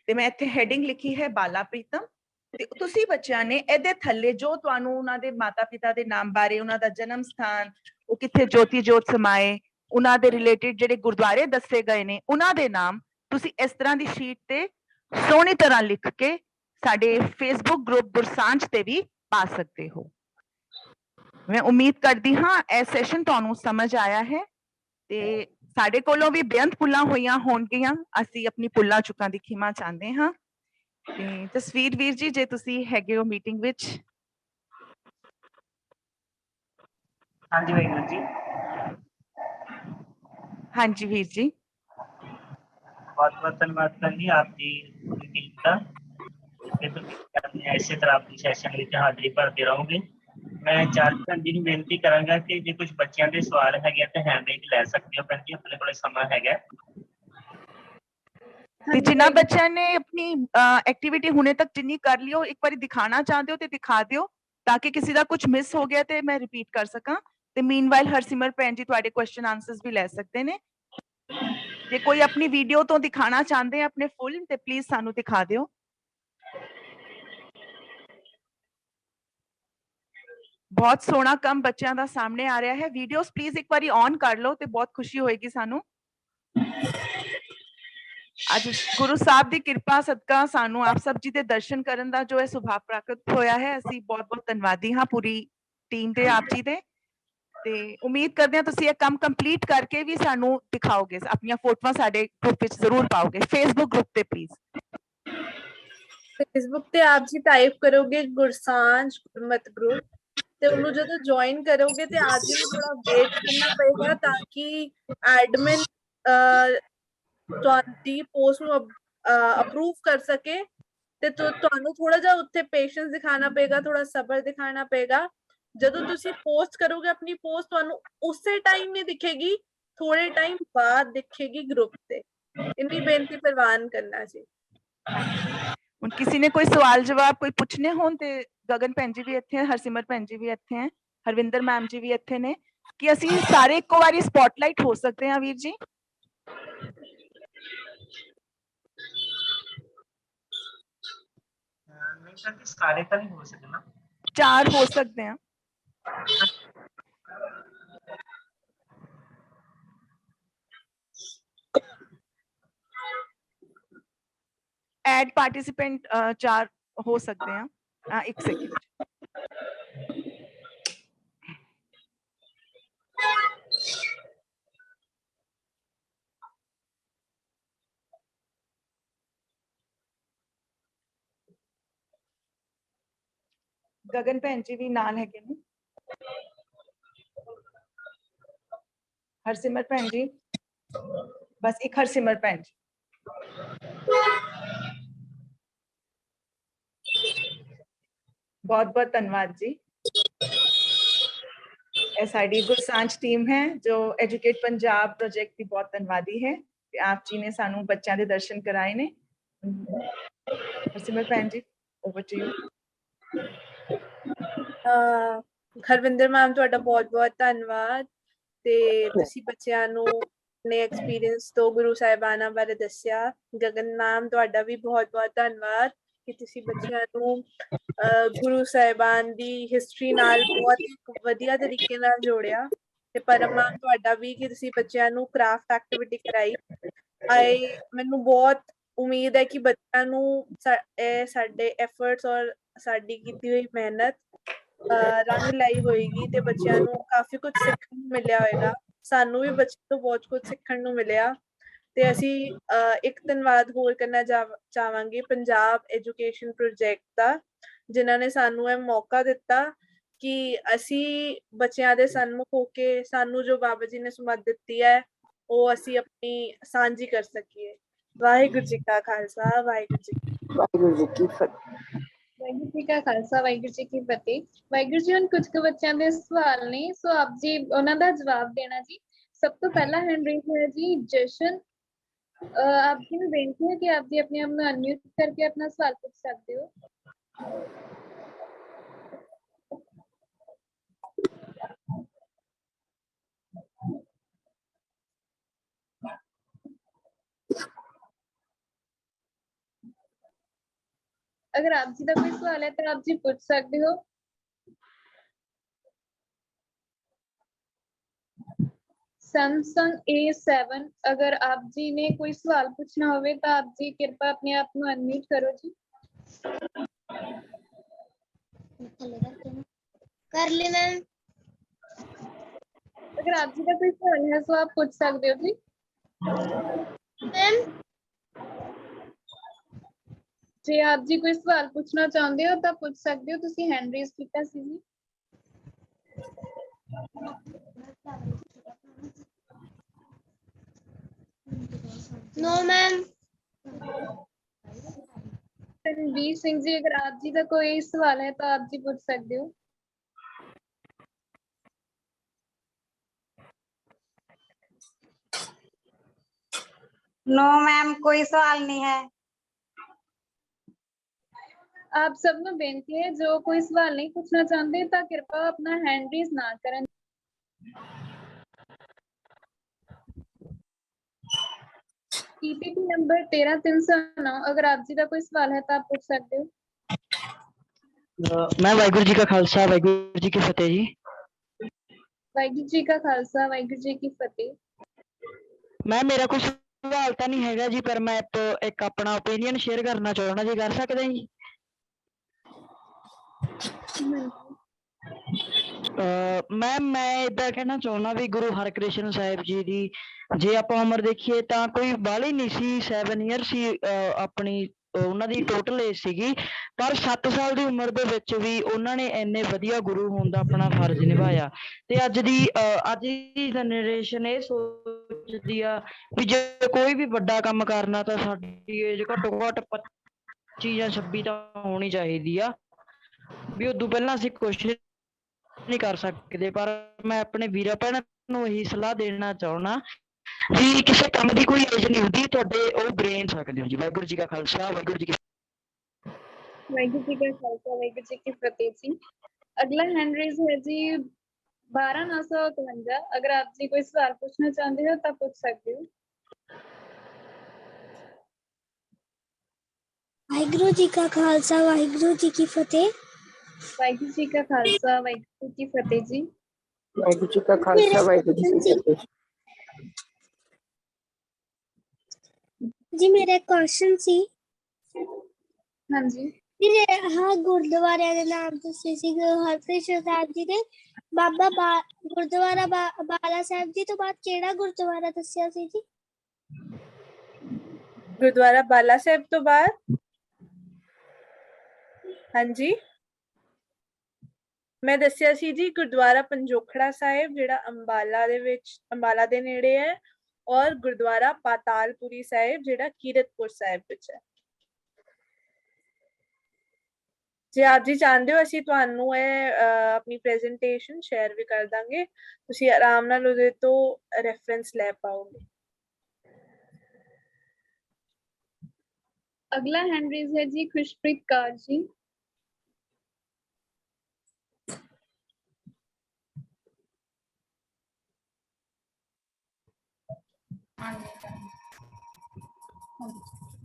Speaker 5: ਤੇ ਮੈਂ ਇੱਥੇ ਹੈਡਿੰਗ ਲਿਖੀ ਹੈ ਬਾਲਾ ਪ੍ਰੀਤਮ। ਤੇ ਤੁਸੀਂ ਬੱਚਿਆਂ ਨੇ ਇਹਦੇ ਥੱਲੇ ਜੋ ਤੁਹਾਨੂੰ ਉਹਨਾਂ ਦੇ ਮਾਤਾ ਪਿਤਾ ਦੇ ਨਾਮ ਬਾਰੇ, ਉਹਨਾਂ ਦਾ ਜਨਮ ਸਥਾਨ, ਉਹ ਕਿੱਥੇ ਜੋਤੀ ਜੋਤ ਸਮਾਏ, ਉਹਨਾਂ ਦੇ ਰਿਲੇਟਿਡ ਜਿਹੜੇ ਗੁਰਦੁਆਰੇ ਦੱਸੇ ਗਏ ਨੇ ਉਹਨਾਂ ਦੇ ਨਾਮ ਤੁਸੀਂ ਇਸ ਤਰ੍ਹਾਂ ਦੀ ਸ਼ੀਟ ਤੇ ਸੋਹਣੀ ਤਰ੍ਹਾਂ ਲਿਖ ਕੇ ਸਾਡੇ ਫੇਸਬੁੱਕ ਗਰੁੱਪ ਗੁਰਸਾਂਝ ਤੇ ਵੀ ਪਾ ਸਕਦੇ ਹੋ। ਮੈਂ ਉਮੀਦ ਕਰਦੀ ਹਾਂ ਇਹ ਸੈਸ਼ਨ ਤੁਹਾਨੂੰ ਸਮਝ ਆਇਆ ਹੈ ਤੇ ਸਾਡੇ ਕੋਲੋਂ ਵੀ ਬੇਅੰਤ ਭੁੱਲਾਂ ਹੋਈਆਂ ਹੋਣਗੀਆਂ। ਅਸੀਂ ਆਪਣੀ ਭੁੱਲਾਂ ਚੁੱਕਾਂ ਦੀ ਖਿਮਾ ਚਾਹੁੰਦੇ ਹਾਂ। ਤੇ ਤਸਵੀਰ ਵੀਰ ਜੀ, ਜੇ ਤੁਸੀਂ ਹੈਗੇ ਹੋ ਮੀਟਿੰਗ ਵਿੱਚ।
Speaker 7: ਹਾਂਜੀ ਵਾਹਿਗੁਰੂ ਜੀ।
Speaker 5: ਹਾਂਜੀ ਵੀਰ ਜੀ।
Speaker 7: बहुत बहुत धन्यवाद करनी आपकी पूरी टीम का। ਇਸੇ ਤਰ੍ਹਾਂ ਆਪਣੀ ਸੈਸ਼ਨ ਵਿੱਚ ਹਾਜ਼ਰੀ ਭਰਦੇ ਰਹੋਗੇ। ਮੈਂ ਚਾਰ ਭੈਣ ਜੀ ਨੂੰ ਬੇਨਤੀ ਕਰਾਂਗਾ ਕਿ ਜੇ ਕੁਝ ਬੱਚਿਆਂ ਦੇ ਸਵਾਲ ਹੈਗੇ ਤਾਂ ਹੈਂਡ ਰਾਈਜ਼ ਲੈ ਸਕਦੇ ਹੋ ਭੈਣ ਜੀ, ਆਪਣੇ ਕੋਲ ਸਮਾਂ ਹੈਗਾ।
Speaker 5: ਤੇ ਜਿਨ੍ਹਾਂ ਬੱਚਿਆਂ ਨੇ ਆਪਣੀ ਐਕਟੀਵਿਟੀ ਹੁਣੇ ਤੱਕ ਜਿੰਨੀ ਕਰ ਲਈ ਹੋ, ਇੱਕ ਵਾਰੀ ਦਿਖਾਣਾ ਚਾਹਦੇ ਹੋ ਤੇ ਦਿਖਾ ਦਿਓ ਤਾਂ ਕਿ ਕਿਸੇ ਦਾ ਕੁਝ ਮਿਸ ਹੋ ਗਿਆ ਤੇ ਮੈਂ ਰਿਪੀਟ ਕਰ ਸਕਾਂ। ਤੇ ਮੀਨਵਾਈਲ ਹਰਸਿਮਰ ਭੈਣ ਜੀ ਤੁਹਾਡੇ ਕੁਐਸਚਨ ਆਨਸਰਸ ਵੀ ਲੈ ਸਕਦੇ ਨੇ। ਜੇ ਕੋਈ ਆਪਣੀ ਵੀਡੀਓ ਤੋਂ ਦਿਖਾਣਾ ਚਾਹੁੰਦੇ ਆ ਆਪਣੇ ਫੁੱਲ ਤੇ ਪਲੀਜ਼ ਸਾਨੂੰ ਦਿਖਾ ਦਿਓ। ਬਹੁਤ ਸੋਹਣਾ ਕੰਮ ਬੱਚਿਆਂ ਦਾ ਸਾਹਮਣੇ ਆ ਰਿਹਾ ਹੈ। ਵੀਡੀਓਜ਼ ਪਲੀਜ਼ ਇੱਕ ਵਾਰੀ ਔਨ ਕਰ ਲਓ ਤੇ ਬਹੁਤ ਖੁਸ਼ੀ ਹੋਏਗੀ ਸਾਨੂੰ। ਅੱਜ ਗੁਰੂ ਸਾਹਿਬ ਦੀ ਕਿਰਪਾ ਸਦਕਾ ਸਾਨੂੰ ਆਪ ਸਭ ਜੀ ਦੇ ਦਰਸ਼ਨ ਕਰਨ ਦਾ ਜੋ ਹੈ ਸੁਭਾਗ ਪ੍ਰਾਪਤ ਹੋਇਆ ਹੈ। ਅਸੀਂ ਬਹੁਤ ਬਹੁਤ ਧੰਨਵਾਦੀ ਹਾਂ ਪੂਰੀ ਟੀਮ ਦੇ, ਆਪ ਜੀ ਦੇ। ਤੇ ਉਮੀਦ ਕਰਦੇ ਹਾਂ ਤੁਸੀਂ ਇਹ ਕੰਮ ਕੰਪਲੀਟ ਕਰਕੇ ਵੀ ਸਾਨੂੰ ਦਿਖਾਓਗੇ, ਆਪਣੀਆਂ ਫੋਟੋਆਂ ਸਾਡੇ ਗਰੁੱਪ ਵਿੱਚ ਜ਼ਰੂਰ ਪਾਓਗੇ, ਫੇਸਬੁੱਕ ਗਰੁੱਪ ਤੇ ਪਲੀਜ਼।
Speaker 2: ਫੇਸਬੁੱਕ ਤੇ ਆਪ ਜੀ ਟਾਈਪ ਕਰੋਗੇ ਗੁਰਸਾਂਝ ਗੁਰਮਤ ਗਰੁੱਪ ਤੇ ਉਹਨੂੰ ਜਦੋਂ ਜੁਆਇਨ ਕਰੋਗੇ ਤੇ ਆਪ ਜੀ ਨੂੰ ਥੋੜਾ ਵੇਟ ਕਰਨਾ ਪਏਗਾ ਤਾਂ ਕਿ ਐਡਮਿਨ ਤੁਹਾਡੀ ਪੋਸਟ ਨੂੰ ਅਪਰੂਵ ਕਰ ਸਕੇ। ਤੇ ਤੁਹਾਨੂੰ ਥੋੜਾ ਜਿਹਾ ਉੱਥੇ ਪੇਸ਼ੈਂਸ ਦਿਖਾਣਾ ਪਏਗਾ, ਥੋੜਾ ਸਬਰ ਦਿਖਾਣਾ ਪਏਗਾ। ਜਦੋਂ ਤੁਸੀਂ ਪੋਸਟ ਕਰੋਗੇ ਆਪਣੀ ਪੋਸਟ ਤੁਹਾਨੂੰ ਉਸੇ ਟਾਈਮ ਨਹੀਂ ਦਿਖੇਗੀ, ਥੋੜੇ ਟਾਈਮ ਬਾਅਦ ਦਿਖੇਗੀ ਗਰੁੱਪ ਤੇ। ਇੰਨੀ ਬੇਨਤੀ ਪ੍ਰਵਾਨ ਕਰਨਾ ਜੀ।
Speaker 5: ਹੁਣ ਕਿਸੇ ਨੇ ਕੋਈ ਸਵਾਲ ਜਵਾਬ ਕੋਈ ਪੁੱਛਨੇ ਹੋਣ ਤੇ ਗਗਨ ਭੈਣ ਜੀ ਵੀ ਇੱਥੇ ਹੈ, ਹਰਸਿਮਰ ਭੈਣ ਜੀ ਵੀ ਇੱਥੇ ਹੈ, ਹਰਵਿੰਦਰ ਮੈਮ ਜੀ ਵੀ ਇੱਥੇ ਨੇ। ਕਿ ਅਸੀਂ ਸਾਰੇ ਇੱਕੋ ਵਾਰੀ ਸਪੌਟਲਾਈਟ ਹੋ ਸਕਦੇ ਹਾਂ ਵੀਰ ਜੀ?
Speaker 7: ਨਹੀਂ ਸਰ ਜੀ, ਸਾਰੇ ਤਾਂ ਨਹੀਂ ਹੋ ਸਕਣਾ,
Speaker 5: 4 ਹੋ ਸਕਦੇ ਹਾਂ। ਐਡ ਪਾਰਟਿਸਿਪੈਂਟ 4 ਹੋ ਸਕਦੇ ਹਾਂ। ਇੱਕ ਸੈਕਿੰਡ। ਗਗਨ ਭੈਣ ਜੀ ਵੀ ਨਾਲ ਹੈਗੇ ਨੇ। ਹਰਸਿਮਰ ਭੈਣ ਜੀ, ਬਸ ਇੱਕ ਹਰਸਿਮਰ ਭੈਣ ਜੀ। बहुत बहुत धन्यवाद जी। ਇਹ ਸਾਡੀ ਗੁਰਸਾਂਝ ਟੀਮ ਹੈ ਜੋ ਐਜੂਕੇਟ ਪੰਜਾਬ ਪ੍ਰੋਜੈਕਟ ਦੀ ਬਹੁਤ ਧੰਨਵਾਦੀ ਹੈ ਤੇ ਆਪ ਜੀ ਨੇ ਸਾਨੂੰ ਬੱਚਿਆਂ ਦੇ ਦਰਸ਼ਨ ਕਰਾਏ ਨੇ। ਹਰਸਿਮਰ ਭੈਣ ji, over to you.
Speaker 2: Harvinder ma'am ਤੁਹਾਡਾ ਬਹੁਤ ਬਹੁਤ ਧੰਨਵਾਦ ਤੇ ਤੁਸੀਂ ਬੱਚਿਆਂ ਨੂੰ ਆਪਣੇ ਐਕਸਪੀਰੀਅੰਸ ਤੋਂ ਗੁਰੂ ਸਾਹਿਬਾਨਾਂ ਬਾਰੇ ਦੱਸਿਆ। ਗਗਨ ਮੈਮ ਤੁਹਾਡਾ ਵੀ ਬਹੁਤ ਬਹੁਤ ਧੰਨਵਾਦ ਕਿ ਤੁਸੀਂ ਬੱਚਿਆਂ ਨੂੰ ਗੁਰੂ ਸਾਹਿਬਾਨ ਦੀ ਹਿਸਟਰੀ ਨਾਲ ਬਹੁਤ ਹੀ ਵਧੀਆ ਤਰੀਕੇ ਨਾਲ ਜੋੜਿਆ। ਤੇ ਪਰਮ ਮੈਮ ਤੁਹਾਡਾ ਵੀ ਕਿ ਤੁਸੀਂ ਬੱਚਿਆਂ ਨੂੰ ਕਰਾਫਟ ਐਕਟੀਵਿਟੀ ਕਰਾਈ। ਮੈਨੂੰ ਬਹੁਤ ਉਮੀਦ ਹੈ ਕਿ ਬੱਚਿਆਂ ਨੂੰ ਸਾਡੇ ਐਫਰਟਸ ਔਰ ਸਾਡੀ ਕੀਤੀ ਹੋਈ ਮਿਹਨਤ ਰੰਗ ਲਾਈ ਹੋਏਗੀ ਤੇ ਬੱਚਿਆਂ ਨੂੰ ਕਾਫੀ ਕੁਝ ਸਿੱਖਣ ਨੂੰ ਮਿਲਿਆ ਹੋਏਗਾ। ਸਾਨੂੰ ਵੀ ਬੱਚਿਆਂ ਤੋਂ ਬਹੁਤ ਕੁਝ ਸਿੱਖਣ ਨੂੰ ਮਿਲਿਆ। ਤੇ ਅਸੀਂ ਇੱਕ ਧੰਨਵਾਦ ਹੋਰ ਕਰਨਾ ਚਾਹਾਂਗੇ ਪੰਜਾਬ ਐਜੂਕੇਸ਼ਨ ਪ੍ਰੋਜੈਕਟ ਦਾ, ਜਿਨ੍ਹਾਂ ਨੇ ਸਾਨੂੰ ਇਹ ਮੌਕਾ ਦਿੱਤਾ ਕਿ ਅਸੀਂ ਬੱਚਿਆਂ ਦੇ ਸਨਮੁਖ ਹੋ ਕੇ ਸਾਨੂੰ ਜੋ ਬਾਬਾ ਜੀ ਨੇ ਸੁਮਤ ਦਿੱਤੀ ਹੈ ਉਹ ਅਸੀਂ ਆਪਣੀ ਸਾਂਝੀ ਕਰ ਸਕੀਏ। ਵਾਹਿਗੁਰੂ ਜੀ ਕਾ ਖਾਲਸਾ, ਵਾਹਿਗੁਰੂ ਜੀ
Speaker 4: ਕੀ ਫਤਿਹ।
Speaker 1: ਵਾਹਿਗੁਰੂ ਜੀ ਕਾ ਖਾਲਸਾ, ਵਾਹਿਗੁਰੂ ਜੀ ਕੀ ਫਤਿਹ। ਵਾਹਿਗੁਰੂ ਜੀ, ਹੁਣ ਕੁਝ ਕੁ ਬੱਚਿਆਂ ਦੇ ਸਵਾਲ ਨੇ, ਸੋ ਆਪ ਜੀ ਉਹਨਾਂ ਦਾ ਜਵਾਬ ਦੇਣਾ ਜੀ। ਸਭ ਤੋਂ ਪਹਿਲਾ ਹੈਂਡ ਰੇਜ਼ ਹੈ ਜੀ ਜਸ਼ਨ। ਆਪ ਜੀ ਨੂੰ ਬੇਨਤੀ ਹੈ ਕਿ ਆਪ ਜੀ ਆਪਣੇ ਆਪ ਨੂੰ ਅਨਮਿਊਟ ਕਰਕੇ ਆਪਣਾ ਸਵਾਲ ਪੁੱਛ ਸਕਦੇ ਹੋ। अगर आप जी का कोई सवाल है तो आप जी पूछ सकते हो। सैमसंग A7, अगर आप जी ने कोई सवाल पूछना होवे तो आप जी कृपा अपने आप को अनम्यूट करो जी।
Speaker 8: कर ले मैम।
Speaker 1: अगर आप जी का कोई सवाल है तो आप पूछ सकते हो जी।
Speaker 8: मैम
Speaker 1: जे आप जी कोई सवाल पूछना चाहते हो तो पूछ सकते हो, तुसी हैंड रेज कीता सी जी।
Speaker 8: No ma'am.
Speaker 1: रणवीर सिंह जी, अगर आप जी का कोई सवाल है तो आप जी पूछ सकते हो।
Speaker 9: नो मैम, कोई सवाल नहीं है।
Speaker 1: आप सबको बेनती है जो कोई सवाल नहीं पूछना चाहते तो कृपया अपना हैंड रेज ना करें। ईपीपी नंबर 13309, अगर आप जी का कोई सवाल है तो आप पूछ सकते हो।
Speaker 10: मैं वाहिगुरू जी का खालसा, वाहिगुरू जी की फतेह जी।
Speaker 1: वाहिगुरू जी का खालसा, वाहिगुरू जी की फतेह।
Speaker 10: मैं मेरा कुछ सवाल तो नहीं हैगा जी, पर मैं एक अपना ओपीनियन शेयर करना चाहना जी, कर सकते हैं जी? मैम मैं इदा कहना चाहना भी गुरु हरकृष्ण साहिब जी की जे आप उम्र देखिए तो कोई बाली नहीं सी, 7 ईयर सी अपनी ਉਹਨਾਂ ਦੀ ਟੋਟਲ ਏਜ ਸੀਗੀ, ਪਰ 7 ਸਾਲ ਦੀ ਉਮਰ ਦੇ ਵਿੱਚ ਵੀ ਉਹਨਾਂ ਨੇ ਇੰਨੇ ਵਧੀਆ ਗੁਰੂ ਹੋਣ ਦਾ ਆਪਣਾ ਫਰਜ਼ ਨਿਭਾਇਆ। ਤੇ ਅੱਜ ਦੀ ਜਨਰੇਸ਼ਨ ਇਹ ਸੋਚਦੀ ਆ ਵੀ ਜੇ ਕੋਈ ਵੀ ਵੱਡਾ ਕੰਮ ਕਰਨਾ ਤਾਂ ਸਾਡੀ ਏਜ ਘੱਟੋ ਘੱਟ 25 ਜਾਂ 26 ਤਾਂ ਹੋਣੀ ਚਾਹੀਦੀ ਆ, ਵੀ ਉਦੋਂ ਪਹਿਲਾਂ ਅਸੀਂ ਕੁਛ ਨਹੀਂ ਕਰ ਸਕਦੇ। ਪਰ ਮੈਂ ਆਪਣੇ ਵੀਰਾਂ ਭੈਣਾਂ ਨੂੰ ਇਹੀ ਸਲਾਹ ਦੇਣਾ ਚਾਹੁੰਦਾ ਵੀ ਕਿਸੇ ਕੰਮ ਦੀ ਕੋਈ ਏਜ ਨਹੀਂ ਹੁੰਦੀ, ਤੁਹਾਡੇ ਉਹ ਬ੍ਰੇਨ ਸਕਦੇ ਹੋ ਜੀ। ਵਾਹਿਗੁਰੂ ਜੀ ਕਾ ਖਾਲਸਾ, ਵਾਹਿਗੁਰੂ ਜੀ ਕੀ
Speaker 1: वाहिगुरू जी का खालसा, वाहिगुरू जी की फतेह जी। अगला हैंड रेज है जी 12951, अगर आप जी कोई सवाल पूछना चाहते हो तो पूछ सकते हो।
Speaker 8: वाहिगुरू जी का खालसा, वाहिगुरू जी की फतेह।
Speaker 1: वाहिगुरू जी का खालसा, वाहिगुरू जी की फतेह जी।
Speaker 4: वाहिगुरू जी का खालसा, वाहिगुरू जी की फतेह
Speaker 8: जी। मेरा क्वेश्चन सी।
Speaker 1: हाँ जी
Speaker 8: हाँ, गुरुद्वारे के नाम दसे सी गुरु हरकृष्ण साहिब जी ने बाबा गुरुद्वारा बाला साहिब जी तो बाद केड़ा गुरुद्वारा दस्या सी जी?
Speaker 2: गुरुद्वारा बाला साहिब तो बाद हाँ जी मैं दस्या सी जी गुरुद्वारा पंजोखड़ा साहिब जिहड़ा अंबाला दे नेड़े है, और गुरुद्वारा पातालपुरी साहिब जिहड़ा कीरतपुर साहिब विच है। जे आप जी चाहते हो ਅਸੀਂ ਤੁਹਾਨੂੰ ਇਹ ਆਪਣੀ ਪ੍ਰੈਜੈਂਟੇਸ਼ਨ ਸ਼ੇਅਰ ਵੀ ਕਰ ਦਾਂਗੇ, ਤੁਸੀਂ ਆਰਾਮ ਨਾਲ ਉਹਦੇ ਤੋਂ ਰੈਫਰੈਂਸ ਲੈ ਪਾਓਗੇ।
Speaker 1: अगला हैंड रेज है जी खुशप्रीत कौर जी।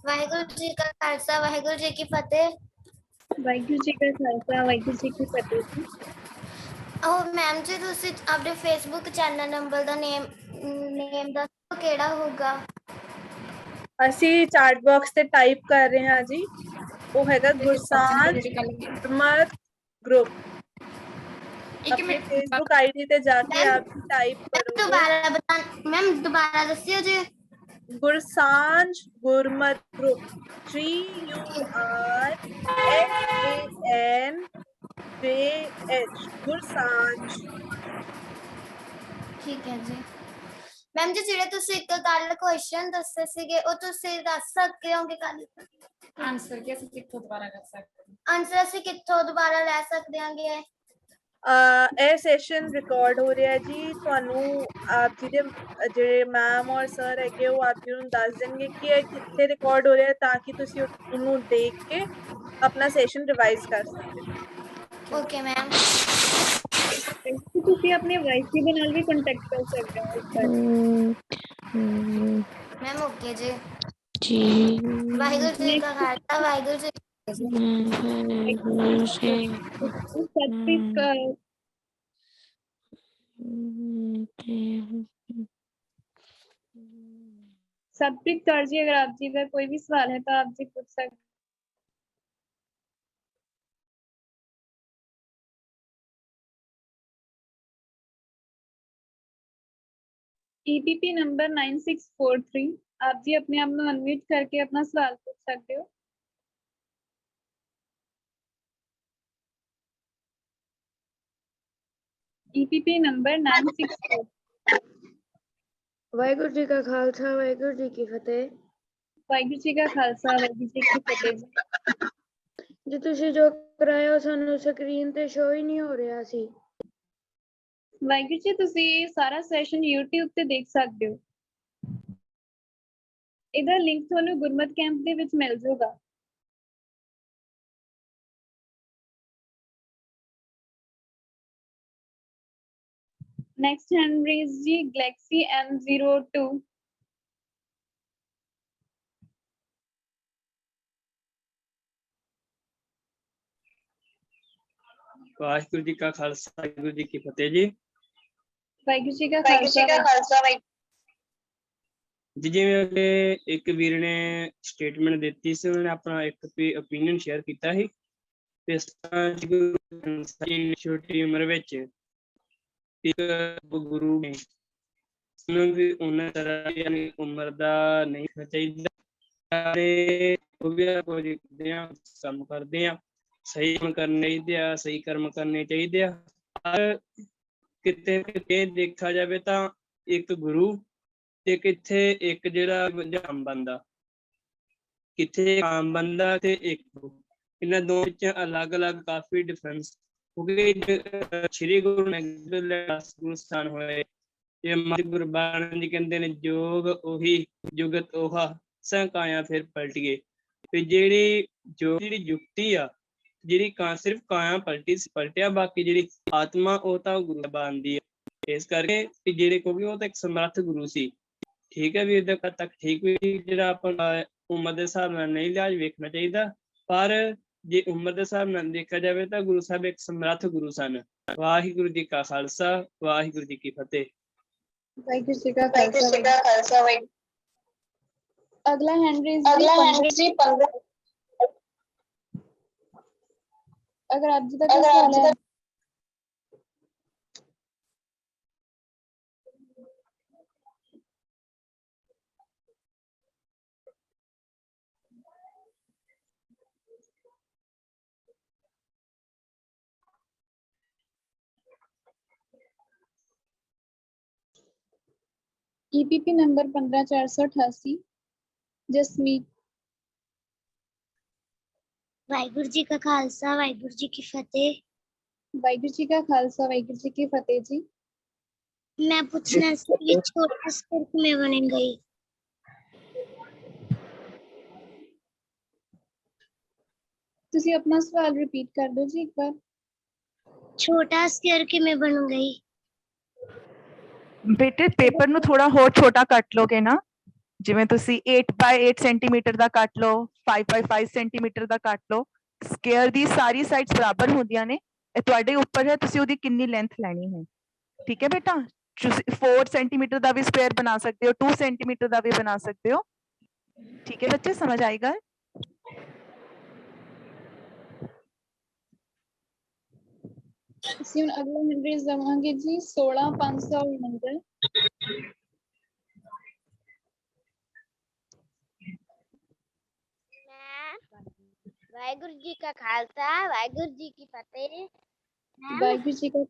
Speaker 8: वाहिगुरू जी का खालसा, वाहिगुरू जी की फतेह।
Speaker 1: वाहिगुरू जी का खालसा, वाहिगुरू जी की फतेह जी।
Speaker 8: मैम जी तुसी अपने फेसबुक चैनल नंबर दा नेम दसो केड़ा होगा?
Speaker 2: ਅਸੀਂ ਚैट बॉक्स ਤੇ ਟਾਈਪ ਕਰ ਰਹੇ ਹਾਂ ਜੀ, ਉਹ ਹੈਗਾ ਗੁਰਸਾਨ ਗੁਰਮਤ ग्रुप। अपने फेसबुक आईडी ਤੇ ਜਾ ਕੇ ਆਪ ਟਾਈਪ ਕਰੋਗੇ।
Speaker 8: दोबारा बता मैम, दोबारा दसियो जी।
Speaker 2: गुरसांझ गुरमत ग्रुप, GURSANJH, गुरसांझ।
Speaker 8: ठीक है जी मैम जी ਜਿਹੜੇ ਤੁਸੀਂ ਇੱਕ ਕੱਲ ਕੁਐਸਚਨ ਦੱਸੇ ਸੀਗੇ ਉਹ ਤੁਸੀਂ ਦੱਸ ਸਕਦੇ ਹੋ ਕਿ ਕੱਲ
Speaker 3: ਆਨਸਰ ਕਿ ਅਸੀਂ ਕਿੱਥੋਂ ਦੁਬਾਰਾ ਕਰ ਸਕਦੇ ਹਾਂ
Speaker 8: ਆਨਸਰ ਅਸੀਂ ਕਿੱਥੋਂ ਦੁਬਾਰਾ ਲੈ ਸਕਦੇ ਹਾਂਗੇ
Speaker 2: ਇਹ ਸੈਸ਼ਨ ਰਿਕਾਰਡ ਹੋ ਰਿਹਾ ਜੀ ਤੁਹਾਨੂੰ ਆਪ ਜੀ ਦੇ ਜਿਹੜੇ ਮੈਮ ਔਰ ਸਰ ਹੈਗੇ ਉਹ ਆਪ ਜੀ ਨੂੰ ਦੱਸ ਦੇਣਗੇ ਕਿ ਇਹ ਕਿੱਥੇ ਰਿਕਾਰਡ ਹੋ ਰਿਹਾ ਤਾਂ ਕਿ ਤੁਸੀਂ ਉਹਨੂੰ ਦੇਖ ਕੇ ਆਪਣਾ ਸੈਸ਼ਨ ਰਿਵਾਈਜ਼ ਕਰ ਸਕੋ
Speaker 8: ਓਕੇ ਮੈਮ
Speaker 1: ਤੁਸੀਂ ਆਪਣੇ ਵਾਈਫ ਦੇ ਨਾਲ ਵੀ ਕੰਟੈਕਟ ਕਰ ਸਕਦੇ ਹੋ ਇਸ ਬਾਰੇ
Speaker 8: ਮੈਮ ਓਕੇ ਜੀ
Speaker 10: जी
Speaker 8: ਵਾਹਿਗੁਰੂ ਜੀ ਕਾ ਖਾਲਸਾ ਵਾਹਿਗੁਰੂ ਜੀ
Speaker 1: सतप्रीत कौर जी, अगर आप जी का कोई भी सवाल है तो आप जी पूछ सकते। EPP नंबर 9643, आप जी अपने आप में अनम्यूट करके अपना सवाल पूछ सकते हो। EPP number 964।
Speaker 11: ਵਾਹਿਗੁਰੂ ਜੀ ਕਾ ਖਾਲਸਾ ਵਾਹਿਗੁਰੂ ਜੀ ਕੀ ਫਤਿਹ।
Speaker 1: ਵਾਹਿਗੁਰੂ ਜੀ ਕਾ ਖਾਲਸਾ ਵਾਹਿਗੁਰੂ ਜੀ ਕੀ ਫਤਿਹ ਜੀ।
Speaker 11: ਜੀ ਤੁਸੀਂ ਜੋ ਕਰਾਇਆ ਸਾਨੂੰ ਸਕਰੀਨ ਤੇ ਸ਼ੋ ਹੀ ਨਹੀਂ ਹੋ ਰਿਹਾ ਸੀ।
Speaker 1: ਵਾਹਿਗੁਰੂ ਜੀ ਤੁਸੀਂ ਸਾਰਾ ਸੈਸ਼ਨ YouTube ਤੇ ਦੇਖ ਸਕਦੇ ਹੋ। ਇਹਦਾ ਲਿੰਕ ਤੁਹਾਨੂੰ ਗੁਰਮਤ ਕੈਂਪ ਦੇ ਵਿੱਚ ਮਿਲ ਜਾਊਗਾ। नेक्स्ट हैंड रेज जी गैलेक्सी M02।
Speaker 12: ਵਾਹਿਗੁਰੂ ਜੀ ਕਾ ਖਾਲਸਾ ਵਾਹਿਗੁਰੂ ਜੀ ਕੀ ਫਤਿਹ ਜੀ।
Speaker 1: ਵਾਹਿਗੁਰੂ ਜੀ ਕਾ ਖਾਲਸਾ
Speaker 12: ਜੀ ਜਿਵੇਂ ਕਿ ਇੱਕ ਵੀਰ ਨੇ ਸਟੇਟਮੈਂਟ ਦਿੱਤੀ ਸੀ ਉਹਨੇ ਆਪਣਾ ਇੱਕ ਓਪੀਨੀਅਨ ਸ਼ੇਅਰ ਕੀਤਾ ਸੀ ਇਸ ਤਰ੍ਹਾਂ ਛੋਟੀ ਉਮਰ ਵਿੱਚ ਇੱਕ ਗੁਰੂ ਨੇ ਸਾਨੂੰ ਵੀ ਉਹਨਾਂ ਤਰ੍ਹਾਂ ਦੀ ਉਮਰ ਦਾ ਨਹੀਂ ਹੋਣਾ ਚਾਹੀਦਾ ਉਹ ਵੀ ਕੁਝ ਕੰਮ ਕਰਦੇ ਆ ਸਹੀ ਕੰਮ ਕਰਨੇ ਚਾਹੀਦੇ ਆ ਸਹੀ ਕਰਮ ਕਰਨੇ ਚਾਹੀਦੇ ਆ ਪਰ ਕਿਤੇ ਕਿਤੇ ਦੇਖਿਆ ਜਾਵੇ ਤਾਂ ਇੱਕ ਗੁਰੂ ਤੇ ਕਿੱਥੇ ਇੱਕ ਜਿਹੜਾ ਆਮ ਬੰਦਾ ਕਿੱਥੇ ਆਮ ਬੰਦਾ ਤੇ ਇੱਕ ਇਹਨਾਂ ਦੋ ਵਿੱਚ ਅਲੱਗ-ਅਲੱਗ ਕਾਫੀ ਡਿਫਰੈਂਸ ਕਿਉਂਕਿ ਸ਼੍ਰੀ ਗੁਰੂ ਗੁਰੂ ਸਥਾਨ ਹੋਏ ਇਹ ਗੁਰਬਾਣੀ ਜੀ ਕਹਿੰਦੇ ਨੇ ਜੋਗ ਉਹੀ ਜੁਗਤ ਉਹਾ ਸੰਕਾਇਆ ਫਿਰ ਪਲਟੀਏ ਤੇ ਜਿਹੜੀ ਯੁਕਤੀ ਆ ਜਿਹੜੀ ਸਿਰਫ ਕਾਇਆ ਪਲਟਿਆ ਬਾਕੀ ਜਿਹੜੀ ਆਤਮਾ ਉਹ ਤਾਂ ਗੁਰੂ ਸਾਹਿਬਾਨ ਦੀ ਹੈ ਇਸ ਕਰਕੇ ਕਿ ਜਿਹੜੇ ਕਿਉਂਕਿ ਉਹ ਤਾਂ ਇੱਕ ਸਮਰੱਥ ਗੁਰੂ ਸੀ ਠੀਕ ਹੈ ਵੀ ਇਹਦੇ ਤੱਕ ਠੀਕ ਵੀ ਜਿਹੜਾ ਆਪਾਂ ਉਮਰ ਦੇ ਹਿਸਾਬ ਨਾਲ ਨਹੀਂ ਲਿਹਾਜ਼ ਵੇਖਣਾ ਚਾਹੀਦਾ ਪਰ ਜੇ ਉਮਰ ਦੇ ਹਿਸਾਬ ਨਾਲ ਦੇਖਿਆ ਜਾਵੇ ਤਾਂ ਗੁਰੂ ਸਾਹਿਬ ਇੱਕ ਸਮਰੱਥ ਗੁਰੂ ਸਨ। ਵਾਹਿਗੁਰੂ ਜੀ ਕਾ ਖਾਲਸਾ ਵਾਹਿਗੁਰੂ ਜੀ ਕੀ ਫਤਿਹ।
Speaker 1: ਵਾਹਿਗੁਰੂ ਜੀ ਕਾ ਖਾਲਸਾ ਅਗਲਾ हैंड रेज जी 15 अगर आप जी तक सवाल है EPP नंबर 15488 जसमीत।
Speaker 8: ਵਾਹਿਗੁਰੂ ਜੀ ਕਾ ਖਾਲਸਾ ਵਾਹਿਗੁਰੂ ਜੀ ਕੀ ਫਤਿਹ।
Speaker 1: ਵਾਹਿਗੁਰੂ ਜੀ ਕਾ ਖਾਲਸਾ ਵਾਹਿਗੁਰੂ ਜੀ ਕੀ ਫਤਿਹ ਜੀ।
Speaker 8: ਮੈਂ ਪੁੱਛਣਾ ਸੀ ਕਿ ਛੋਟਾ ਸਕਰ ਕਿਵੇਂ ਬਣੇਗਾ ਜੀ?
Speaker 1: ਤੁਸੀਂ ਆਪਣਾ ਸਵਾਲ ਰਿਪੀਟ ਕਰ ਦਿਓ ਜੀ ਇੱਕ ਵਾਰ।
Speaker 8: ਛੋਟਾ ਸਕਰ ਕਿਵੇਂ ਬਣੂਗਾ ਜੀ?
Speaker 5: ਬੇਟੇ ਪੇਪਰ ਨੂੰ ਥੋੜਾ ਹੋਰ ਛੋਟਾ ਕੱਟ ਲੋਗੇ ਨਾ ਜਿਵੇਂ ਤੁਸੀਂ 8 by 8 ਸੈਂਟੀਮੀਟਰ ਦਾ ਕੱਟ ਲਓ 5 by 5 ਸੈਂਟੀਮੀਟਰ ਦਾ ਕੱਟ ਲਓ ਸਕੁਅਰ ਦੀ ਸਾਰੀ ਸਾਈਡਸ ਬਰਾਬਰ ਹੁੰਦੀਆਂ ਨੇ ਇਹ ਤੁਹਾਡੇ ਉੱਪਰ ਹੈ ਤੁਸੀਂ ਉਹਦੀ ਕਿੰਨੀ ਲੈਂਥ ਲੈਣੀ ਹੈ ਠੀਕ ਹੈ ਬੇਟਾ 4 ਸੈਂਟੀਮੀਟਰ ਦਾ ਵੀ ਸਕੁਅਰ ਬਣਾ ਸਕਦੇ ਹੋ 2 ਸੈਂਟੀਮੀਟਰ ਦਾ ਵੀ ਬਣਾ ਸਕਦੇ ਹੋ ਠੀਕ ਹੈ ਬੱਚੇ ਸਮਝ ਆਏਗਾ।
Speaker 1: ਅਸੀਂ ਹੁਣ ਅਗਲਾ हैंड रेज देवांगे जी 16549।
Speaker 8: ਵਾਹਿਗੁਰੂ ਜੀ ਕਾ ਖਾਲਸਾ ਵਾਹਿਗੁਰੂ ਜੀ ਕੀ ਫਤਿਹ।
Speaker 1: ਵਾਹਿਗੁਰੂ ਜੀ का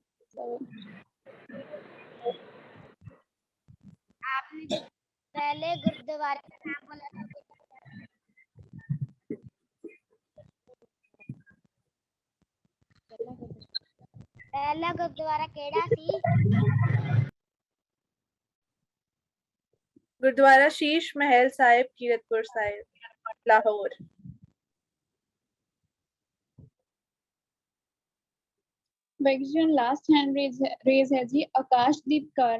Speaker 8: आपने जो पहले गुरुद्वारे का नाम बोला था पहला गुरुद्वारा केड़ा सी?
Speaker 2: Gurdwara Sheesh Mahal Sahib Kiratpur Sahib Lahore.
Speaker 1: Waheguru ji last hand raise है जी आकाशदीप कौर।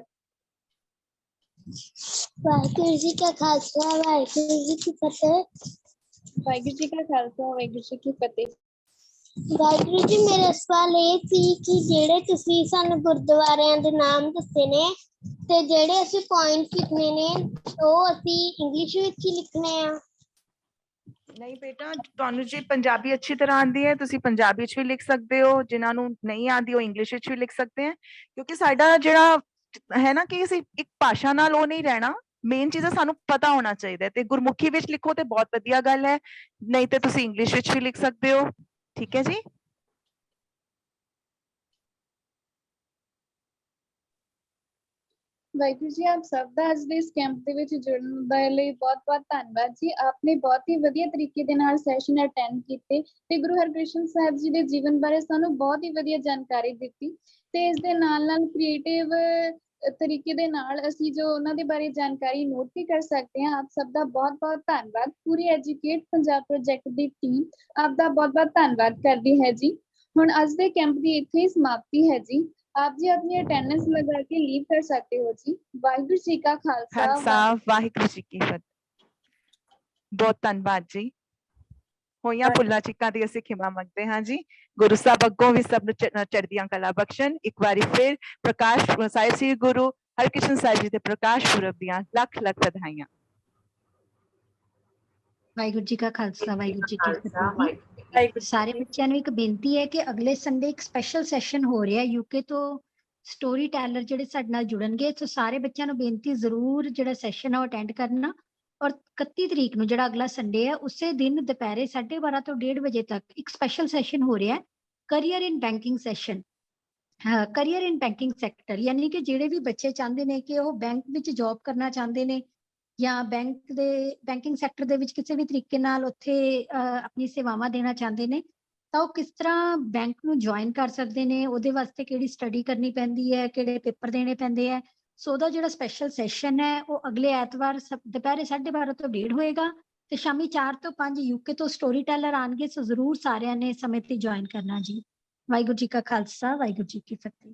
Speaker 8: वाहिगुरू जी का खालसा वाहिगुरू जी की फतेह।
Speaker 1: वाहिगुरू जी का खालसा वाहिगुरू जी की फतेह।
Speaker 8: ਵਾਹਿਗੁਰੂ ਜੀ ਮੇਰਾ ਸਵਾਲ ਇਹ ਸੀ ਕਿ ਜਿਹੜੇ ਤੁਸੀਂ ਸਾਨੂੰ ਗੁਰਦੁਆਰਿਆਂ ਦੇ ਨਾਮ ਦੱਸੇ ਨੇ ਤੇ ਜਿਹੜੇ ਅਸੀਂ ਪੁਆਇੰਟ ਲਿਖਨੇ ਨੇ ਉਹ ਅਸੀਂ ਇੰਗਲਿਸ਼ ਵਿੱਚ ਹੀ ਲਿਖਨੇ ਆ?
Speaker 5: ਨਹੀਂ ਬੇਟਾ, ਤੁਹਾਨੂੰ ਜੇ ਪੰਜਾਬੀ ਅੱਛੀ ਤਰ੍ਹਾਂ ਆਉਂਦੀ ਹੈ ਤੁਸੀਂ ਪੰਜਾਬੀ ਵਿੱਚ ਵੀ ਲਿਖ ਸਕਦੇ ਹੋ, ਜਿਨ੍ਹਾਂ ਨੂੰ ਨਹੀਂ ਆਉਂਦੀ ਉਹ ਇੰਗਲਿਸ਼ ਵਿੱਚ ਵੀ ਲਿਖ ਸਕਦੇ ਹੈ, ਕਿਉਂਕਿ ਸਾਡਾ ਜਿਹੜਾ ਹੈ ਨਾ ਕਿ ਅਸੀਂ ਇੱਕ ਭਾਸ਼ਾ ਨਾਲ ਉਹ ਨਹੀਂ ਰਹਿਣਾ, ਮੇਨ ਚੀਜ਼ਾਂ ਸਾਨੂੰ ਪਤਾ ਹੋਣਾ ਚਾਹੀਦਾ, ਤੇ ਗੁਰਮੁਖੀ ਵਿੱਚ ਲਿਖੋ ਤੇ ਬਹੁਤ ਵਧੀਆ ਗੱਲ ਹੈ, ਨਹੀਂ ਤੇ ਤੁਸੀਂ ਇੰਗਲਿਸ਼ ਵਿੱਚ ਵੀ ਲਿਖ ਸਕਦੇ ਹੋ। ਠੀਕ ਹੈ ਜੀ।
Speaker 1: ਵਾਹਿਗੁਰੂ ਜੀ ਆਪ ਸਭ ਦਾ ਅੱਜ ਦੇ ਇਸ ਕੈਂਪ ਦੇ ਵਿੱਚ ਜੁੜਨ ਦੇ ਲਈ ਬਹੁਤ-ਬਹੁਤ ਧੰਨਵਾਦ ਜੀ। ਆਪਨੇ ਬਹੁਤ ਹੀ ਵਧੀਆ ਤਰੀਕੇ ਦੇ ਨਾਲ ਸੈਸ਼ਨ ਅਟੈਂਡ ਕੀਤੇ ਤੇ ਗੁਰੂ ਹਰਕ੍ਰਿਸ਼ਨ ਸਾਹਿਬ ਜੀ ਦੇ ਜੀਵਨ ਬਾਰੇ ਸਾਨੂੰ ਬਹੁਤ ਹੀ ਵਧੀਆ ਜਾਣਕਾਰੀ ਦਿੱਤੀ ਤੇ ਇਸ ਦੇ ਨਾਲ-ਨਾਲ ਕ੍ਰੀਏਟਿਵ ਤਰੀਕੇ ਦੇ ਨਾਲ ਅਸੀਂ ਜੋ ਉਹਨਾਂ ਦੇ ਬਾਰੇ ਜਾਣਕਾਰੀ ਨੋਟ ਵੀ ਕਰ ਸਕਦੇ ਹਾਂ। ਆਪ ਸਭ ਦਾ ਬਹੁਤ-ਬਹੁਤ ਧੰਨਵਾਦ। ਪੂਰੀ ਐਜੂਕੇਟ ਪੰਜਾਬ ਪ੍ਰੋਜੈਕਟ ਦੀ ਟੀਮ ਆਪ ਦਾ ਬਹੁਤ-ਬਹੁਤ ਧੰਨਵਾਦ ਕਰਦੀ ਹੈ ਜੀ। ਹੁਣ ਅੱਜ ਦੇ ਕੈਂਪ ਦੀ ਇੱਥੇ ਹੀ ਸਮਾਪਤੀ ਹੈ ਜੀ। आप जी अपनी अटेंडेंस लगा के लीव कर सकते हो जी। वाहिगुरू जी का खालसा
Speaker 5: वाहिगुरू जी की फतेह। बहुत धन्यवाद जी। होइयां भुल्लां चूकां दी असीं खिमा मंगदे हां जी। गुरु साहब अग्गों भी सब नूं चढ़दियां कला बख्शण। एक बारी फिर प्रकाश साहिब श्री गुरु हरकृष्ण साहिब जी दे प्रकाश पुरब दियां लख लख बधाइयां।
Speaker 13: वाहिगुरू जी का खालसा वाहिगुरू जी की फतेह। ਸਾਰੇ ਬੱਚਿਆਂ ਨੂੰ ਇੱਕ ਬੇਨਤੀ ਹੈ ਕਿ ਅਗਲੇ ਸੰਡੇ ਇੱਕ ਸਪੈਸ਼ਲ ਸੈਸ਼ਨ ਹੋ ਰਿਹਾ ਯੂਕੇ ਤੋਂ ਸਟੋਰੀ ਟੈਲਰ ਜਿਹੜੇ ਸਾਡੇ ਨਾਲ ਜੁੜਨਗੇ, ਸੋ ਸਾਰੇ ਬੱਚਿਆਂ ਨੂੰ ਬੇਨਤੀ ਜ਼ਰੂਰ ਜਿਹੜਾ ਸੈਸ਼ਨ ਆ ਉਹ ਅਟੈਂਡ ਕਰਨਾ। ਔਰ 31 ਤਰੀਕ ਨੂੰ ਜਿਹੜਾ ਅਗਲਾ ਸੰਡੇ ਹੈ ਉਸੇ ਦਿਨ ਦੁਪਹਿਰੇ 12:30 ਤੋਂ 1:30 ਵਜੇ ਤੱਕ ਇੱਕ ਸਪੈਸ਼ਲ ਸੈਸ਼ਨ ਹੋ ਰਿਹਾ ਕਰੀਅਰ ਇਨ ਬੈਂਕਿੰਗ ਸੈਸ਼ਨ। ਕਰੀਅਰ ਇਨ ਬੈਂਕਿੰਗ ਸੈਕਟਰ ਯਾਨੀ ਕਿ ਜਿਹੜੇ ਵੀ ਬੱਚੇ ਚਾਹੁੰਦੇ ਨੇ ਕਿ ਉਹ ਬੈਂਕ ਵਿੱਚ ਜੌਬ ਕਰਨਾ ਚਾਹੁੰਦੇ ਨੇ ਜਾਂ ਬੈਂਕਿੰਗ ਸੈਕਟਰ ਦੇ ਵਿੱਚ ਕਿਸੇ ਵੀ ਤਰੀਕੇ ਨਾਲ ਉੱਥੇ ਆਪਣੀ ਸੇਵਾਵਾਂ ਦੇਣਾ ਚਾਹੁੰਦੇ ਨੇ ਤਾਂ ਉਹ ਕਿਸ ਤਰ੍ਹਾਂ ਬੈਂਕ ਨੂੰ ਜੁਆਇਨ ਕਰ ਸਕਦੇ ਨੇ, ਉਹਦੇ ਵਾਸਤੇ ਕਿਹੜੀ ਸਟੱਡੀ ਕਰਨੀ ਪੈਂਦੀ ਹੈ, ਕਿਹੜੇ ਪੇਪਰ ਦੇਣੇ ਪੈਂਦੇ ਹੈ। ਸੋ ਉਹਦਾ ਜਿਹੜਾ ਸਪੈਸ਼ਲ ਸੈਸ਼ਨ ਹੈ ਉਹ ਅਗਲੇ ਐਤਵਾਰ ਦੁਪਹਿਰੇ 12:30 ਤੋਂ 1:30 ਹੋਏਗਾ ਤੇ ਸ਼ਾਮੀ 4 ਤੋਂ 5 ਯੂਕੇ ਤੋਂ ਸਟੋਰੀ ਟੈਲਰ ਆਣਗੇ। ਸੋ ਜ਼ਰੂਰ ਸਾਰਿਆਂ ਨੇ ਸਮੇਂ ਤੇ ਜੁਆਇਨ ਕਰਨਾ ਜੀ। ਵਾਹਿਗੁਰੂ ਜੀ ਕਾ ਖਾਲਸਾ ਵਾਹਿਗੁਰੂ ਜੀ ਕੀ ਫਤਿਹ।